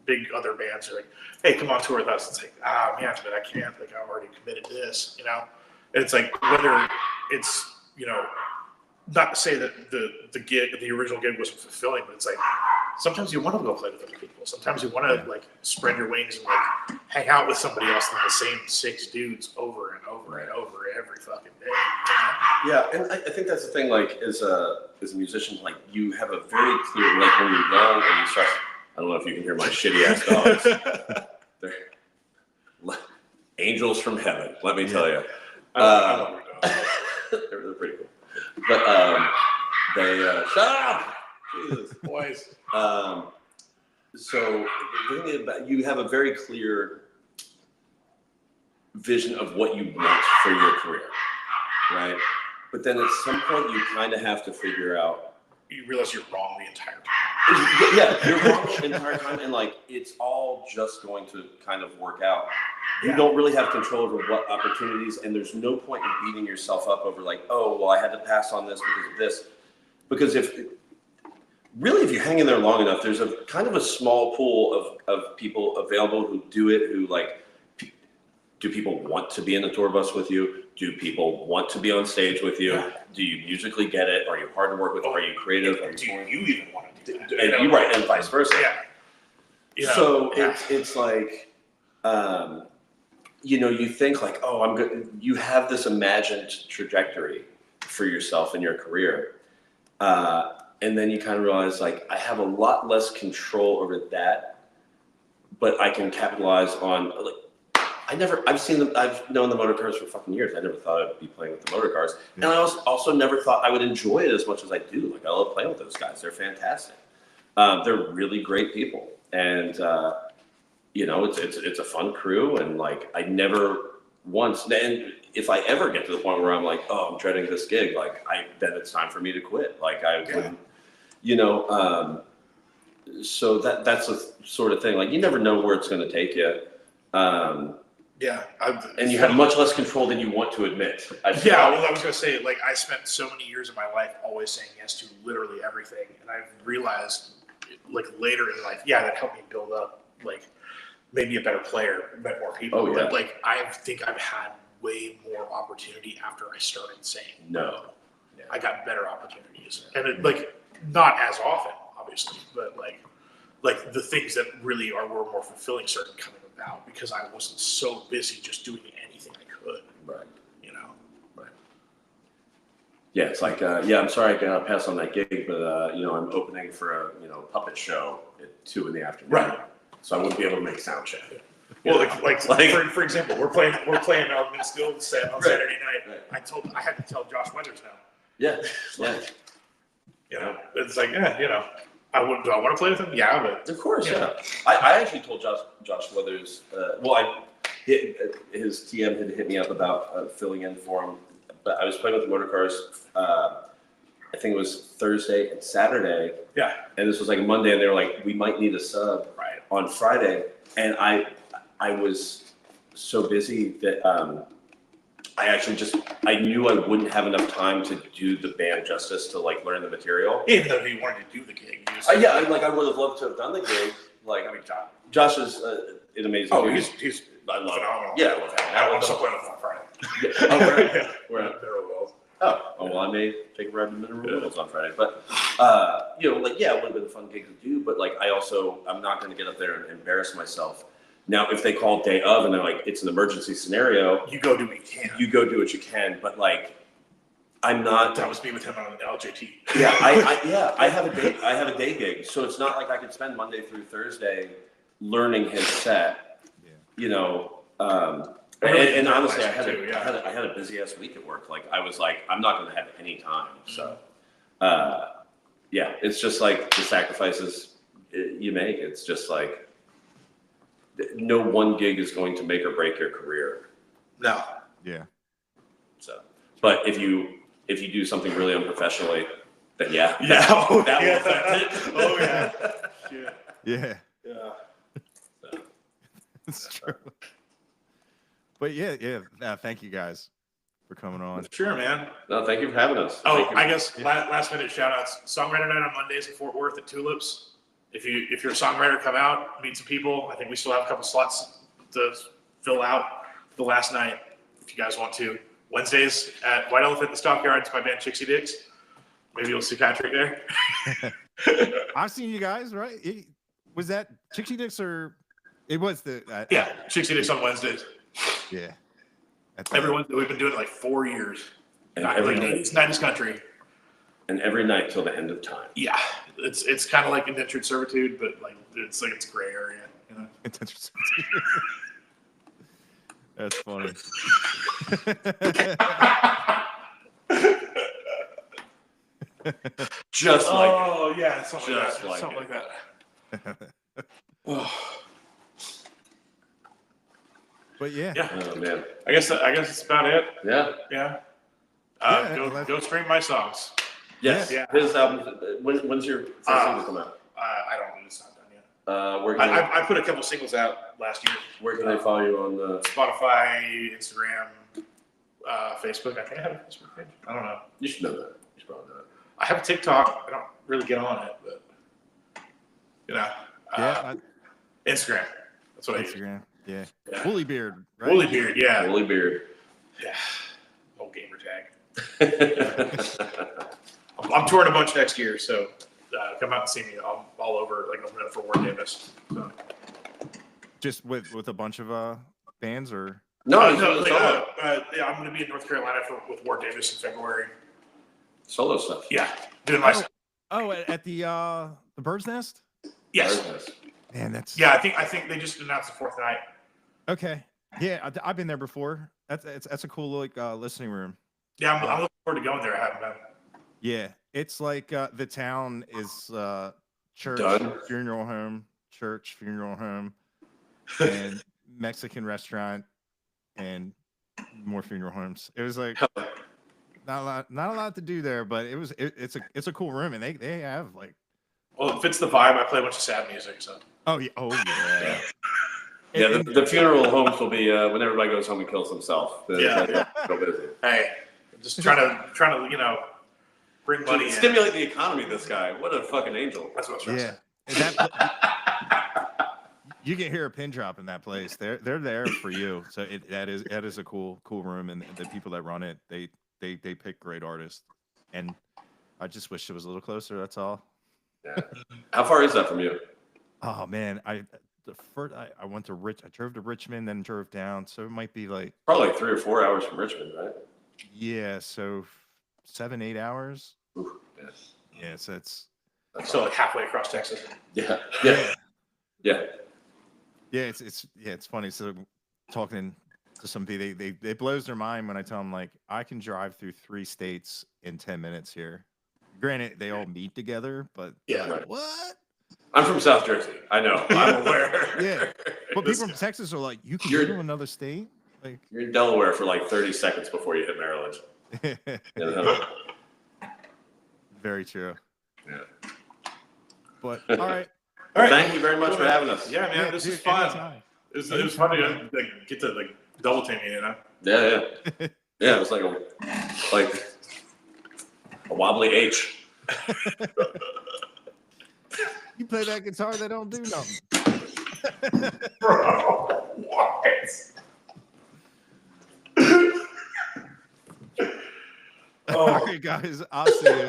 big other bands are like, hey, come on tour with us. It's like man, but I can't. Like I'm already committed to this, you know. And it's like whether it's not to say that the original gig wasn't fulfilling, but it's like sometimes you want to go play with other people. Sometimes you want to like spread your wings and like hang out with somebody else than the same 6 dudes over and over and over every fucking day. Yeah, and I think that's the thing. Like as a musician, like you have a very clear like when you're young and you start. I don't know if you can hear my shitty ass dogs. They're angels from heaven. Let me tell you. I love your dogs. They're pretty cool. But they shut up, Jesus, boys. So the thing about you have a very clear vision of what you want for your career, right? But then at some point you kind of have to figure out. You realize you're wrong the entire time. Yeah, you're wrong the entire time, and like it's all just going to kind of work out. You don't really have control over what opportunities, and there's no point in beating yourself up over like, oh, well, I had to pass on this because of this. Because if you hang in there long enough, there's a kind of a small pool of people available who do it, who like, do people want to be in the tour bus with you? Do people want to be on stage with you? Yeah. Do you musically get it? Are you hard to work with? Are you creative? Do you even want to do that? And you right, and vice versa. Yeah. So it's like, you think like, oh, I'm good. You have this imagined trajectory for yourself in your career. And then you kind of realize like, I have a lot less control over that, but I can capitalize on like, I've known the motor cars for fucking years. I never thought I'd be playing with the motor cars. And I also never thought I would enjoy it as much as I do. Like I love playing with those guys. They're fantastic. They're really great people. And, it's a fun crew. And like, I never once, and if I ever get to the point where I'm like, oh, I'm dreading this gig, like then it's time for me to quit. Like I wouldn't, so that's the sort of thing. Like you never know where it's going to take you. And you have much less control than you want to admit. I was going to say, like, I spent so many years of my life always saying yes to literally everything. And I've realized, like, later in life, that helped me build up, like, maybe a better player, met more people. Oh, yeah. But, like, I think I've had way more opportunity after I started saying no. Yeah. I got better opportunities. And, it, like, not as often, obviously, but, like the things that really were more fulfilling started coming about because I wasn't so busy just doing anything I could. Right. Right. Yeah, it's like, I'm sorry I cannot pass on that gig, but, I'm opening for a, puppet show at 2 p.m. Right. So I wouldn't be able to make sound check. Well, for example, we're playing our Minskill set on Saturday night. Right. I had to tell Josh Weathers now. Yeah. It's like, do I want to play with him? Yeah, but of course, yeah. I actually told Josh Weathers. His TM had hit me up about filling in for him, but I was playing with the motor cars. I think it was Thursday and Saturday. Yeah. And this was like a Monday, and they were like, "We might need a sub on Friday," and I was so busy that I knew I wouldn't have enough time to do the band justice to like learn the material. Even though he wanted to do the gig. I would have loved to have done the gig. Like, Josh is an amazing dude. He's I love phenomenal. him. Yeah, I love him. I'm still playing with him on Friday. We're at Mineral Wells. well, I may take a ride to Mineral Wells on Friday. But, it would have been a fun gig to do. But, like, I'm not going to get up there and embarrass myself. Now, if they call day of and they're like, it's an emergency scenario. You go do what you can. You go do what you can. But, like, I'm not. That was me with him on an LJT. Yeah, I have a day gig. So it's not like I could spend Monday through Thursday learning his set. Yeah. And honestly, I had a busy ass week at work. Like I was like, I'm not going to have any time. So, it's just like the sacrifices you make. It's just like no one gig is going to make or break your career. No. Yeah. So, but if you do something really unprofessionally, then that will affect it. Oh yeah. Yeah. Yeah. It's true. But thank you guys for coming on. Sure, man. No, thank you for having us. I guess last minute shout outs. Songwriter night on Mondays in Fort Worth at Tulips. If you're a songwriter, come out, meet some people. I think we still have a couple slots to fill out the last night if you guys want to. Wednesdays at White Elephant in the Stockyards, my band Chixie Dicks. Maybe you'll see Patrick there. I've seen you guys, right? Was that Chixie Dicks or it was the Chixie Dicks on Wednesdays. Yeah. We've been doing it like 4 years. And every night, 90s country. And every night till the end of time. Yeah. It's kind of like indentured servitude, but like it's gray area, Indentured servitude. That's funny. Just like something like that. But yeah. Oh man. I guess it's about it. Yeah. Go stream my songs. Yes. Yeah. His album. When's your first single come out? I don't. It's not done yet. Where can they, I put a couple singles out last year. where can they follow you on the? Spotify, Instagram, Facebook. I think I have a Facebook page. I don't know. You should know that. You should probably know that. I have a TikTok. I don't really get on it, but Instagram. That's what Instagram. Yeah. Yeah. Woolly beard. I Right? use. Woolly beard. Yeah. Woolly beard. Yeah. Old gamer tag. I'm touring a bunch next year, so come out and see me. I'm all over, like opening up for War Davis. So. Just with a bunch of bands or. No, yeah, I'm going to be in North Carolina with War Davis in February. solo stuff. Yeah, doing my stuff. Oh, at the Bird's Nest. Yes. Man, that's. Yeah, I think they just announced the 4th night. Okay. Yeah, I've been there before. That's a cool listening room. Yeah, I'm looking forward to going there. I haven't been. Yeah, it's like the town is church, Done. funeral home, church, funeral home, and Mexican restaurant, and more funeral homes. It was like not a lot to do there, but it's a cool room, and they have like. Well, it fits the vibe. I play a bunch of sad music, so. Oh yeah. Yeah, the funeral homes will be when everybody goes home and kills themselves. Yeah. Hey, just trying to bring money in. Stimulate the economy. This guy, what a fucking angel. That's what I was trying to say. You can hear a pin drop in that place. They're there for you. So that is a cool room, and the people that run it, they pick great artists. And I just wish it was a little closer. That's all. Yeah. How far is that from you? Oh man, I went to I drove to Richmond, then drove down. So it might be like Probably 3 or 4 hours from Richmond, right? yeah. So 7-8 hours. Ooh, yes. Yeah. So it's So like halfway across Texas. Yeah. It's funny. So talking to somebody, they blows their mind when I tell them like I can drive through 3 states in 10 minutes here. Granted, they all meet together, but Yeah. like, what? I'm from South Jersey. I know. I'm aware. Yeah. But people from Texas are like, you can go to another state? Like You're in Delaware for like 30 seconds before you hit Maryland. You know? Very true. Yeah. But all right. All right. Thank you very much for having us. Yeah, man, this is fun. It was fun to get to double team you, Yeah. Yeah, it was like a wobbly H. You play that guitar, they don't do nothing. Bro, what? All right, guys. I'll see you.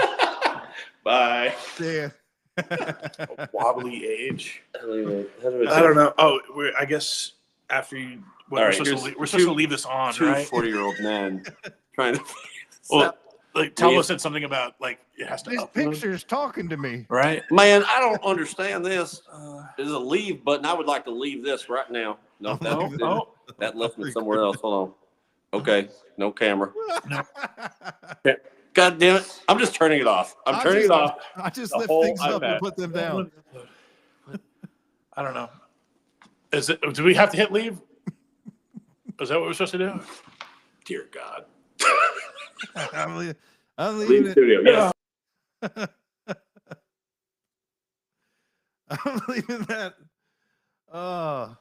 Bye. See ya. A wobbly age. I I don't know. Oh, I guess after you, we're supposed to leave this on, two right? 40-year-old men trying to. Well, Tello said something about it has to. This picture's talking to me. Right? Man, I don't understand this. There's a leave button. I would like to leave this right now. No, that left me somewhere else. Hold on. Okay, no camera. God damn it. I'm just turning it off. I'm turning it off. I just The lift whole things up iPad. and put them down. I don't know. Do we have to hit leave? Is that what we're supposed to do? Dear God. I'm Leave leaving the it. studio, yes. I'm leaving that. Oh.